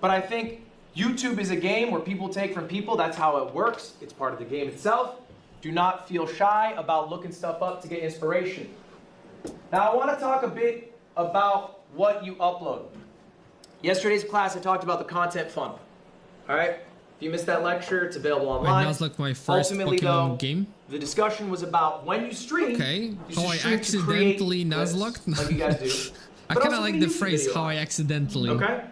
But I think YouTube is a game where people take from people. That's how it works. It's part of the game itself. Do not feel shy about looking stuff up to get inspiration. Now, I want to talk a bit about what you upload. Yesterday's class, I talked about the content funnel. All right? If you missed that lecture, it's available online. That was like my first Ultimately, Pokemon though, game. the discussion was about when you stream. Okay, you how I stream to accidentally create lists, Nuzlocked. like you guys do. I But kind of also like when the you use phrase video. "how I accidentally." Okay. I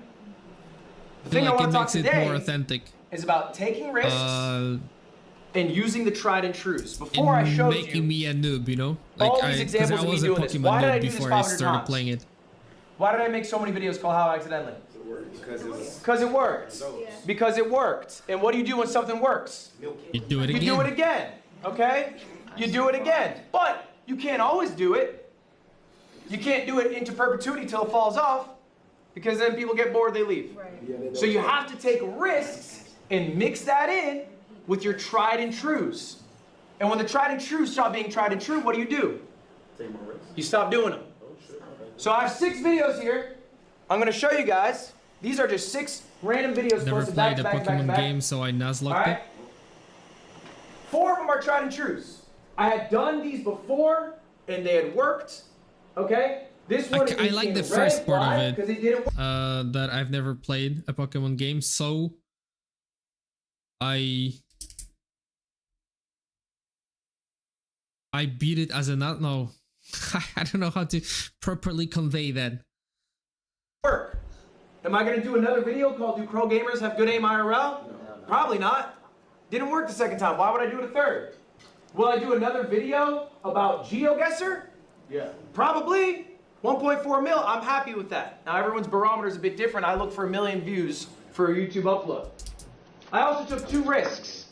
The thing feel I like want it to talk makes it today more authentic. is about taking risks and using the tried and trues. And Before I showed making you me a noob, you know, all like these because examples I of me was a doing this. Pokemon Why did I noob do this before I 500 started times? playing it. Why did I make so many videos called How Accidentally? Because it worked. Because it worked. And what do you do when something works? You do it You again. do it again. Okay? You do it again. But you can't always do it. You can't do it into perpetuity till it falls off, because then people get bored, they leave. So you have to take risks and mix that in with your tried and trues. And when the tried and trues stop being tried and true, what do? You stop doing them. So I have 6 videos here. I'm going to show you guys. These are just 6 random videos Never posted back played to a back to back to Pokemon back. game, so I Nuzlocked All it. right? 4 of them are tried and trues. I had done these before, and they had worked. Okay? This one I is like in the red first part flag, of 'cause it, didn't work. that I've never played a Pokemon game, so I beat it as a no. I don't know how to properly convey that. Work. Am I going to do another video called Do Crow Gamers Have Good Aim IRL? No. Probably not. Didn't work the second time. Why would I do it a third? Will I do another video about GeoGuessr? Yeah. Probably. 1.4 mil. I'm happy with that. Now everyone's barometer is a bit different. I look for 1 million views for a YouTube upload. I also took 2 risks.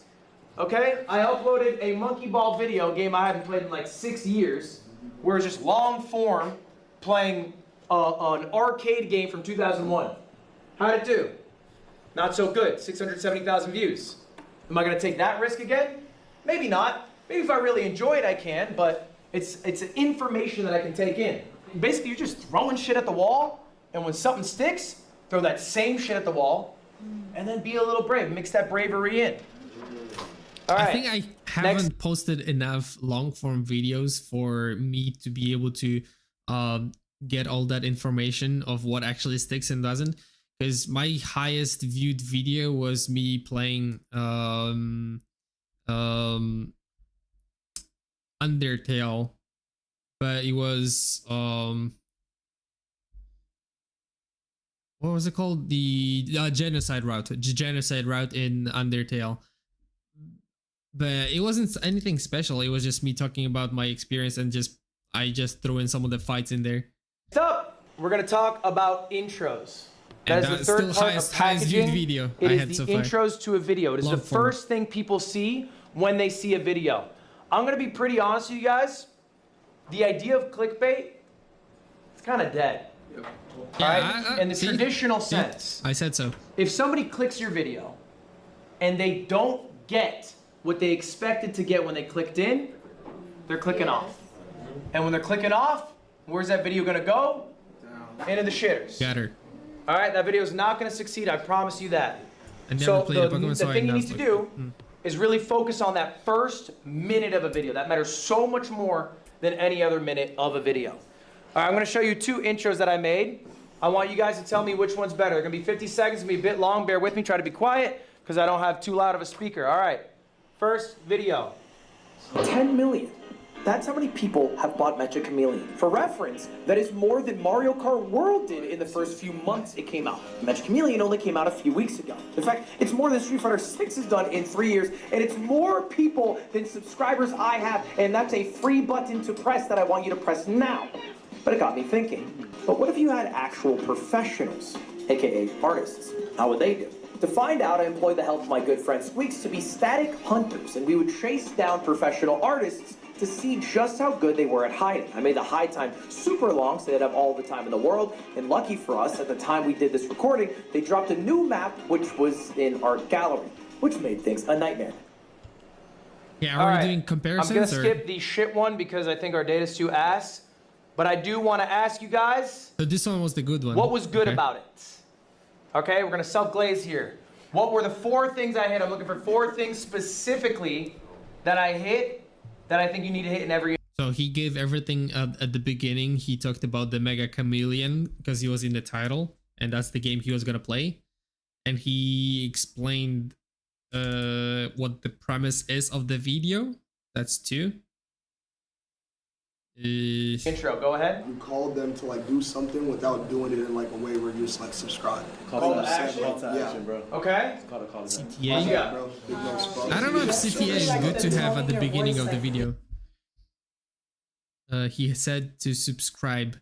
Okay? I uploaded a monkey ball video game I haven't played in like 6 years, where it's just long form playing an arcade game from 2001. How'd it do? Not so good. 670,000 views. Am I going to take that risk again? Maybe not. Maybe if I really enjoy it, I can, but it's information that I can take in. Basically, you're just throwing shit at the wall, and when something sticks, throw that same shit at the wall, and then be a little brave. Mix that bravery in. All right. I think I haven't posted enough long-form videos for me to be able to get all that information of what actually sticks and doesn't. Because my highest viewed video was me playing Undertale, but it was what was it called? The genocide route in Undertale. But it wasn't anything special. It was just me talking about my experience, and I just threw in some of the fights in there. Next up, we're gonna talk about intros. That is the third part of packaging. Video it is the intros to a video. It is the first thing people see when they see a video. I'm gonna be pretty honest with you guys. The idea of clickbait, it's kind of dead. Yep. Right? In the traditional sense. I said so. If somebody clicks your video and they don't get what they expected to get when they clicked in, they're clicking off. And when they're clicking off, where's that video gonna go? Into the shitters. Got her. All right, that video is not going to succeed. I promise you that. So the thing you need to do is really focus on that first minute of a video. That matters so much more than any other minute of a video. All right, I'm going to show you 2 intros that I made. I want you guys to tell me which one's better. They're going to be 50 seconds. It's going to be a bit long. Bear with me. Try to be quiet because I don't have too loud of a speaker. All right, first video. 10 million. That's how many people have bought Mecha Chameleon. For reference, that is more than Mario Kart World did in the first few months it came out. Mecha Chameleon only came out a few weeks ago. In fact, it's more than Street Fighter 6 has done in 3 years, and it's more people than subscribers I have, and that's a free button to press that I want you to press now. But it got me thinking, but what if you had actual professionals, aka artists? How would they do? To find out, I employed the help of my good friend Squeaks to be static hunters, and we would chase down professional artists to see just how good they were at hiding. I made the hide time super long so they'd have all the time in the world, and lucky for us, at the time we did this recording, they dropped a new map which was in Art Gallery, which made things a nightmare. Yeah, are we doing comparisons? I'm gonna skip the shit one because I think our data's too ass, but I do want to ask you guys. So this one was the good one. What was good about it? Okay, we're gonna self-glaze here. What were the 4 things I hit? I'm looking for 4 things specifically that I hit that I think you need to hit in every. So he gave everything at the beginning. He talked about the Mega Chameleon because he was in the title, and that's the game he was gonna play. And he explained what the premise is of the video. That's 2. Intro, go ahead. You called them to like do something without doing it in like a way where you're just like subscribe. Call to action, bro. Okay. CTA. I don't know if CTA is good to have at the beginning of the video. He said to subscribe.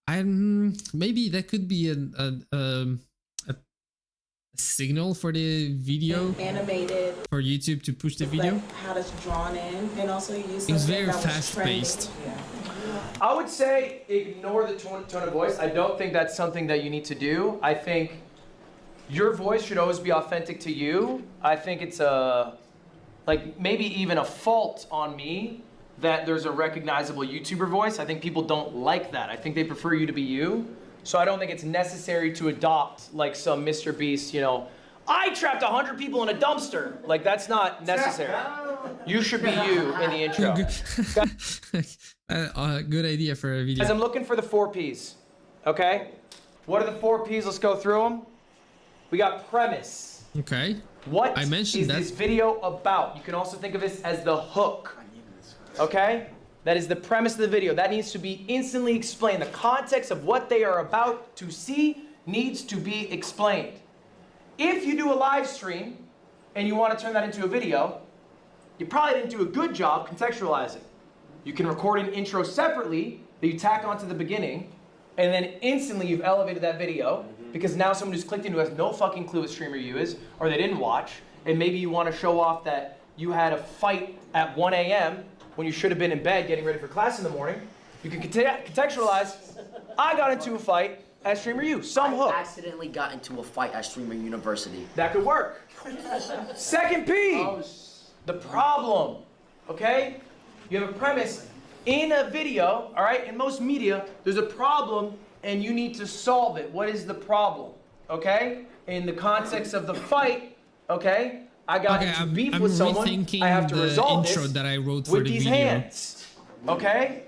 Maybe that could be a signal for the video. Animated. For YouTube to push the video. Like how it's drawn in, and also you use. It's very fast-paced. I would say ignore the tone of voice. I don't think that's something that you need to do. I think your voice should always be authentic to you. I think it's maybe even a fault on me that there's a recognizable YouTuber voice. I think people don't like that. I think they prefer you to be you. So I don't think it's necessary to adopt like some Mr. Beast, you know, I trapped 100 people in a dumpster. Like that's not necessary. You should be you in the intro. Good idea for a video. Guys, I'm looking for the 4 Ps, okay? What are the 4 Ps? Let's go through them. We got premise. Okay. What I mentioned is this video about? You can also think of this as the hook, okay? That is the premise of the video. That needs to be instantly explained. The context of what they are about to see needs to be explained. If you do a live stream and you want to turn that into a video, you probably didn't do a good job contextualizing. You can record an intro separately that you tack onto the beginning, and then instantly you've elevated that video because now someone who's clicked in who has no fucking clue what streamer you is, or they didn't watch, and maybe you want to show off that you had a fight at 1 a.m. when you should have been in bed getting ready for class in the morning, you can contextualize, I got into a fight at Streamer U, some hook. I accidentally got into a fight at Streamer University. That could work. Second P, the problem, okay? You have a premise in a video, all right? In most media, there's a problem and you need to solve it. What is the problem, okay? In the context of the fight, okay? I got into beef with someone. I have to resolve intro this that I wrote for with the these video. hands, okay?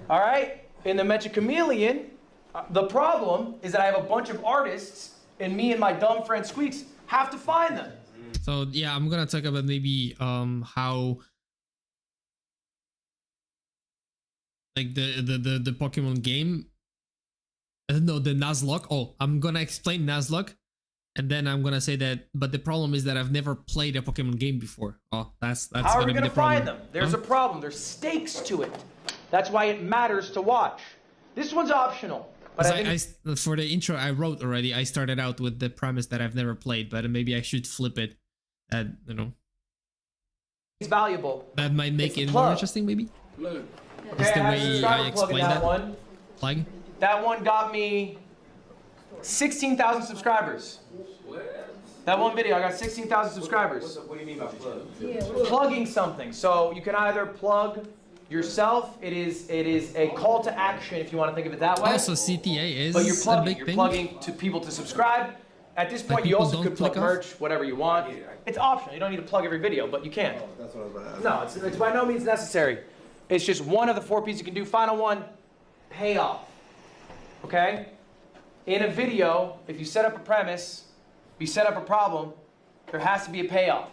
All right? In the Mecha Chameleon, the problem is that I have a bunch of artists, and me and my dumb friend Squeaks have to find them. So yeah, I'm gonna talk about maybe how like the Pokemon game. I don't know, the Nuzlocke. Oh, I'm gonna explain Nuzlocke, and then I'm gonna say that. But the problem is that I've never played a Pokemon game before. Oh, that's How are we gonna gonna be the problem. find them? There's a problem. There's stakes to it. That's why it matters to watch. This one's optional. But For the intro I wrote already, I started out with the premise that I've never played, but maybe I should flip it. You know, it's valuable. That might make it more interesting, maybe. Okay, That's the I have a way subscriber I plug in explain that. one. Plug. That one got me 16,000 subscribers. That one video, I got 16,000 subscribers. What do you mean by plug? Plugging something. So you can either plug yourself. It is a call to action if you want to think of it that way. Also, CTA is but you're plugging, a big you're thing. plugging to people to subscribe. At this point, Like you people also don't could plug click off? merch, whatever you want. It's optional. You don't need to plug every video, but you can. That's what I was about to ask. No, it's by no means necessary. It's just one of the 4 P's you can do. Final one, payoff. Okay? In a video, if you set up a premise, if you set up a problem, there has to be a payoff.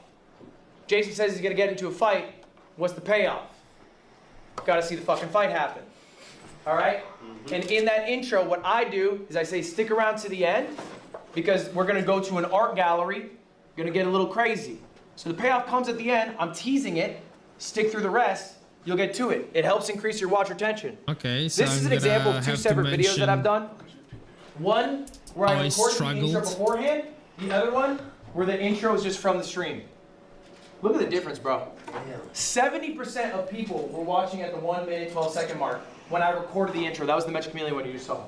Jason says he's gonna get into a fight. What's the payoff? Gotta see the fucking fight happen. All right? And in that intro, what I do is I say, stick around to the end, because we're gonna go to an art gallery. We're gonna get a little crazy. So the payoff comes at the end. I'm teasing it. Stick through the rest. You'll get to it. It helps increase your watch retention. Okay, so This is an I'm example gonna of 2 have to separate videos that I've mention- done. One where I Always recorded the intro struggled. beforehand. The other one where the intro is just from the stream. Look at the difference, bro. 70% of people were watching at the 1 minute, 12 second mark when I recorded the intro. That was the Mecha Chameleon one you just saw.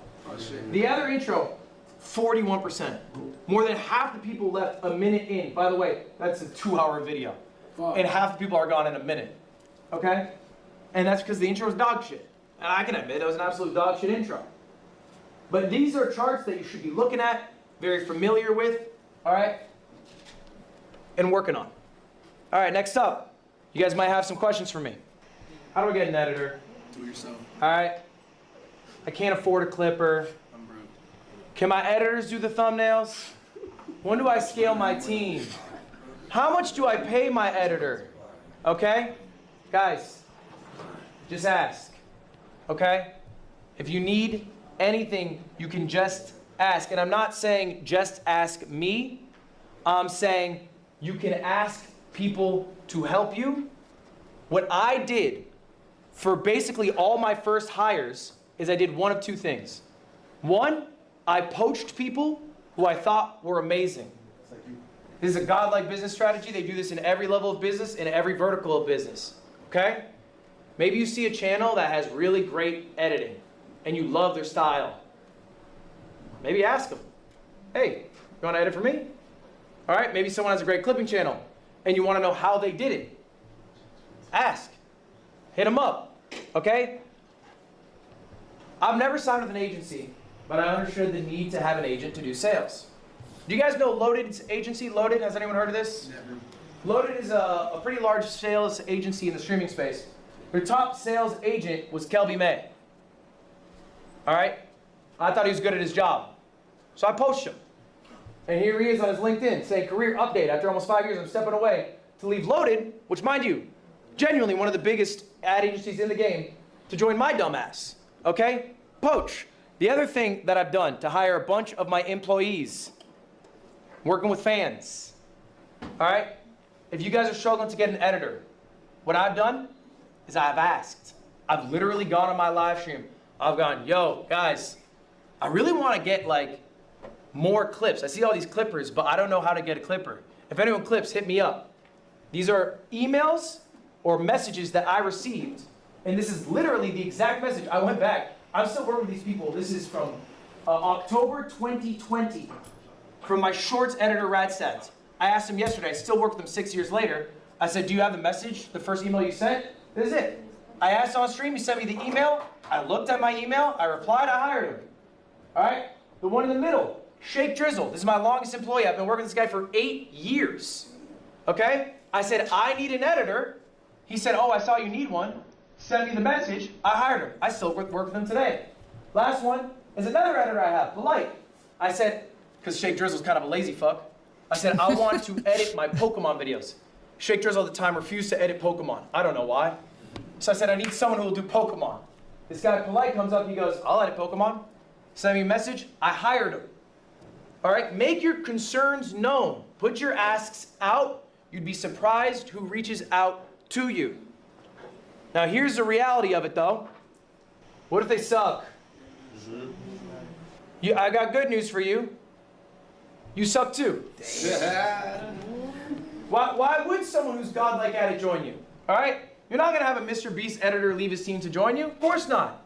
The other intro, 41%. More than half the people left a minute in. By the way, that's a 2-hour video. And half the people are gone in a minute. Okay? And that's because the intro was dog shit. And I can admit it was an absolute dog shit intro. But these are charts that you should be looking at, very familiar with, all right? And working on. All right, next up. You guys might have some questions for me. How do I get an editor? Do it yourself. All right. I can't afford a clipper. I'm broke. Can my editors do the thumbnails? When do I scale my team? How much do I pay my editor? Okay? Guys, just ask. Okay? If you need anything, you can just ask. And I'm not saying just ask me. I'm saying you can ask people to help you. What I did for basically all my first hires is I did one of 2 things. One, I poached people who I thought were amazing. This is a godlike business strategy. They do this in every level of business, in every vertical of business. Okay? Maybe you see a channel that has really great editing and you love their style. Maybe ask them, hey, you want to edit for me? All right, maybe someone has a great clipping channel and you want to know how they did it. Ask. Hit them up. Okay? I've never signed with an agency, but I understood the need to have an agent to do sales. Do you guys know Loaded's agency? Loaded, has anyone heard of this? Never. Loaded is a pretty large sales agency in the streaming space. Their top sales agent was Kelby May. All right? I thought he was good at his job. So I poached him. And here he is on his LinkedIn saying, career update. After almost 5 years, I'm stepping away to leave Loaded, which, mind you, genuinely one of the biggest ad agencies in the game, to join my dumbass. Okay? Poach. The other thing that I've done to hire a bunch of my employees, working with fans. All right? If you guys are struggling to get an editor, what I've done is I've asked. I've literally gone on my live stream. I've gone, yo, guys, I really want to get like more clips. I see all these clippers, but I don't know how to get a clipper. If anyone clips, hit me up. These are emails or messages that I received. And this is literally the exact message. I went back. I'm still working with these people. This is from October 2020 from my shorts editor, Radstats. I asked him yesterday. I still work with him 6 years later. I said, do you have the message, the first email you sent? This is it. I asked on stream. He sent me the email. I looked at my email. I replied. I hired him. All right? The one in the middle, Shake Drizzle. This is my longest employee. I've been working with this guy for 8 years. Okay? I said, I need an editor. He said, oh, I saw you need one. Sent me the message. I hired him. I still work with him today. Last one is another editor I have, Polite. I said, because Shake Drizzle's kind of a lazy fuck, I said, I want to edit my Pokemon videos. Shake Drizzle at the time refused to edit Pokemon. I don't know why. So I said, I need someone who will do Pokemon. This guy, Polite, comes up, he goes, I'll edit Pokemon. Send me a message. I hired him. All right? Make your concerns known. Put your asks out. You'd be surprised who reaches out to you. Now, here's the reality of it, though. What if they suck? I got good news for you. You suck, too. Why would someone who's godlike at it join you? All right? You're not going to have a Mr. Beast editor leave his team to join you. Of course not.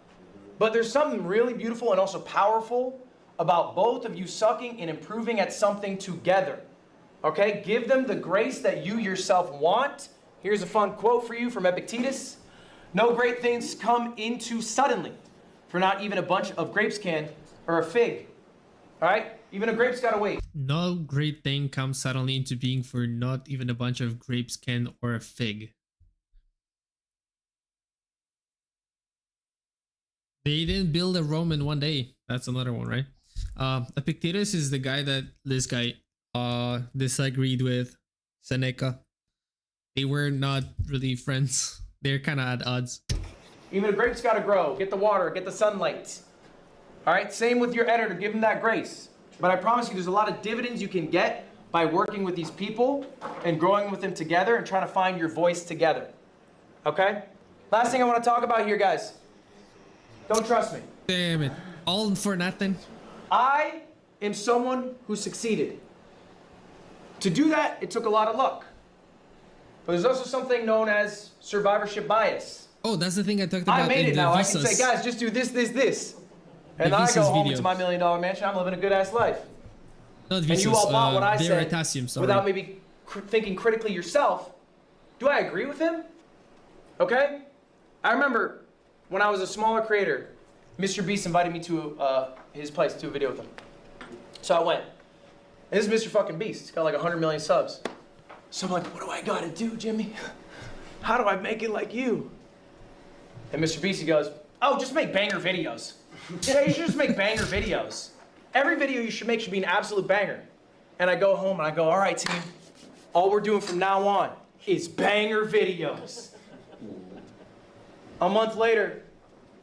But there's something really beautiful and also powerful about both of you sucking and improving at something together. Okay? Give them the grace that you yourself want. Here's a fun quote for you from Epictetus. No great things come into suddenly, for not even a bunch of grapes can, or a fig. All right? Even a grape's gotta wait. No great thing comes suddenly into being, for not even a bunch of grapes can, or a fig. They didn't build a Rome in one day. That's another one, right? Epictetus is the guy that this guy disagreed with, Seneca. They were not really friends. They're kind of at odds. Even a grape's gotta grow. Get the water, get the sunlight. All right, same with your editor. Give them that grace. But I promise you, there's a lot of dividends you can get by working with these people and growing with them together and trying to find your voice together. Okay? Last thing I want to talk about here, guys. Don't trust me. Damn it. All for nothing. I am someone who succeeded. To do that, it took a lot of luck. But there's also something known as survivorship bias. Oh, that's the thing I talked about. I made it now. Visas. I can say, guys, just do this, this, this. And then I go home to my $1 million mansion. I'm living a good-ass life. Not and you all bought what I said Veritasium, without maybe thinking critically yourself. Do I agree with him? Okay? I remember when I was a smaller creator, Mr. Beast invited me to his place to do a video with him. So I went. And this is Mr. fucking Beast. He's got like 100 million subs. So I'm like, what do I gotta do, Jimmy? How do I make it like you? And Mr. Beast, he goes, oh, just make banger videos. Yeah, you should just make banger videos. Every video you should make should be an absolute banger. And I go home and I go, all right, team, all we're doing from now on is banger videos. A month later,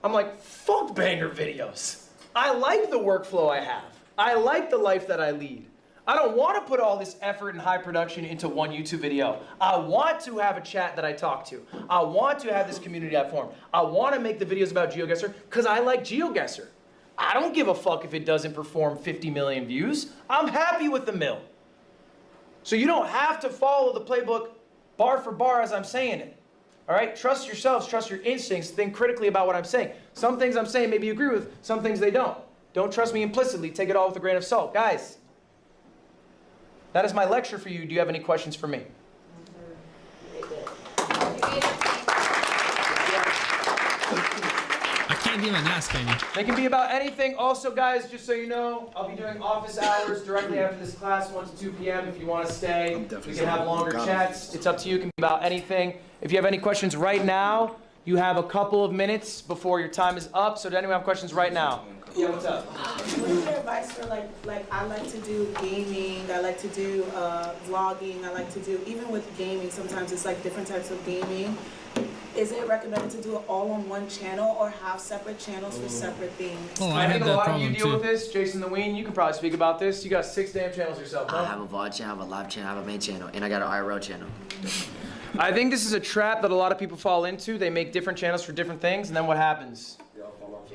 I'm like, fuck banger videos. I like the workflow I have. I like the life that I lead. I don't want to put all this effort and high production into one YouTube video. I want to have a chat that I talk to. I want to have this community I form. I want to make the videos about GeoGuessr because I like GeoGuessr. I don't give a fuck if it doesn't perform 50 million views. I'm happy with the mill. So you don't have to follow the playbook bar for bar as I'm saying it. All right? Trust yourselves, trust your instincts, think critically about what I'm saying. Some things I'm saying maybe you agree with, some things they don't. Don't trust me implicitly, take it all with a grain of salt. Guys, that is my lecture for you. Do you have any questions for me? I can't even ask any. They can be about anything. Also, guys, just so you know, I'll be doing office hours directly after this class, 1 to 2 p.m. If you want to stay, we can have longer chats. It's up to you. It can be about anything. If you have any questions right now, you have a couple of minutes before your time is up. So does anyone have questions right now? Yeah, what's up? What's your advice for like I like to do gaming, I like to do vlogging, I like to do, even with gaming, sometimes it's like different types of gaming. Is it recommended to do it all on one channel or have separate channels for separate things? Oh, I think had a that lot of problem you deal too. with this. Jason the Ween, you can probably speak about this. You got 6 damn channels yourself, huh? I have a VOD channel, I have a live channel, I have a main channel, and I got an IRL channel. I think this is a trap that a lot of people fall into. They make different channels for different things, and then what happens?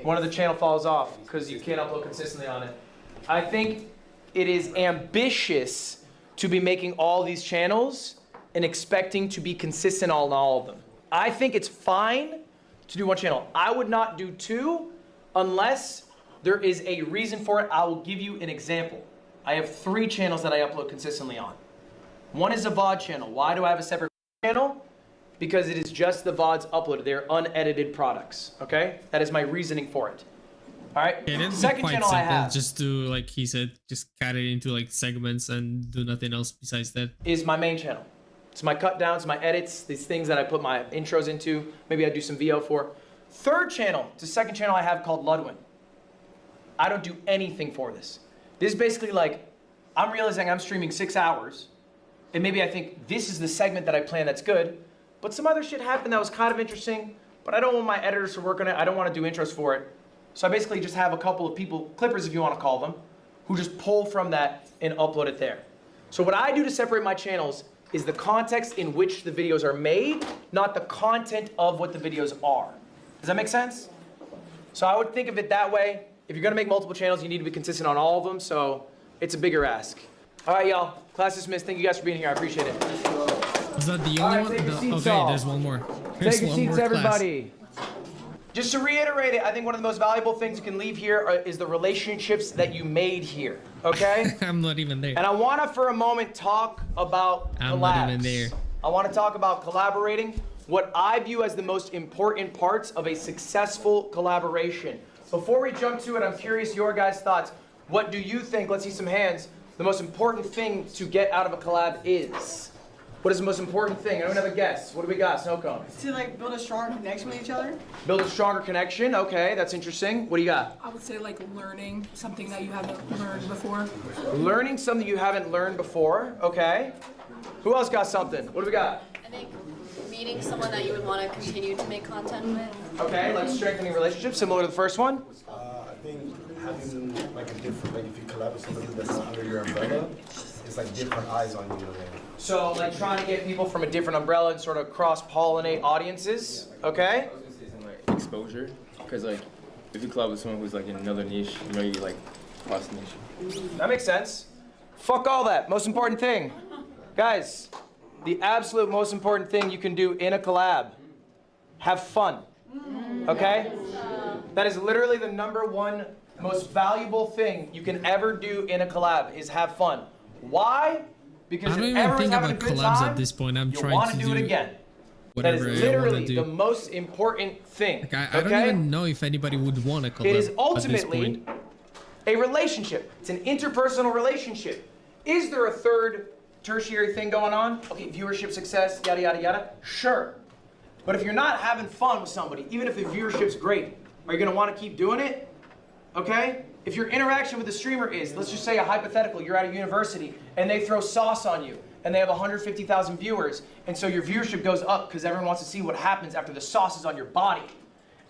One of the channel falls off because you can't upload consistently on it. I think it is ambitious to be making all these channels and expecting to be consistent on all of them. I think it's fine to do one channel. I would not do two unless there is a reason for it. I will give you an example. I have 3 channels that I upload consistently on. One is a VOD channel. Why do I have a separate channel? Because it is just the VODs uploaded. They're unedited products, okay? That is my reasoning for it. All right, second channel I have. Just do, like he said, just cut it into like segments and do nothing else besides that. Is my main channel. It's my cut downs, my edits, these things that I put my intros into. Maybe I do some VO for. Third channel, it's the second channel I have called Ludwig. I don't do anything for this. This is basically like, I'm realizing I'm streaming 6 hours, and maybe I think this is the segment that I plan that's good, but some other shit happened that was kind of interesting, but I don't want my editors to work on it. I don't want to do intros for it. So I basically just have a couple of people, clippers if you want to call them, who just pull from that and upload it there. So what I do to separate my channels is the context in which the videos are made, not the content of what the videos are. Does that make sense? So I would think of it that way. If you're gonna make multiple channels, you need to be consistent on all of them, so it's a bigger ask. All right, y'all, class dismissed. Thank you guys for being here, I appreciate it. Is that the only one? Okay, there's one more. Take your seats, everybody. Just to reiterate it, I think one of the most valuable things you can leave here is the relationships that you made here, okay? I'm not even there. And I want to, for a moment, talk about collabs. I'm not even there. I want to talk about collaborating, what I view as the most important parts of a successful collaboration. Before we jump to it, I'm curious your guys' thoughts. What do you think, let's see some hands, the most important thing to get out of a collab is? What is the most important thing? I don't have a guess. What do we got, Snow Cone? To like build a stronger connection with each other. Build a stronger connection. Okay, that's interesting. What do you got? I would say like learning something that you haven't learned before. Learning something you haven't learned before. Okay. Who else got something? What do we got? I think meeting someone that you would want to continue to make content with. Okay, like strengthening relationships, similar to the first one. I think having like a different, like if you collab with somebody that's under your umbrella, it's like different eyes on you. So like trying to get people from a different umbrella and sort of cross-pollinate audiences, okay? I was gonna say something like exposure, because like if you collab with someone who's like in another niche, you know, you get like cross niche. That makes sense. Fuck all that. Most important thing, guys. The absolute most important thing you can do in a collab: have fun. Okay? That is literally the #1 most valuable thing you can ever do in a collab is have fun. Why? Because I don't if even everyone's think having about a good collabs time, at this point. I'm you'll trying want to do it again. That is whatever I literally want to do. the most important thing. Like, I don't even know if anybody would want to collab It is at this ultimately point. a relationship. It's an interpersonal relationship. Is there a third tertiary thing going on? Okay, viewership success, yada, yada, yada. Sure. But if you're not having fun with somebody, even if the viewership's great, are you going to want to keep doing it? Okay? If your interaction with the streamer is, let's just say a hypothetical, you're at a university and they throw sauce on you and they have 150,000 viewers, and so your viewership goes up because everyone wants to see what happens after the sauce is on your body.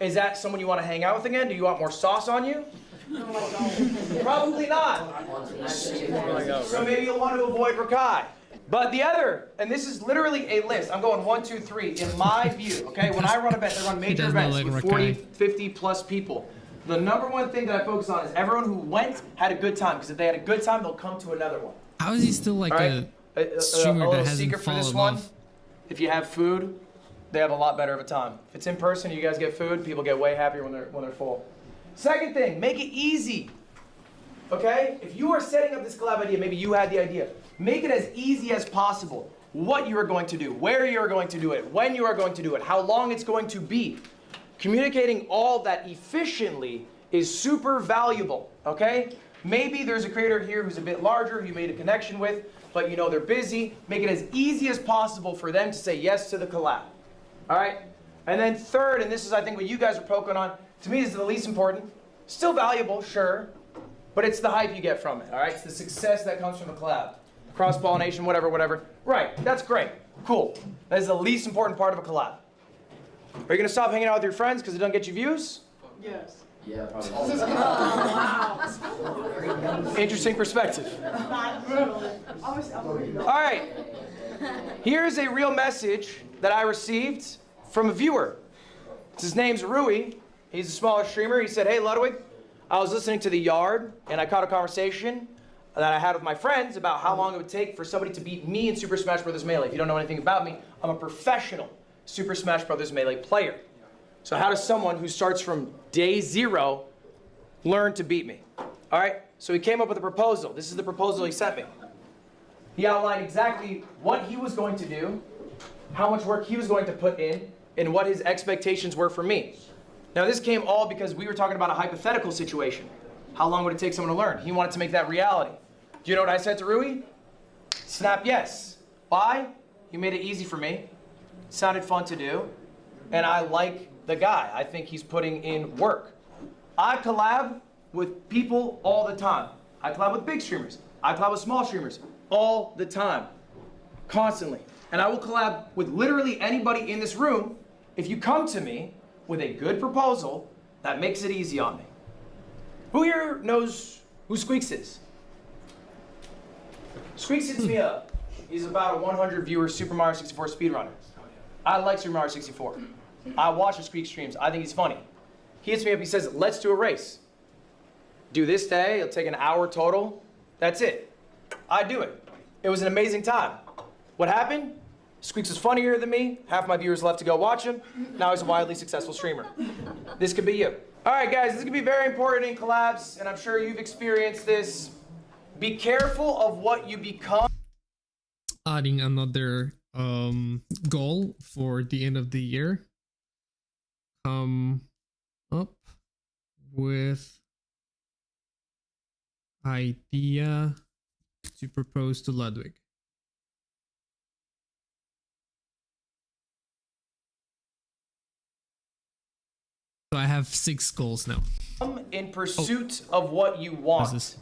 Is that someone you want to hang out with again? Do you want more sauce on you? Probably not. So maybe you'll want to avoid Rakai. But the other, and this is literally a list. I'm going 1, 2, 3 in my view, okay? When I run events, I run major events with 40, 50 plus people. The #1 thing that I focus on is everyone who went had a good time, because if they had a good time, they'll come to another one. How is he still like a streamer that hasn't fallen off? If you have food, they have a lot better of a time. If it's in person, you guys get food, people get way happier when they're full. Second thing, make it easy. Okay? If you are setting up this collab idea, maybe you had the idea, make it as easy as possible. What you are going to do, where you are going to do it, when you are going to do it, how long it's going to be. Communicating all that efficiently is super valuable, okay? Maybe there's a creator here who's a bit larger, who you made a connection with, but you know they're busy. Make it as easy as possible for them to say yes to the collab, all right? And then third, and this is I think what you guys are poking on, to me this is the least important. Still valuable, sure, but it's the hype you get from it, all right? It's the success that comes from the collab. Cross-pollination, whatever, whatever. Right, that's great, cool. That is the least important part of a collab. Are you gonna stop hanging out with your friends because it doesn't get you views? Yes. Yeah, probably. Interesting perspective. All right. Here's a real message that I received from a viewer. His name's Rui. He's a smaller streamer. He said, "Hey, Ludwig, I was listening to The Yard, and I caught a conversation that I had with my friends about how long it would take for somebody to beat me in Super Smash Bros. Melee. If you don't know anything about me, I'm a professional Super Smash Bros. Melee player. So how does someone who starts from day 0 learn to beat me? All right, so he came up with a proposal. This is the proposal he sent me. He outlined exactly what he was going to do, how much work he was going to put in, and what his expectations were for me. Now this came all because we were talking about a hypothetical situation. How long would it take someone to learn? He wanted to make that reality. Do you know what I said to Rui? Snap yes. Why? He made it easy for me. Sounded fun to do. And I like the guy. I think he's putting in work. I collab with people all the time. I collab with big streamers. I collab with small streamers all the time. Constantly. And I will collab with literally anybody in this room if you come to me with a good proposal that makes it easy on me. Who here knows who Squeaks is? Squeaks hits me up. He's about a 100 viewer Super Mario 64 speedrunner. I like Super Mario 64. I watch his Squeak streams. I think he's funny. He hits me up, he says, let's do a race. Do this day, it'll take an hour total. That's it. I do it. It was an amazing time. What happened? Squeaks is funnier than me. Half my viewers left to go watch him. Now he's a wildly successful streamer. This could be you. All right, guys, this can be very important in collabs, and I'm sure you've experienced this. Be careful of what you become. Adding another goal for the end of the year. Come up with idea to propose to Ludwig. So I have 6 goals now. In pursuit of what you want.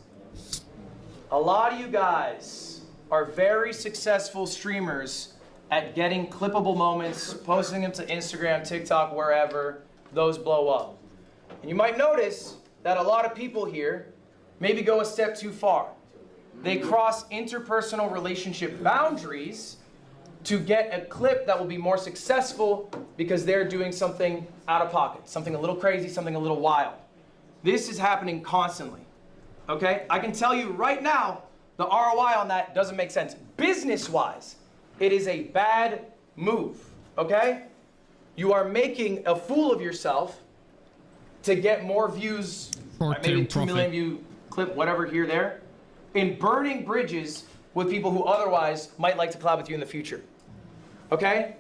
A lot of you guys are very successful streamers at getting clippable moments, posting them to Instagram, TikTok, wherever, those blow up. And you might notice that a lot of people here maybe go a step too far. They cross interpersonal relationship boundaries to get a clip that will be more successful because they're doing something out of pocket, something a little crazy, something a little wild. This is happening constantly, okay? I can tell you right now, the ROI on that doesn't make sense. Business-wise, it is a bad move, okay? You are making a fool of yourself to get more views, maybe 2 million view clip, whatever, here, there, in burning bridges with people who otherwise might like to collab with you in the future. Okay?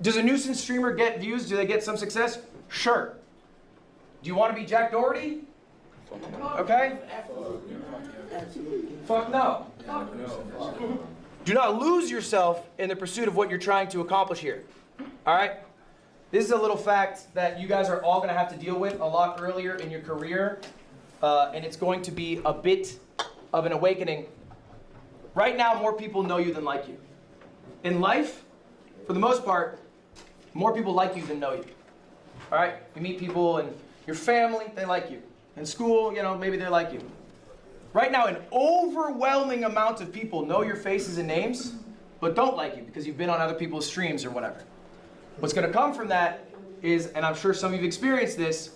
Does a nuisance streamer get views? Do they get some success? Sure. Do you want to be Jack Doherty? Okay? Fuck no. Do not lose yourself in the pursuit of what you're trying to accomplish here. All right? This is a little fact that you guys are all going to have to deal with a lot earlier in your career, and it's going to be a bit of an awakening. Right now, more people know you than like you. In life, for the most part, more people like you than know you. All right? You meet people in your family, they like you. In school, you know, maybe they like you. Right now, an overwhelming amount of people know your faces and names, but don't like you because you've been on other people's streams or whatever. What's going to come from that is, and I'm sure some of you've experienced this,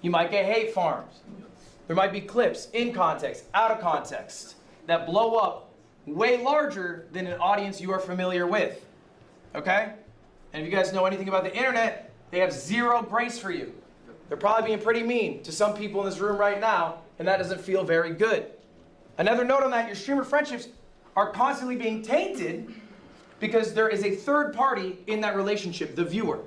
you might get hate farms. There might be clips in context, out of context, that blow up way larger than an audience you are familiar with. Okay? And if you guys know anything about the internet, they have zero grace for you. They're probably being pretty mean to some people in this room right now, and that doesn't feel very good. Another note on that, your streamer friendships are constantly being tainted because there is a third party in that relationship, the viewer.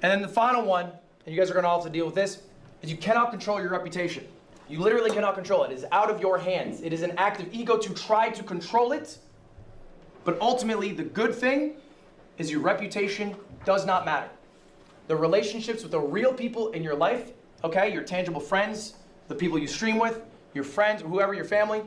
And then the final one, and you guys are going to all have to deal with this, is you cannot control your reputation. You literally cannot control it. It is out of your hands. It is an act of ego to try to control it. But ultimately, the good thing is your reputation does not matter. The relationships with the real people in your life, okay, your tangible friends, the people you stream with, your friends, whoever, your family,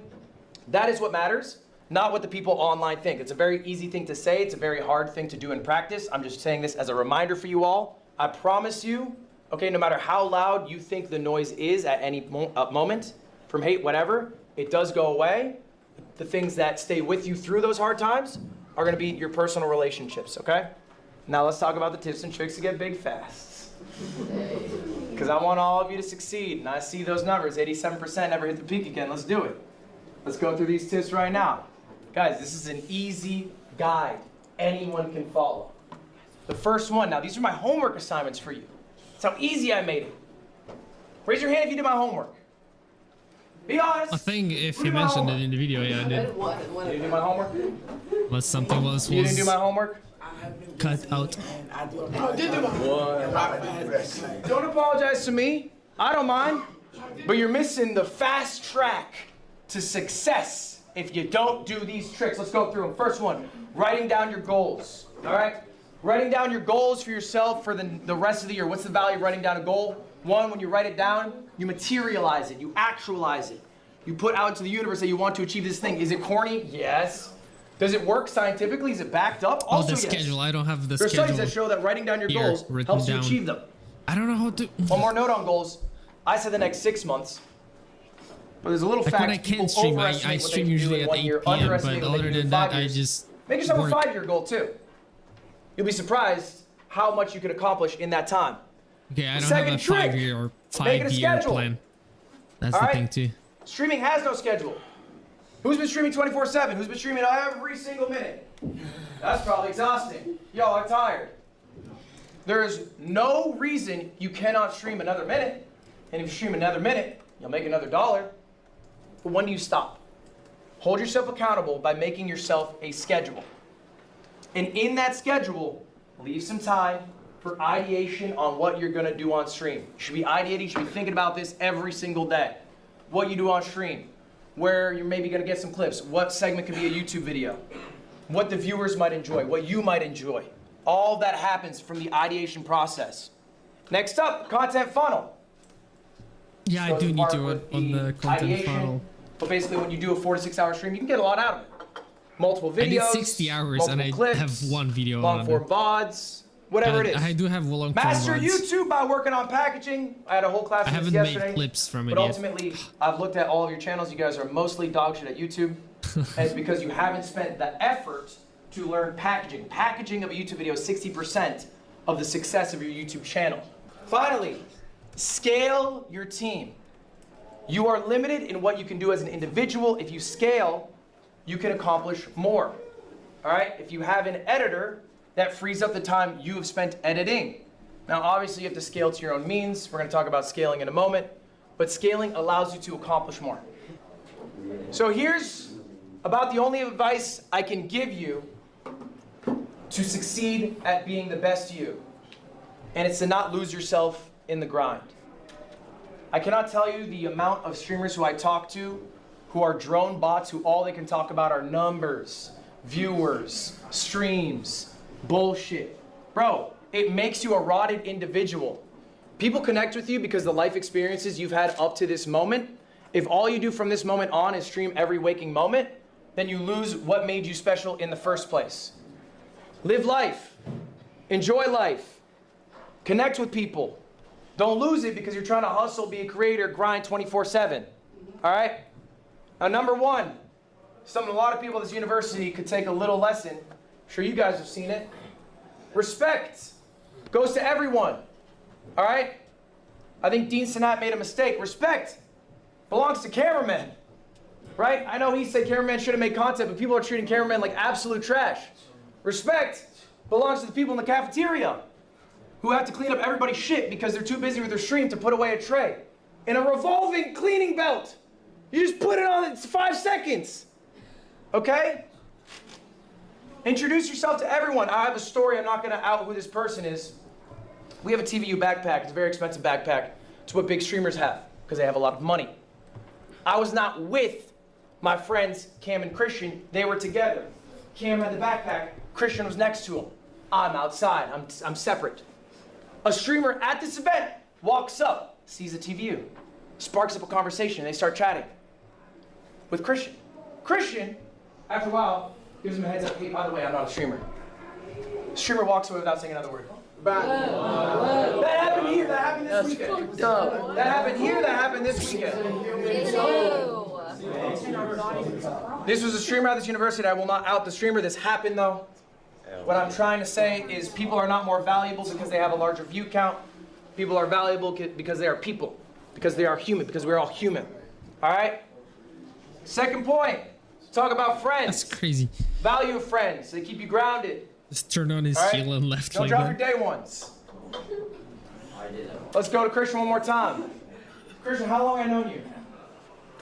that is what matters, not what the people online think. It's a very easy thing to say. It's a very hard thing to do in practice. I'm just saying this as a reminder for you all. I promise you, okay, no matter how loud you think the noise is at any moment, from hate, whatever, it does go away. The things that stay with you through those hard times are going to be your personal relationships, okay? Now let's talk about the tips and tricks to get big fast. Because I want all of you to succeed, and I see those numbers, 87% never hit the peak again. Let's do it. Let's go through these tips right now. Guys, this is an easy guide anyone can follow. The first one, now these are my homework assignments for you. That's how easy I made it. Raise your hand if you did my homework. Be honest. I think if you mentioned it in the video, yeah, I did. You didn't do my homework? Was something was You didn't do my homework? cut out. Don't apologize to me. I don't mind. But you're missing the fast track to success if you don't do these tricks. Let's go through them. First one, writing down your goals. All right? Writing down your goals for yourself for the rest of the year. What's the value of writing down a goal? One, when you write it down, you materialize it. You actualize it. You put out into the universe that you want to achieve this thing. Is it corny? Yes. Does it work scientifically? Is it backed up? Also, the schedule. Yes. I don't have the There's schedule. studies that show that writing down your here, goals helps you down. achieve them. I don't know how to. One more note on goals. I said the next 6 months. But there's a little Like fact. when I can't stream, I stream usually at 8 p.m. But other than that, I just make yourself work. a 5-year goal too. You'll be surprised how much you can accomplish in that time. Okay, I don't Second have a trick, 5-year or make it a 5-year schedule. plan. That's All the right? thing too. Streaming has no schedule. Who's been streaming 24/7? Who's been streaming every single minute? That's probably exhausting. Y'all are tired. There is no reason you cannot stream another minute. And if you stream another minute, you'll make another $1. But when do you stop? Hold yourself accountable by making yourself a schedule. And in that schedule, leave some time for ideation on what you're going to do on stream. You should be ideating, you should be thinking about this every single day. What you do on stream, where you're maybe going to get some clips, what segment could be a YouTube video, what the viewers might enjoy, what you might enjoy. All that happens from the ideation process. Next up, content funnel. Yeah, So I do the need part to with on the content ideation, funnel. But basically, when you do a 4 to 6 hour stream, you can get a lot out of it. Multiple videos. I did 60 hours and I clips, have one video long on form it. VODs, whatever it is. I do have long form Master VODs. YouTube by working on packaging. I had a whole class I on this haven't yesterday. made clips from it But yet. ultimately, I've looked at all of your channels. You guys are mostly dog shit at YouTube. And it's because you haven't spent the effort to learn packaging. Packaging of a YouTube video is 60% of the success of your YouTube channel. Finally, scale your team. You are limited in what you can do as an individual. If you scale, you can accomplish more. All right? If you have an editor, that frees up the time you have spent editing. Now, obviously, you have to scale to your own means. We're going to talk about scaling in a moment. But scaling allows you to accomplish more. So here's about the only advice I can give you to succeed at being the best you. And it's to not lose yourself in the grind. I cannot tell you the amount of streamers who I talk to who are drone bots who all they can talk about are numbers, viewers, streams, bullshit. Bro, it makes you a rotted individual. People connect with you because the life experiences you've had up to this moment. If all you do from this moment on is stream every waking moment, then you lose what made you special in the first place. Live life. Enjoy life. Connect with people. Don't lose it because you're trying to hustle, be a creator, grind 24/7. All right? Now, number one, a lot of people at this university could take a little lesson. I'm sure you guys have seen it. Respect goes to everyone. All right? I think Dean Sinat made a mistake. Respect belongs to cameramen. Right? I know he said cameramen shouldn't make content, but people are treating cameramen like absolute trash. Respect belongs to the people in the cafeteria who have to clean up everybody's shit because they're too busy with their stream to put away a tray. In a revolving cleaning belt. You just put it on, it's 5 seconds. Okay? Introduce yourself to everyone. I have a story, I'm not gonna out who this person is. We have a TVU backpack, it's a very expensive backpack. It's what big streamers have, because they have a lot of money. I was not with my friends Cam and Christian, they were together. Cam had the backpack, Christian was next to him. I'm outside, I'm separate. A streamer at this event walks up, sees a TVU, sparks up a conversation, they start chatting with Christian. Christian, after a while, gives him a heads up, hey, by the way, I'm not a streamer. The streamer walks away without saying another word. That happened here, that happened this weekend. That happened here, that happened this weekend. This was a streamer at this university. I will not out the streamer. This happened though. What I'm trying to say is people are not more valuable because they have a larger view count. People are valuable because they are people, because they are human, because we're all human. All right? Second point, talk about friends. That's crazy. Value of friends. They keep you grounded. Just turn on his All right? heel and left Don't like drop that. your day ones. Let's go to Christian one more time. Christian, how long have I known you?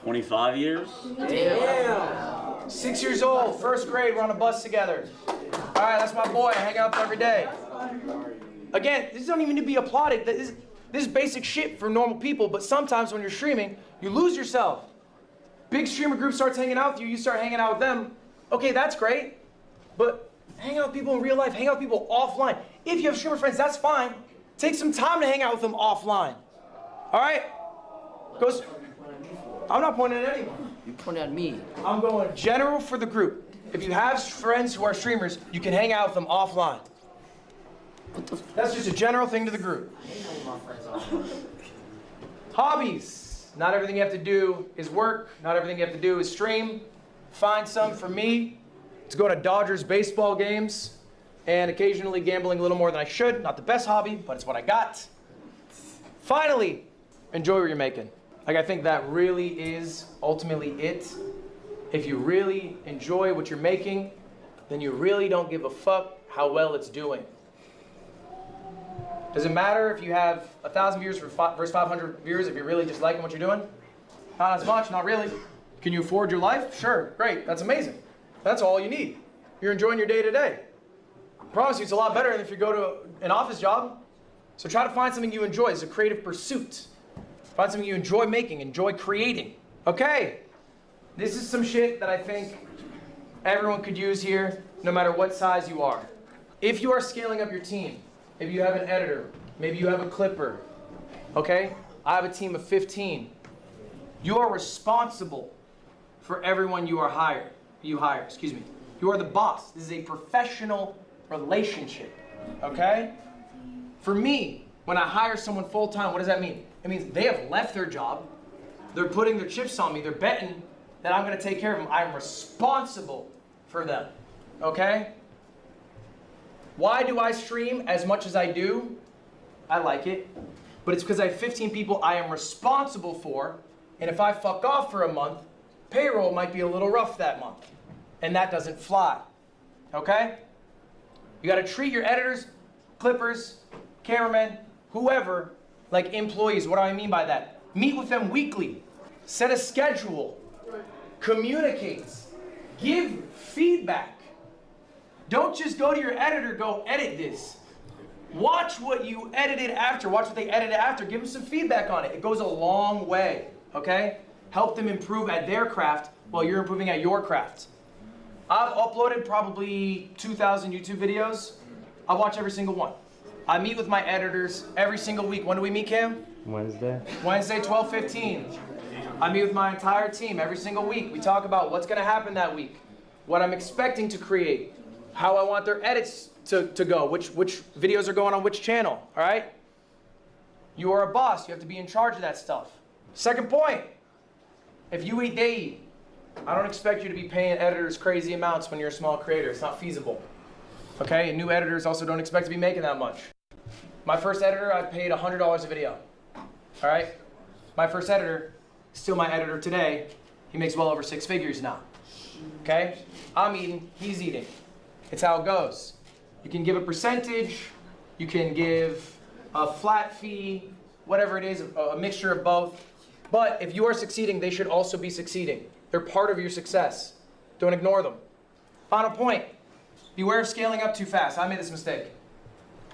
25 years? Yeah. 6 years old, first grade, we're on a bus together. All right, that's my boy. I hang out with him every day. Again, this don't even need to be applauded. This is basic shit for normal people, but sometimes when you're streaming, you lose yourself. Big streamer group starts hanging out with you, you start hanging out with them. Okay, that's great, but hang out with people in real life, hang out with people offline. If you have streamer friends, that's fine. Take some time to hang out with them offline. All right? I'm not pointing at anyone. You point at me. I'm going general for the group. If you have friends who are streamers, you can hang out with them offline. That's just a general thing to the group. Hobbies. Not everything you have to do is work. Not everything you have to do is stream. Find some. For me, to go to Dodgers baseball games and occasionally gambling a little more than I should. Not the best hobby, but it's what I got. Finally, enjoy what you're making. Like, I think that really is ultimately it. If you really enjoy what you're making, then you really don't give a fuck how well it's doing. Does it matter if you have 1,000 viewers versus 500 viewers if you're really just liking what you're doing? Not as much, not really. Can you afford your life? Sure, great, that's amazing. That's all you need. You're enjoying your day to day. I promise you it's a lot better than if you go to an office job. So try to find something you enjoy. It's a creative pursuit. Find something you enjoy making, enjoy creating. Okay, this is some shit that I think everyone could use here, no matter what size you are. If you are scaling up your team, if you have an editor, maybe you have a clipper, okay? I have a team of 15. You are responsible for everyone you hire, You are the boss. This is a professional relationship, okay? For me, when I hire someone full-time, what does that mean? It means they have left their job, they're putting their chips on me, they're betting that I'm gonna take care of them. I'm responsible for them, okay? Why do I stream as much as I do? I like it, but it's because I have 15 people I am responsible for, and if I fuck off for a month, payroll might be a little rough that month, and that doesn't fly, okay? You gotta treat your editors, clippers, cameramen, whoever, like employees. What do I mean by that? Meet with them weekly, set a schedule, communicate, give feedback. Don't just go to your editor, go edit this. Watch what you edited after, watch what they edited after, give them some feedback on it. It goes a long way, okay? Help them improve at their craft while you're improving at your craft. I've uploaded probably 2,000 YouTube videos. I watch every single one. I meet with my editors every single week. When do we meet, Cam? Wednesday. Wednesday, 12:15. I meet with my entire team every single week. We talk about what's gonna happen that week, what I'm expecting to create, how I want their edits to go, which videos are going on which channel, all right? You are a boss, you have to be in charge of that stuff. Second point, if you eat, they eat. I don't expect you to be paying editors crazy amounts when you're a small creator. It's not feasible. Okay, and new editors also don't expect to be making that much. My first editor, I paid $100 a video. All right? My first editor, still my editor today, he makes well over 6 figures now. Okay? I'm eating, he's eating. It's how it goes. You can give a percentage, you can give a flat fee, whatever it is, a mixture of both. But if you are succeeding, they should also be succeeding. They're part of your success. Don't ignore them. Final point. Beware of scaling up too fast. I made this mistake.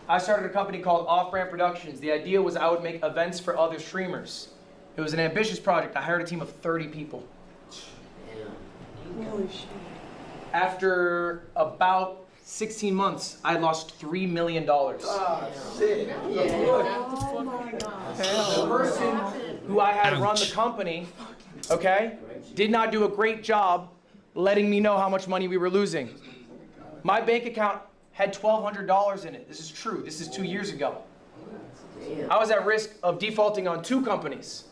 I started a company called Off-Brand Productions. The idea was I would make events for other streamers. It was an ambitious project. I hired a team of 30 people. After about 16 months, I lost $3 million. Oh, shit. Oh my gosh. The person who I had run the company, okay, did not do a great job letting me know how much money we were losing. My bank account had $1,200 in it. This is true. This is 2 years ago. I was at risk of defaulting on 2 companies.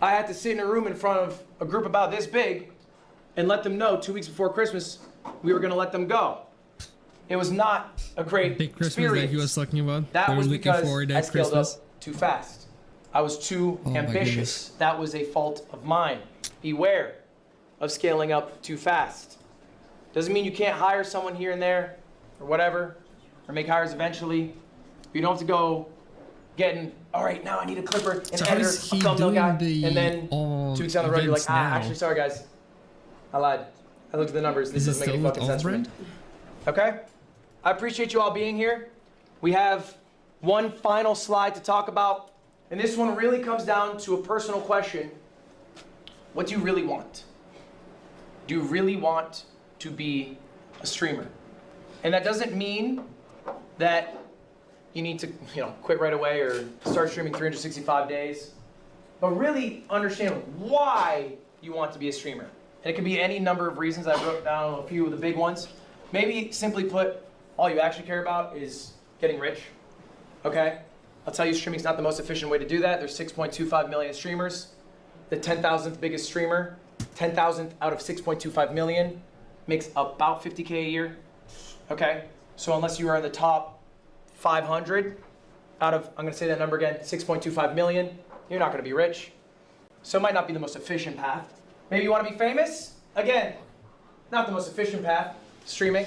I had to sit in a room in front of a group about this big and let them know 2 weeks before Christmas we were going to let them go. It was not a great Big Christmas experience. that he was talking about. That was because I scaled Christmas. up too fast. I was too ambitious. That was a fault of mine. beware of scaling up too fast. Doesn't mean you can't hire someone here and there or whatever, or make hires eventually. You don't have to go getting, all right, now I need a clipper, an editor, a thumbnail guy, and then 2 weeks down the road, you're like, actually, sorry guys, I lied. I looked at the numbers. This doesn't make any fucking sense for me. Okay? I appreciate you all being here. We have one final slide to talk about, and this one really comes down to a personal question. What do you really want? Do you really want to be a streamer? And that doesn't mean that you need to, quit right away or start streaming 365 days, but really understand why you want to be a streamer. And it can be any number of reasons. I wrote down a few of the big ones. Maybe simply put, all you actually care about is getting rich, okay? I'll tell you, streaming's not the most efficient way to do that. There's 6.25 million streamers. The 10,000th biggest streamer, 10,000th out of 6.25 million, makes about 50K a year, okay? So unless you are in the top 500 out of, I'm gonna say that number again, 6.25 million, you're not gonna be rich. So it might not be the most efficient path. Maybe you wanna be famous? Again, not the most efficient path, streaming.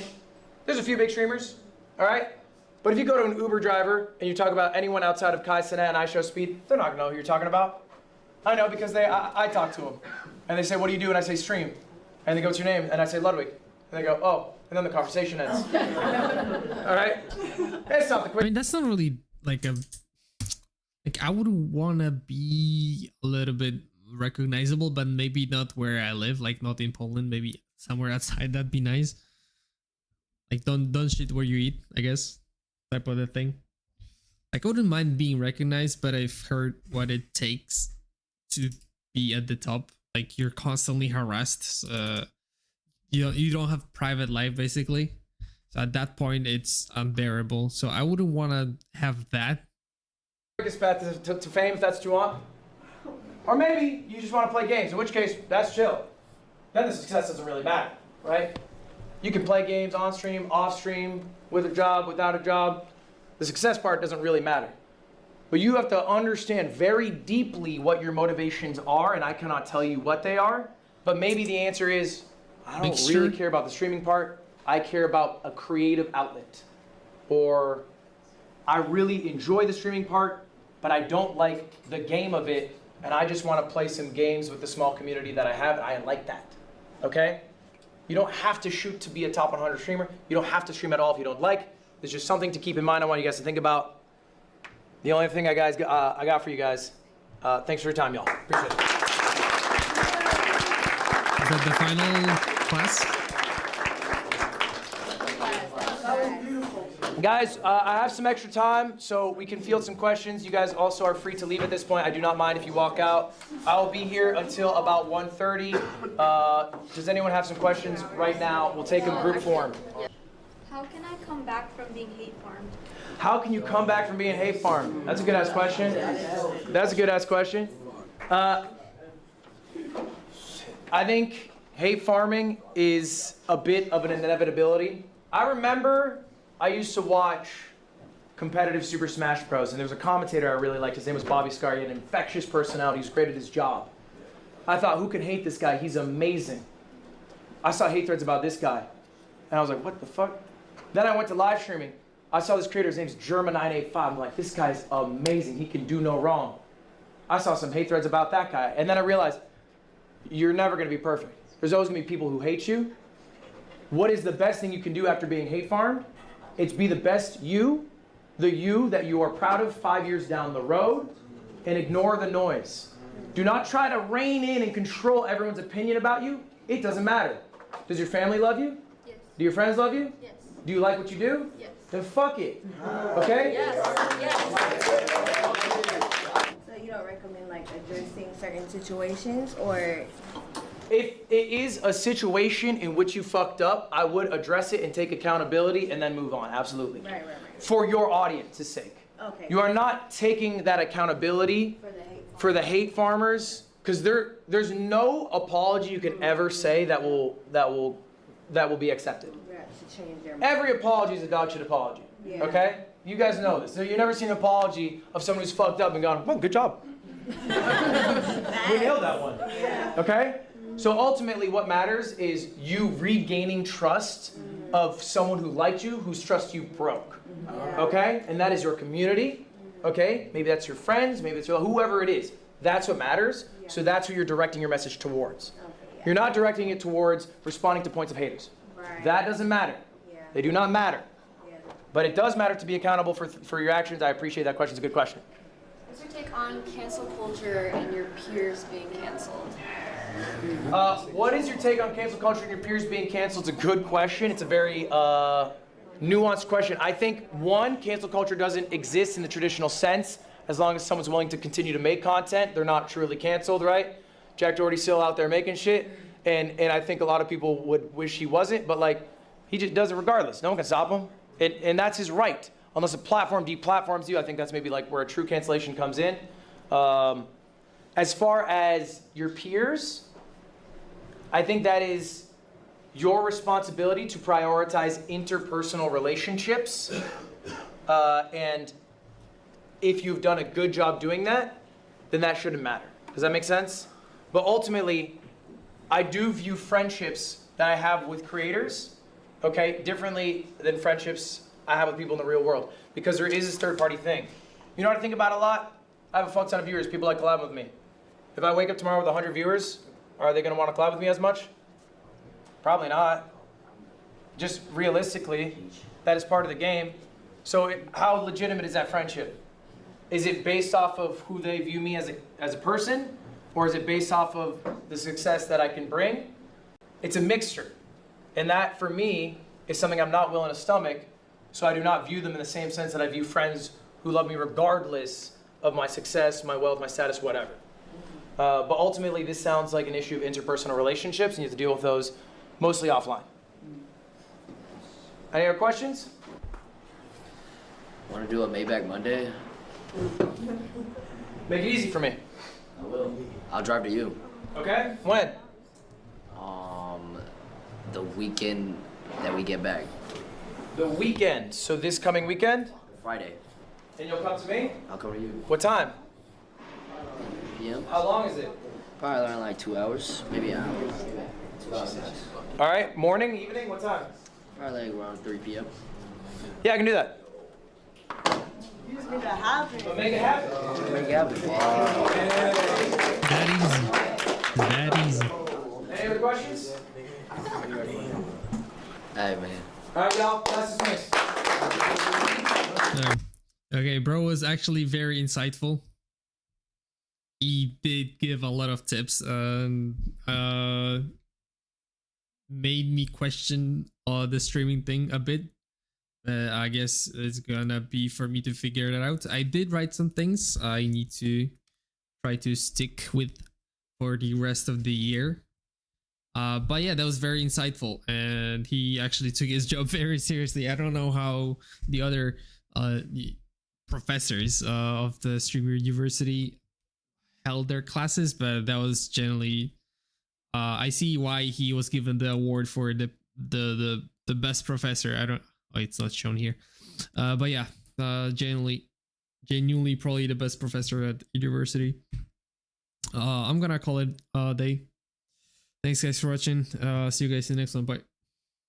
There's a few big streamers, all right? But if you go to an Uber driver and you talk about anyone outside of Kai Cenat and iShowSpeed, they're not gonna know who you're talking about. I know because I talk to them. And they say, what do you do? And I say, stream. And they go, what's your name? And I say, Ludwig. And they go, oh. And then the conversation ends. All right? It's not the quick. I mean, that's not really like a... Like, I would want to be a little bit recognizable, but maybe not where I live. Like, not in Poland. Maybe somewhere outside. That'd be nice. Like, don't shit where you eat, I guess. Type of a thing. Like, I wouldn't mind being recognized, but I've heard what it takes to be at the top. Like, you're constantly harassed. You don't have private life, basically. So at that point, it's unbearable. So I wouldn't want to have that. Quickest path to fame, if that's what you want. Or maybe you just want to play games, in which case, that's chill. Then the success doesn't really matter, right? You can play games on stream, off stream, with a job, without a job. The success part doesn't really matter. But you have to understand very deeply what your motivations are, and I cannot tell you what they are. But maybe the answer is, I don't really care about the streaming part. I care about a creative outlet. Or I really enjoy the streaming part, but I don't like the game of it, and I just want to play some games with the small community that I have, and I like that. Okay? You don't have to shoot to be a top 100 streamer. You don't have to stream at all if you don't like. There's just something to keep in mind I want you guys to think about. The only thing I got for you guys, thanks for your time, y'all. Appreciate it. Is that the final class? Guys, I have some extra time, so we can field some questions. You guys also are free to leave at this point. I do not mind if you walk out. I will be here until about 1:30. Does anyone have some questions right now? We'll take them group form. How can I come back from being hate farmed? How can you come back from being hate farmed? That's a good ass question. That's a good ass question. I think hate farming is a bit of an inevitability. I remember I used to watch competitive Super Smash Bros. And there was a commentator I really liked. His name was Bobby Scar. He had an infectious personality. He was great at his job. I thought, who can hate this guy? He's amazing. I saw hate threads about this guy. And I was like, what the fuck? Then I went to live streaming. I saw this creator, his name's Germa985. I'm like, this guy's amazing. He can do no wrong. I saw some hate threads about that guy. And then I realized, you're never gonna be perfect. There's always gonna be people who hate you. What is the best thing you can do after being hate farmed? It's be the best you, the you that you are proud of 5 years down the road, and ignore the noise. Do not try to rein in and control everyone's opinion about you. It doesn't matter. Does your family love you? Yes. Do your friends love you? Yes. Do you like what you do? Yes. Then fuck it. Okay? Yes. So you don't recommend like addressing certain situations, or? If it is a situation in which you fucked up, I would address it and take accountability and then move on. Absolutely. Right. For your audience's sake. Okay. You are not taking that accountability for the hate farmers, because there's no apology you can ever say that will be accepted. Every apology is a dog shit apology. Yeah. Okay? You guys know this. So you've never seen an apology of someone who's fucked up and gone, well, good job. We nailed that one. Yeah. Okay? So ultimately what matters is you regaining trust of someone who liked you, whose trust you broke. Okay? And that is your community. Okay? Maybe that's your friends, maybe it's whoever it is. That's what matters. So that's who you're directing your message towards. You're not directing it towards responding to points of haters. That doesn't matter. They do not matter. But it does matter to be accountable for your actions. I appreciate that question. It's a good question. What's your take on cancel culture and your peers being canceled? What is your take on cancel culture and your peers being canceled? It's a good question. It's a very nuanced question. I think, one, cancel culture doesn't exist in the traditional sense. As long as someone's willing to continue to make content, they're not truly canceled, right? Jack Doherty's still out there making shit. And I think a lot of people would wish he wasn't, but like, he just does it regardless. No one can stop him. And that's his right. Unless a platform deplatforms you, I think that's maybe like where a true cancellation comes in. As far as your peers, I think that is your responsibility to prioritize interpersonal relationships. And if you've done a good job doing that, then that shouldn't matter. Does that make sense? But ultimately, I do view friendships that I have with creators, okay, differently than friendships I have with people in the real world. Because there is this third-party thing. You know what I think about a lot? I have a fuck ton of viewers. People like collab with me. If I wake up tomorrow with 100 viewers, are they going to want to collab with me as much? Probably not. Just realistically, that is part of the game. So how legitimate is that friendship? Is it based off of who they view me as a person? Or is it based off of the success that I can bring? It's a mixture. And that, for me, is something I'm not willing to stomach. So I do not view them in the same sense that I view friends who love me regardless of my success, my wealth, my status, whatever. But ultimately, this sounds like an issue of interpersonal relationships, and you have to deal with those mostly offline. Any other questions? Want to do a Maybach Monday? Make it easy for me. I will. I'll drive to you. Okay. When? The weekend that we get back. The weekend. So this coming weekend? Friday. And you'll come to me? I'll come to you. What time? PM. How long is it? Probably around like 2 hours, maybe an hour. 2 hours. All right. Morning, evening, what time? Probably like around 3 p.m. Yeah, I can do that. You just need to happen. But make it happen. Make it happen. That easy. Any other questions? Hey, man. All right, y'all. Class is mixed. Okay, bro was actually very insightful. He did give a lot of tips. Made me question the streaming thing a bit. I guess it's gonna be for me to figure that out. I did write some things I need to try to stick with for the rest of the year. But yeah, that was very insightful, and he actually took his job very seriously. I don't know how the other professors of the Streamer University held their classes, but that was generally I see why he was given the award for the best professor. I don't. Oh, it's not shown here. But yeah, genuinely probably the best professor at university. I'm gonna call it a day. Thanks guys for watching. See you guys in the next one. Bye.